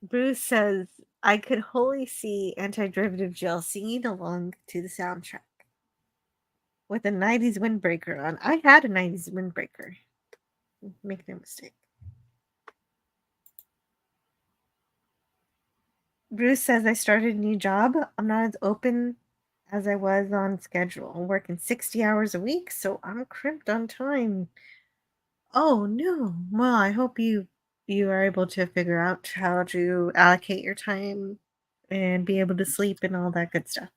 Bruce says I could wholly see Anti-Derivative Jill singing along to the soundtrack with a 90s windbreaker on. I had a 90s windbreaker. Make no mistake. Bruce says I started a new job. I'm not as open as I was on schedule. I'm working 60 hours a week, so I'm crimped on time. Oh no. Well, I hope you are able to figure out how to allocate your time and be able to sleep and all that good stuff.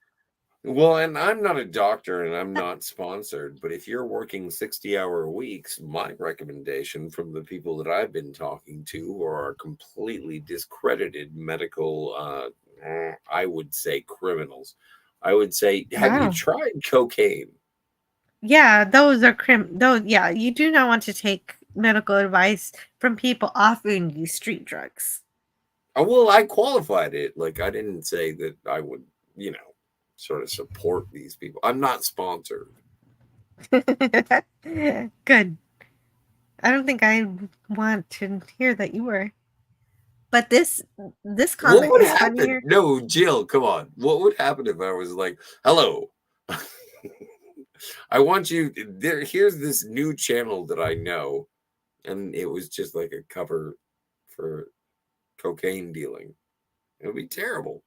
Well, and I'm not a doctor and I'm not sponsored, but if you're working 60-hour weeks, my recommendation from the people that I've been talking to who are completely discredited medical, I would say criminals, I would say, have you tried cocaine? Yeah, those are those, yeah, you do not want to take medical advice from people offering you street drugs. Oh, well, I qualified it. Like, I didn't say that I would, sort of support these people. I'm not sponsored. Good. I don't think I want to hear that you were. But this comment what would is happen? funnier. No, Jill, come on. What would happen if I was like, hello, I want you there. Here's this new channel that I know. And it was just like a cover for cocaine dealing. It would be terrible.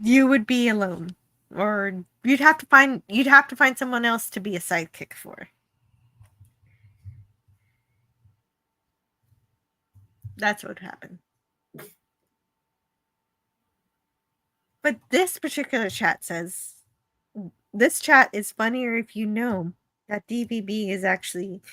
You would be alone, or you'd have to find someone else to be a sidekick for. That's what would happen. But this particular chat says, this chat is funnier if you know that DVB is actually,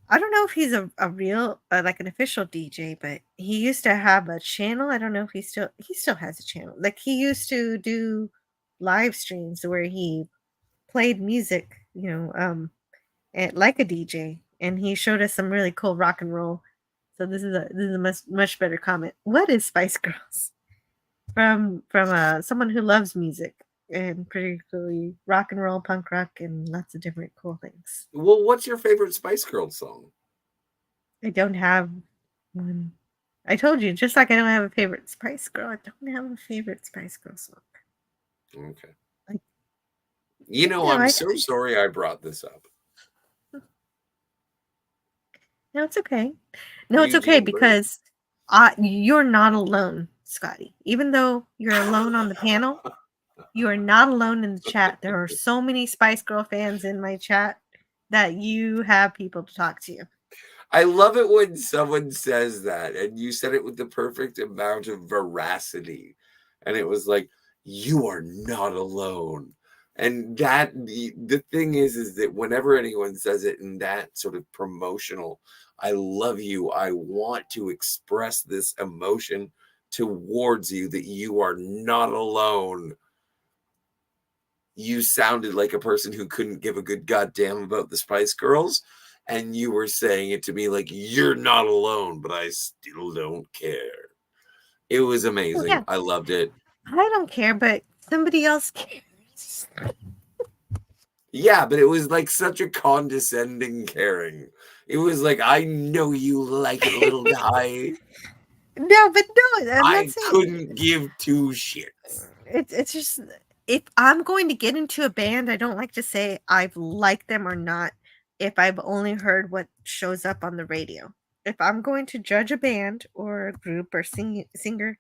I don't know if he's a real, like an official DJ, but he used to have a channel. I don't know if he still has a channel. Like he used to do live streams where he played music, like a DJ, and he showed us some really cool rock and roll. So this is a much better comment. What is Spice Girls? From someone who loves music, and particularly rock and roll, punk rock, and lots of different cool things. Well, what's your favorite Spice Girls song? I don't have one. I told you, just like I don't have a favorite Spice Girl, I don't have a favorite Spice Girl song. Okay. Like, I'm so sorry I brought this up. No, it's okay. No, it's You okay did great. because you're not alone, Scotty. Even though you're alone on the panel, you are not alone in the chat. There are so many Spice Girl fans in my chat that you have people to talk to. I love it when someone says that, and you said it with the perfect amount of veracity. And it was like, you are not alone. And that the thing is that whenever anyone says it in that sort of promotional, I love you, I want to express this emotion towards you that you are not alone. You sounded like a person who couldn't give a good goddamn about the Spice Girls. And you were saying it to me like, you're not alone, but I still don't care. It was amazing. Yeah. I loved it. I don't care, but somebody else cares. Yeah, but it was like such a condescending caring. It was like, I know you like it, little guy. No, but no, I couldn't give two shits. It's just, if I'm going to get into a band, I don't like to say I've liked them or not if I've only heard what shows up on the radio. If I'm going to judge a band or a group or singer,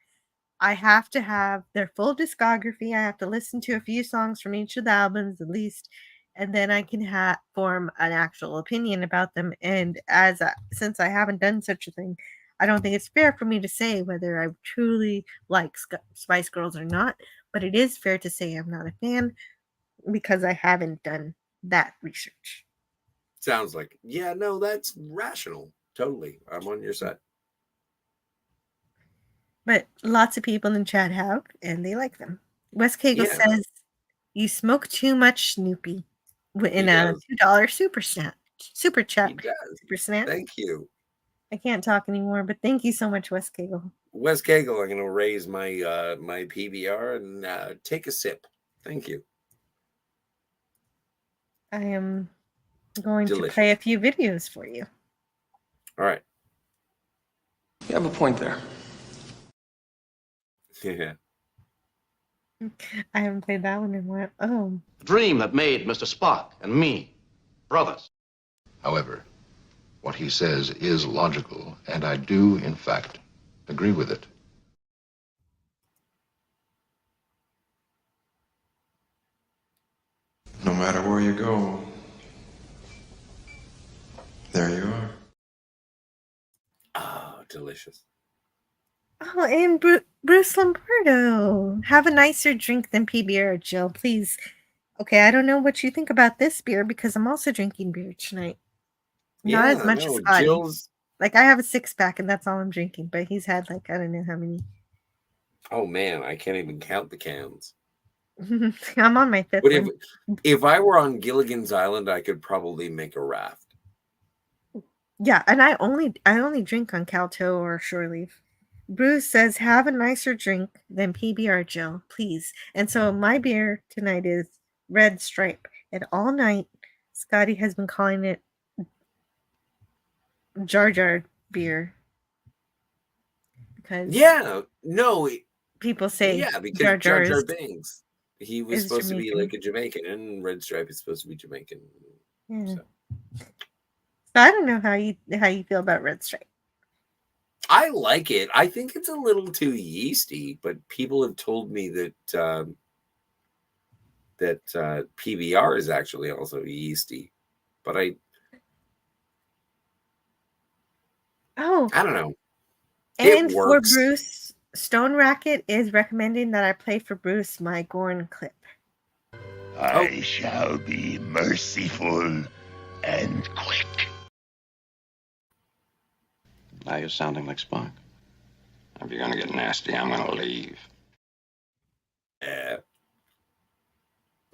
I have to have their full discography. I have to listen to a few songs from each of the albums at least, and then I can form an actual opinion about them. And since I haven't done such a thing, I don't think it's fair for me to say whether I truly like Spice Girls or not. But it is fair to say I'm not a fan because I haven't done that research. Sounds like, yeah, no, that's rational. Totally. I'm on your side. But lots of people in chat have, and they like them. Wes Cagle says, you smoke too much, Snoopy, in a $2 super chat. Super snap. Thank you. I can't talk anymore, but thank you so much, Wes Cagle. Wes Cagle, I'm going to raise my my PBR and take a sip. Thank you. I am going to play a few videos for you. All right. You have a point there. Yeah. I haven't played that one in a while. Oh. The dream that made Mr. Spock and me brothers. However, what he says is logical, and I do, in fact, agree with it. No matter where you go, there you are. Oh, delicious. Oh, and Bruce Lombardo. Have a nicer drink than PBR, Jill, please. Okay, I don't know what you think about this beer because I'm also drinking beer tonight. Not as much as Scotty. Jill's... Like, I have a 6-pack and that's all I'm drinking, but he's had like, I don't know how many. Oh man, I can't even count the cans. I'm on my 5th But one. if I were on Gilligan's Island, I could probably make a raft. Yeah, and I only drink on Kal-toh or Shore Leave. Bruce says, have a nicer drink than PBR, Jill, please. And so my beer tonight is Red Stripe. And all night, Scotty has been calling it Jar Jar beer. Because people say because Jar Jar is, Binks. He was supposed to be like a Jamaican, and Red Stripe is supposed to be Jamaican. Yeah. So I don't know how you feel about Red Stripe. I like it. I think it's a little too yeasty, but people have told me that PBR is actually also yeasty. But I don't know. And it works. For Bruce, Stone Racket is recommending that I play for Bruce my Gorn clip. I shall be merciful and quick. Now you're sounding like Spock. If you're gonna get nasty, I'm gonna leave.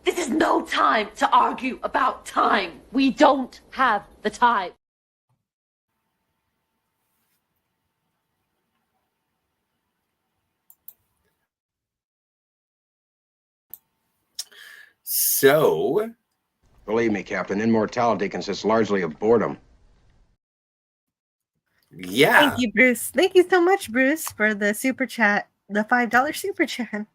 This is no time to argue about time. We don't have the time. So, believe me, Captain, immortality consists largely of boredom. Yeah. Thank you, Bruce. Thank you so much, Bruce, for the super chat, the $5 super chat.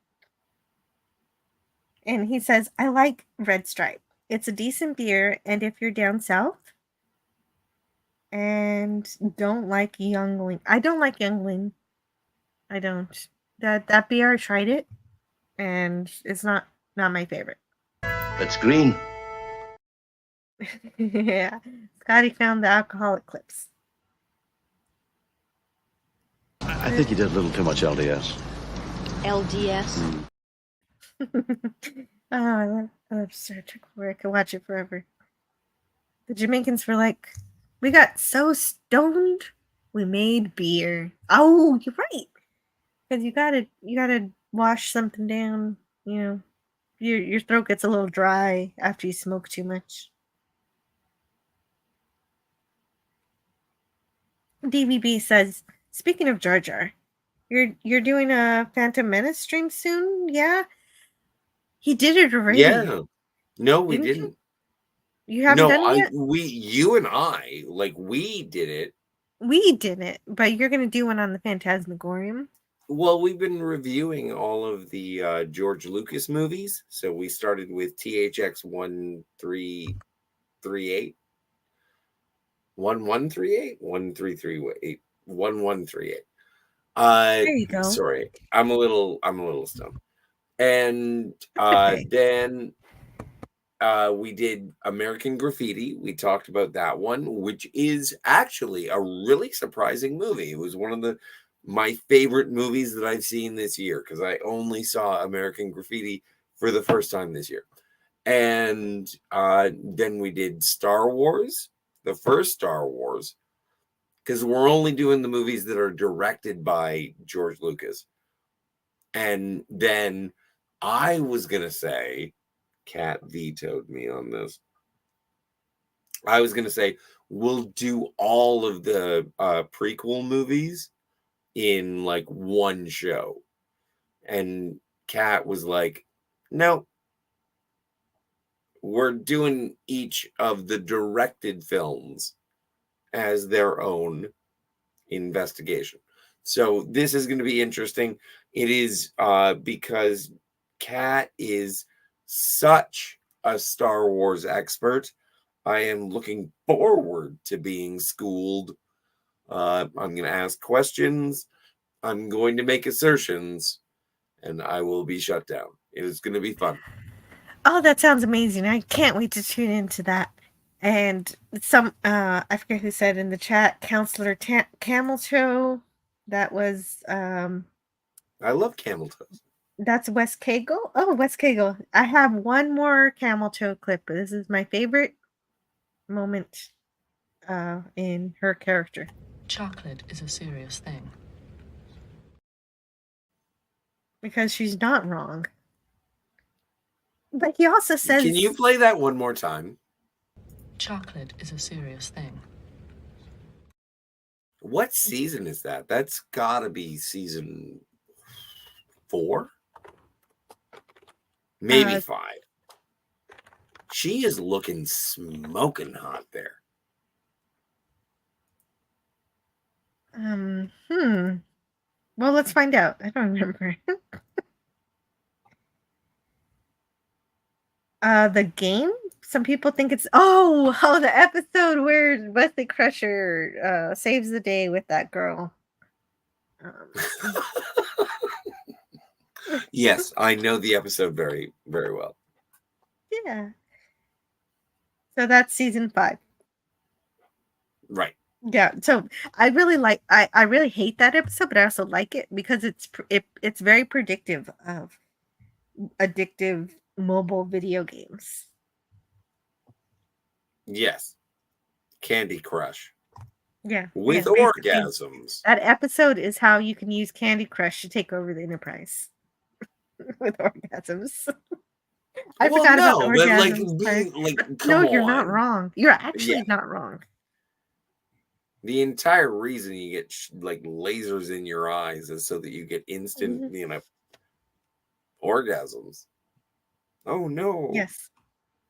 And he says, I like Red Stripe. It's a decent beer, and if you're down south and don't like Youngling, I don't like Youngling. I don't. That beer, I tried it, and it's not my favorite. It's green. Yeah, Scotty found the alcoholic clips. I think you did a little too much LDS. LDS? I love Star Trek 4. I could watch it forever. The Jamaicans were like, we got so stoned, we made beer. Oh, you're right. Because you gotta wash something down. You know, your throat gets a little dry after you smoke too much. DVB says, speaking of Jar Jar, you're doing a Phantom Menace stream soon? Yeah. He did it already. Yeah. No, we Didn't didn't. You haven't done it yet? You and I, like, we did it. We didn't, but you're gonna do one on the Phantasmagorium. Well, we've been reviewing all of the George Lucas movies. So we started with THX 1338. 1138? 1338. 1138. There you go. Sorry. I'm a little stoned. And then we did American Graffiti. We talked about that one, which is actually a really surprising movie. It was one of my favorite movies that I've seen this year because I only saw American Graffiti for the first time this year. And then we did Star Wars, the first Star Wars, because we're only doing the movies that are directed by George Lucas. And then I was going to say, Kat vetoed me on this. I was going to say, we'll do all of the prequel movies in like one show. And Kat was like, no, we're doing each of the directed films as their own investigation. So this is going to be interesting. It is because Kat is such a Star Wars expert. I am looking forward to being schooled. I'm going to ask questions. I'm going to make assertions, and I will be shut down. It is going to be fun. Oh, that sounds amazing. I can't wait to tune into that. And some, I forget who said in the chat, Counselor Camel-Toe. That was, I love Camel-Toes. That's Wes Cagle. Oh, Wes Cagle. I have one more Camel-Toe clip. This is my favorite moment in her character. Chocolate is a serious thing. Because she's not wrong. But he also says... Can you play that one more time? Chocolate is a serious thing. What season is that? That's gotta be season 4? Maybe 5. She is looking smoking hot there. Well, let's find out. I don't remember. The game? Some people think it's the episode where Wesley Crusher saves the day with that girl. Yes, I know the episode very, very well. Yeah. So that's season 5. Right. Yeah, so I really like I really hate that episode, but I also like it because it's very predictive of addictive mobile video games. Yes. Candy Crush. Yeah, With basically, orgasms. that episode is how you can use Candy Crush to take over the Enterprise with orgasms. I Well, forgot about the no, but like orgasms part. being like, But come no, you're not on. wrong. You're Yeah. actually not wrong. The entire reason you get like lasers in your eyes is so that you get instant, orgasms. Oh no. Yes.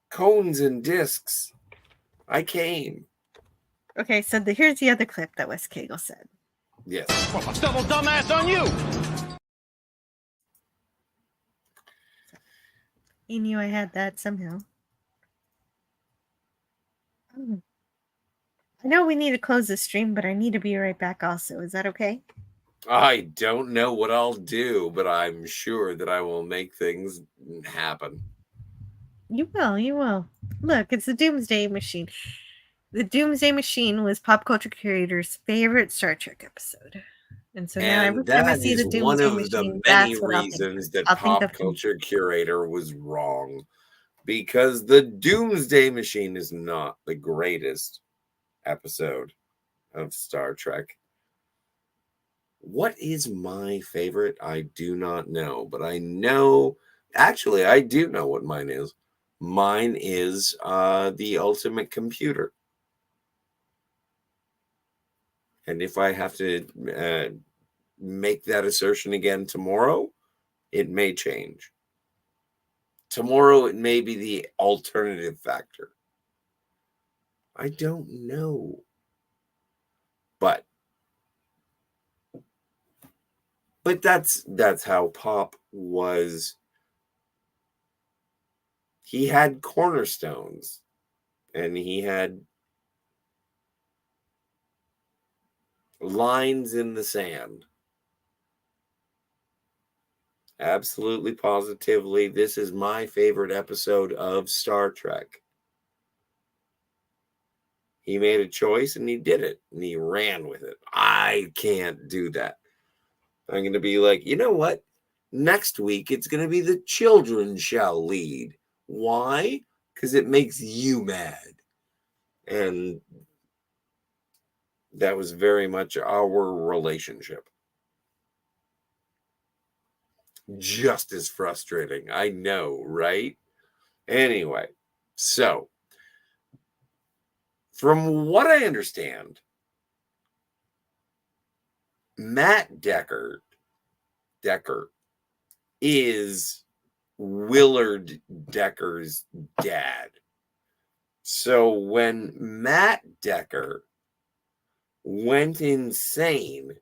Cones and discs. I came. Okay, so here's the other clip that Wes Cagle said. Yes. Double dumbass on you! He knew I had that somehow. I know we need to close the stream, but I need to be right back also. Is that okay? I don't know what I'll do, but I'm sure that I will make things happen. You will. Look, it's the Doomsday Machine. The Doomsday Machine was Pop Culture Curator's favorite Star Trek episode. And so now every time I that see is the one Doomsday of the Machine, many that's what I'll think of. reasons that I'll think Pop of him. Culture Curator was wrong. Because the Doomsday Machine is not the greatest episode of Star Trek. What is my favorite? I do not know, but I know, actually, I do know what mine is. Mine is The Ultimate Computer. And if I have to make that assertion again tomorrow, it may change. Tomorrow, it may be the alternative factor. I don't know. But that's how Pop was. He had cornerstones, and he had lines in the sand. Absolutely, positively, this is my favorite episode of Star Trek. He made a choice and he did it, and he ran with it. I can't do that. I'm going to be like, you know what? Next week, it's going to be the children shall lead. Why? Because it makes you mad. And that was very much our relationship. Just as frustrating. I know, right? Anyway, so from what I understand, Matt Decker is Willard Decker's dad. So when Matt Decker went insane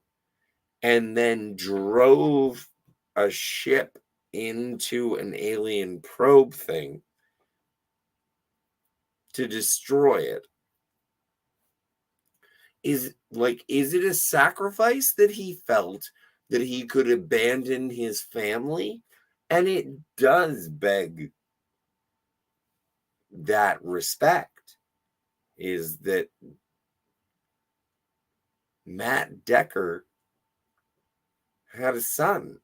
and then drove a ship into an alien probe thing to destroy it, is it a sacrifice that he felt that he could abandon his family? And it does beg that respect, is that Matt Decker had a son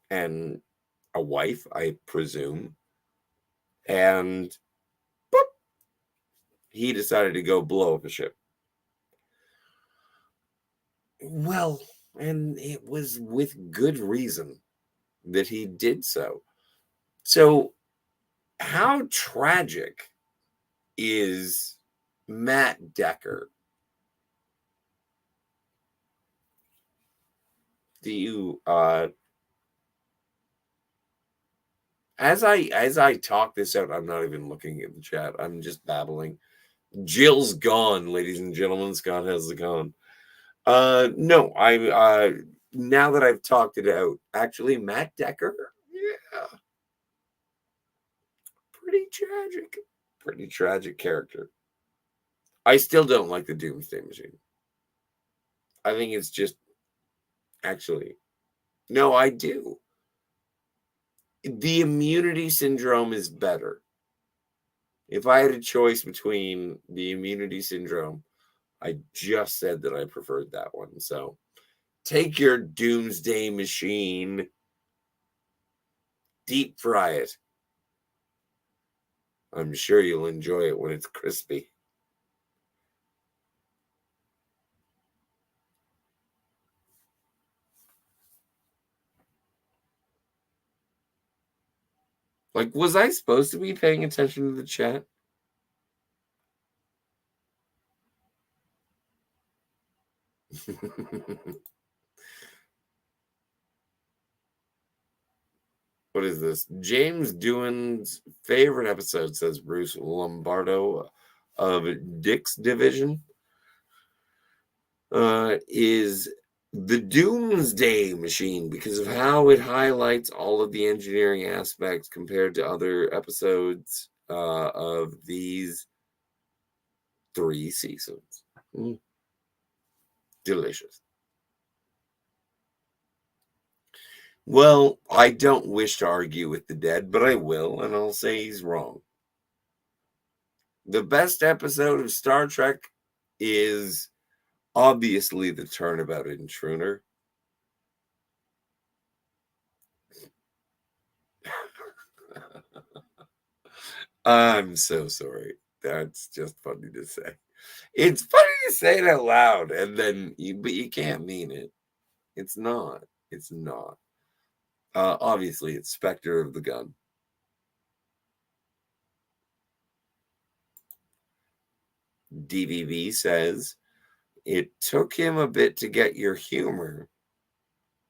and a wife, I presume, and boop, he decided to go blow up a ship. Well, and it was with good reason that he did so. So, how tragic is Matt Decker? Do you as I talk this out, I'm not even looking at the chat. I'm just babbling. Jill's gone, ladies and gentlemen. Scott has the gone. No, I now that I've talked it out, actually, Matt Decker, yeah, pretty tragic character. I still don't like the Doomsday Machine. I think it's just, actually, no, I do. The Immunity Syndrome is better. If I had a choice between the Immunity Syndrome, I just said that I preferred that one. So take your doomsday machine, deep fry it. I'm sure you'll enjoy it when it's crispy. Like, was I supposed to be paying attention to the chat? What is this? James Doohan's favorite episode, says Bruce Lombardo of Dick's Division, is the Doomsday Machine because of how it highlights all of the engineering aspects compared to other episodes of these 3 seasons. Delicious. Well, I don't wish to argue with the dead, but I will, and I'll say he's wrong. The best episode of Star Trek is obviously the Turnabout Intruder. I'm so sorry. That's just funny to say. It's funny to say it out loud, and then but you can't mean it. It's not. It's not. Obviously, it's Spectre of the Gun. DVV says, it took him a bit to get your humor,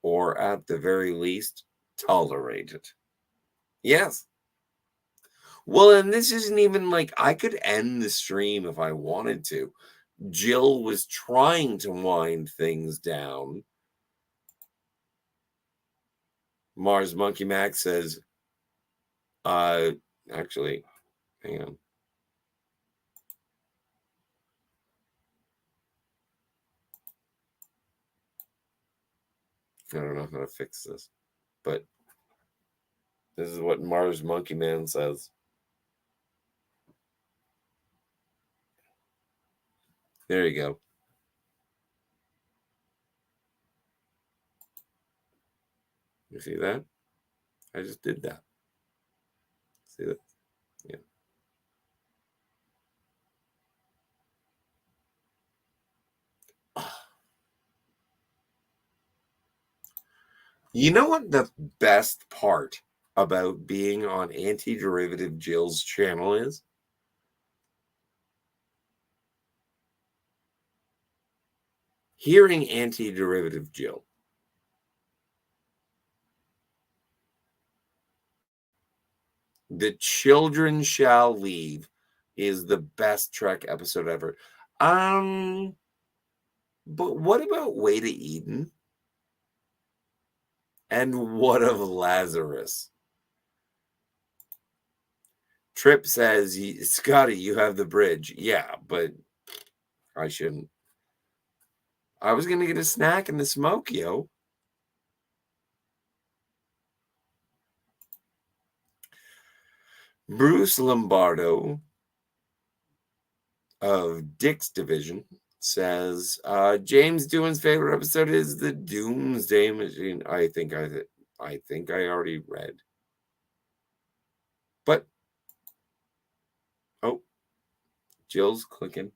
or at the very least, tolerate it. Yes. Well, and this isn't even like I could end the stream if I wanted to. Jill was trying to wind things down. Mars Monkey Max says, actually, hang on. I don't know how to fix this, but this is what Mars Monkey Man says. There you go. You see that? I just did that. See that? Yeah. You know what the best part about being on Anti-Derivative Jill's channel is? Hearing Anti-Derivative Jill. The Children Shall Leave is the best Trek episode ever. But what about Way to Eden? And what of Lazarus? Trip says, Scotty, you have the bridge. Yeah, but I shouldn't. I was going to get a snack in the smoke, yo. Bruce Lombardo of Dick's Division says, James Doohan's favorite episode is the Doomsday Machine. I think I already read. But oh, Jill's clicking.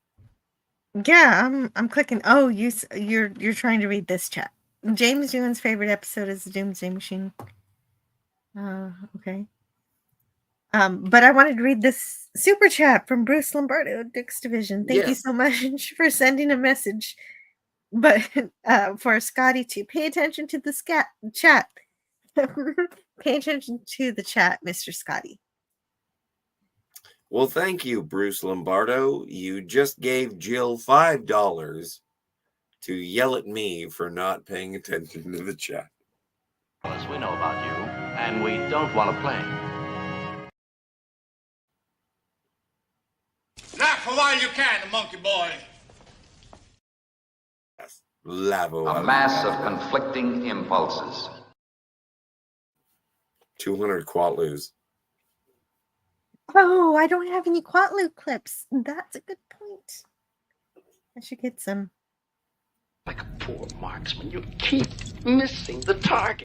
Yeah, I'm clicking. Oh, you're trying to read this chat. James Doohan's favorite episode is the Doomsday Machine. Okay. But I wanted to read this super chat from Bruce Lombardo, Dick's Division. Thank you so much for sending a message. But for Scotty to pay attention to the chat. Pay attention to the chat, Mr. Scotty. Well, thank you, Bruce Lombardo. You just gave Jill $5 to yell at me for not paying attention to the chat. We know about you, and we don't want to play. Laugh a while you can, monkey boy. A mass of conflicting impulses. 200 Quatloos. Oh, I don't have any Quatlu clips. That's a good point. I should get some. Like a poor marksman, you keep missing the target.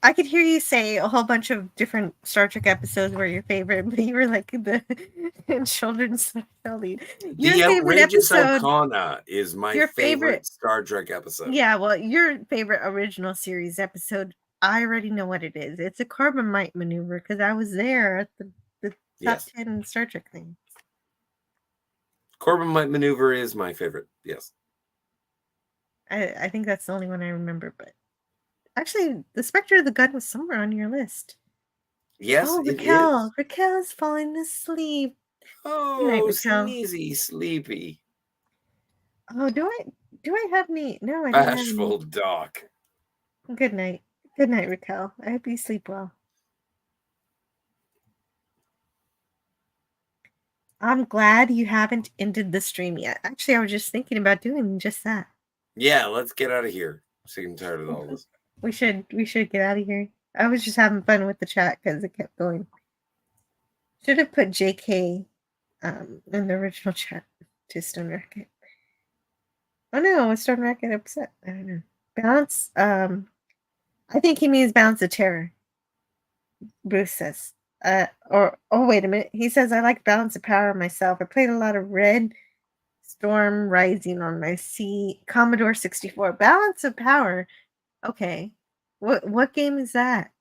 I could hear you say a whole bunch of different Star Trek episodes were your favorite, but you were like the children's lead. Your The favorite Outrageous episode. Arcana is my Your favorite Star Trek episode. Yeah, well, your favorite original series episode. I already know what it is. It's a Carbonite maneuver because I was there at the top Yes. 10 Star Trek thing. Carbonite maneuver is my favorite. Yes. I think that's the only one I remember, but actually, the Spectre of the Gun was somewhere on your list. Yes, Oh, it Raquel. is. Raquel's falling asleep. Oh, Good night, Raquel. sneezy, sleepy. Oh, do I have any? No, I don't have Bashful any. Doc. Good night. Good night, Raquel. I hope you sleep well. I'm glad you haven't ended the stream yet. Actually, I was just thinking about doing just that. Yeah, let's get out of here. Sick and tired of all this. We should get out of here. I was just having fun with the chat because it kept going. Should have put JK in the original chat to Stone Racket. Oh no, was Stone Racket upset? I don't know. Balance. I think he means Balance of Terror. Bruce says. Oh wait a minute. He says I like Balance of Power myself. I played a lot of Red Storm Rising on my Commodore 64. Balance of Power. Okay. What game is that?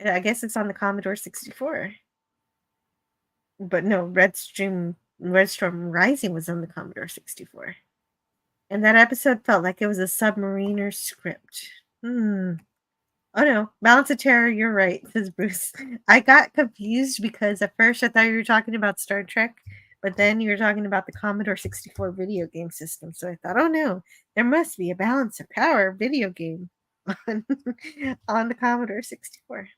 I guess it's on the Commodore 64. But no, Red Storm Rising was on the Commodore 64. And that episode felt like it was a submariner script. Oh no, Balance of Terror, you're right, says Bruce. I got confused because at first I thought you were talking about Star Trek, but then you were talking about the Commodore 64 video game system. So I thought, oh no, there must be a Balance of Power video game on the Commodore 64.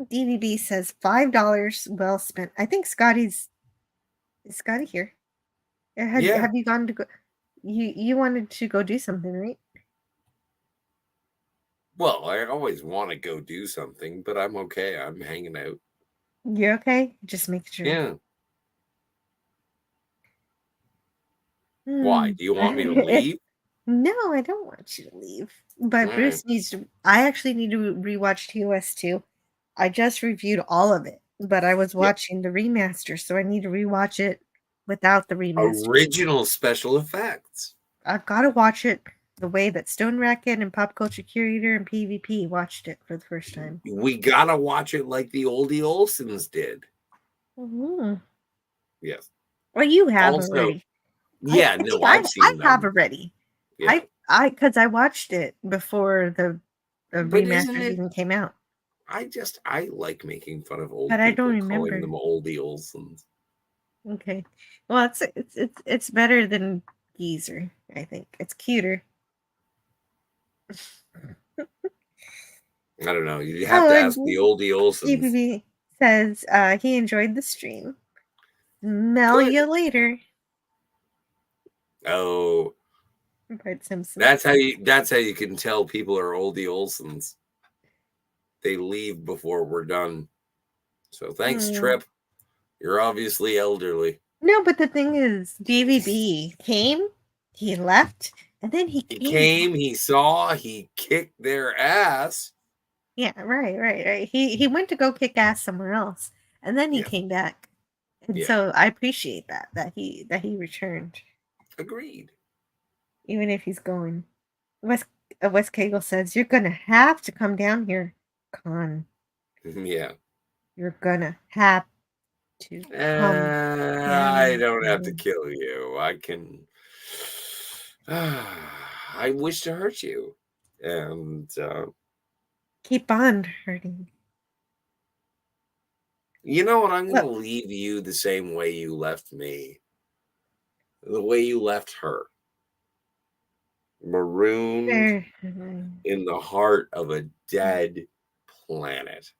DVB says $5 well spent. I think Is Scotty here? Have you gone to go? You wanted to go do something, right? Well, I always want to go do something, but I'm okay. I'm hanging out. You're okay? Just making sure. Yeah. Why? Do you want me to leave? No, I don't want you to leave. But All Bruce right. needs to. I actually need to rewatch TOS 2. I just reviewed all of it, but I was watching the remaster, so I need to rewatch it without the remaster. Original special effects. I've got to watch it the way that Stone Racket and Pop Culture Curator and PvP watched it for the first time. We gotta watch it like the oldie Olsons did. Mm-hmm. Yes. Well, you have Also, already. yeah, I've seen I them. have already. Yeah. Because I watched it before the But remaster even came out. I like making fun of old But people, I don't remember. calling them oldie Olsons. Okay. Well, it's better than Geezer, I think. It's cuter. I don't know. You have to ask the oldie Olsons. DPP says he enjoyed the stream. Mail you later. Oh, Bart Simpson. that's how you can tell people are oldie Olsons. They leave before we're done. So thanks, Trip. You're obviously elderly. No, but the thing is, DVB came, he left, and then he came, he saw, he kicked their ass. Yeah, right. He went to go kick ass somewhere else, and then he came back. And so I appreciate that he returned. Agreed. Even if he's going. Wes Cagle says, you're gonna have to come down here, Con. Yeah. You're gonna have to come I don't have to kill you. I can. I wish to hurt you. And keep on hurting. You know what? I'm going to leave you the same way you left me. The way you left her. Marooned in the heart of a dead planet.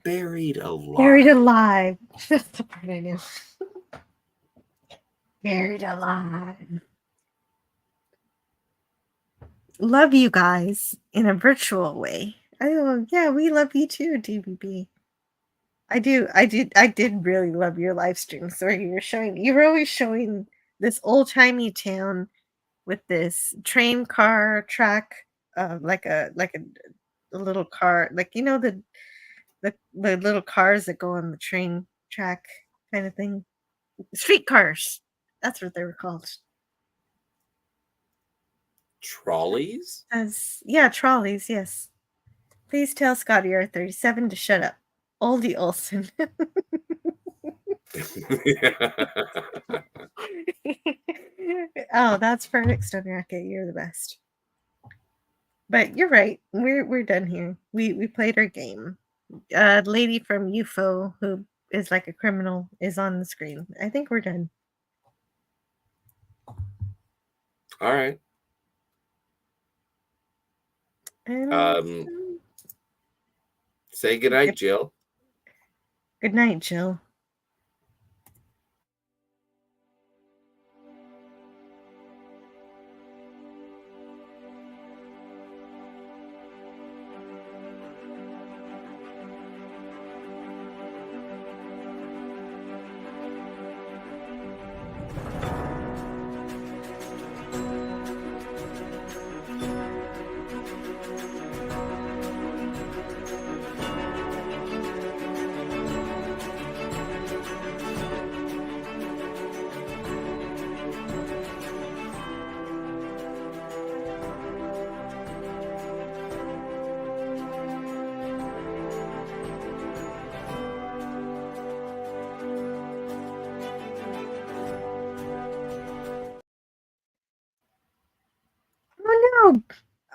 Buried alive. Buried alive. That's the part I knew. Buried alive. Love you guys in a virtual way. Yeah, we love you too, DBB. I did really love your live streams where you were always showing this old-timey town with this train car track, like a little car, like the little cars that go on the train track kind of thing. Streetcars. That's what they were called. Trolleys? Yeah, trolleys, yes. Please tell Scotty R37 to shut up. Oldie Olsen. Oh, that's perfect, Stone Rocket. You're the best. But you're right. We're done here. We played our game. Lady from UFO who is like a criminal is on the screen. I think we're done. All right. Say goodnight, Jill. Good night, Jill.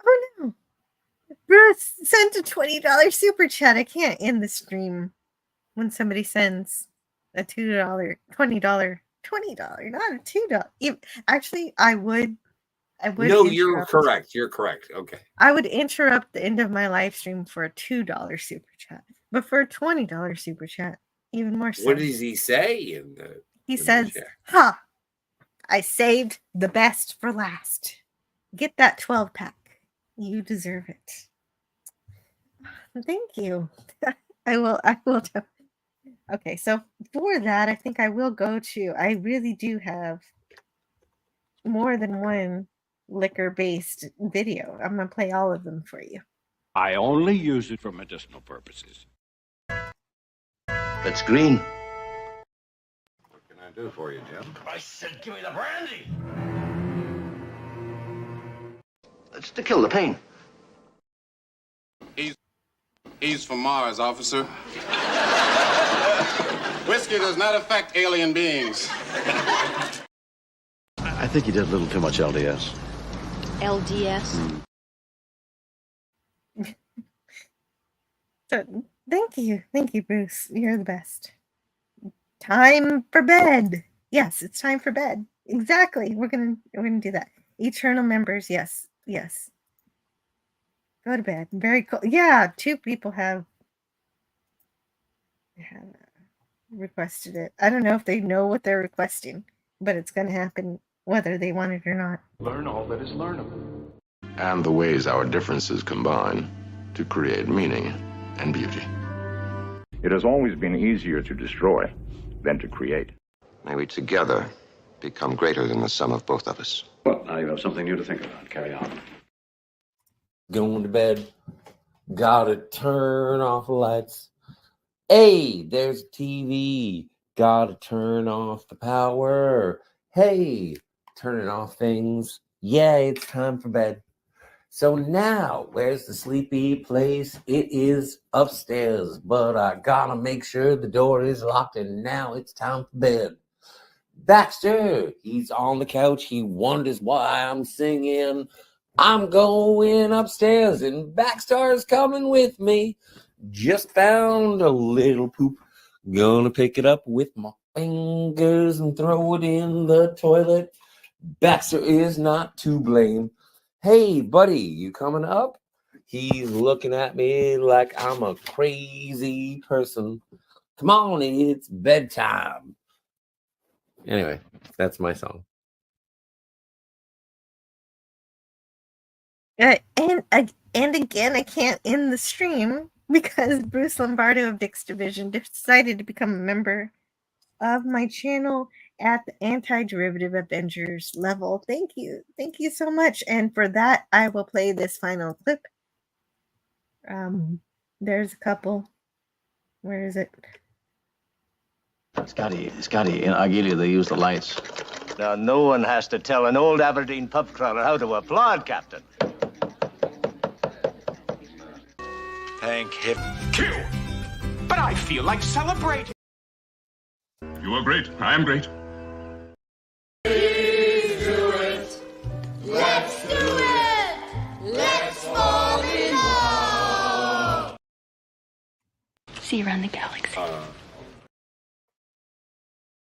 Oh no. Bruce sent a $20 super chat. I can't end the stream when somebody sends a $2, $20, not a $2. Actually, I would. No, you're correct. You're correct. Okay. I would interrupt the end of my live stream for a $2 super chat, but for a $20 super chat, even more so. What does he say He says, "Ha! I saved the best for last. Get that 12-pack. You deserve it." Thank you. I will. Okay, so for that, I think I will go to. I really do have more than one liquor-based video. I'm gonna play all of them for you. I only use it for medicinal purposes. That's green. What can I do for you, Jim? I said, give me the brandy. It's to kill the pain. He's from Mars, officer. Whiskey does not affect alien beings. I think you did a little too much LDS. LDS? So, thank you, Bruce. You're the best. Time for bed. Yes, it's time for bed. Exactly. We're gonna do that. Eternal members. Yes. Go to bed. Very cool. Yeah, 2 people have requested it. I don't know if they know what they're requesting, but it's going to happen whether they want it or not. Learn all that is learnable. And the ways our differences combine to create meaning and beauty. It has always been easier to destroy than to create. May we together become greater than the sum of both of us. Well, now you have something new to think about. Carry on. Going to bed. Gotta turn off the lights. Hey, there's TV. Gotta turn off the power. Hey, turning off things. Yeah, it's time for bed. So now, where's the sleepy place? It is upstairs, but I gotta make sure the door is locked, and now it's time for bed. Baxter, he's on the couch. He wonders why I'm singing. I'm going upstairs, and Baxter's coming with me. Just found a little poop. Gonna pick it up with my fingers and throw it in the toilet. Baxter is not to blame. Hey, buddy, you coming up? He's looking at me like I'm a crazy person. Come on, it's bedtime. Anyway, that's my song. And again, I can't end the stream because Bruce Lombardo of Dick's Division decided to become a member of my channel at the Anti-Derivative Avengers level. Thank you so much. And for that, I will play this final clip. There's a couple. Where is it? Scotty, in Arcadia they use the lights. Now, no one has to tell an old Aberdeen pub crawler how to applaud, Captain. Thank him. Kill! But I feel like celebrating. You are great. I am great. Please do it. Let's do it. Let's fall in love. See you around the galaxy.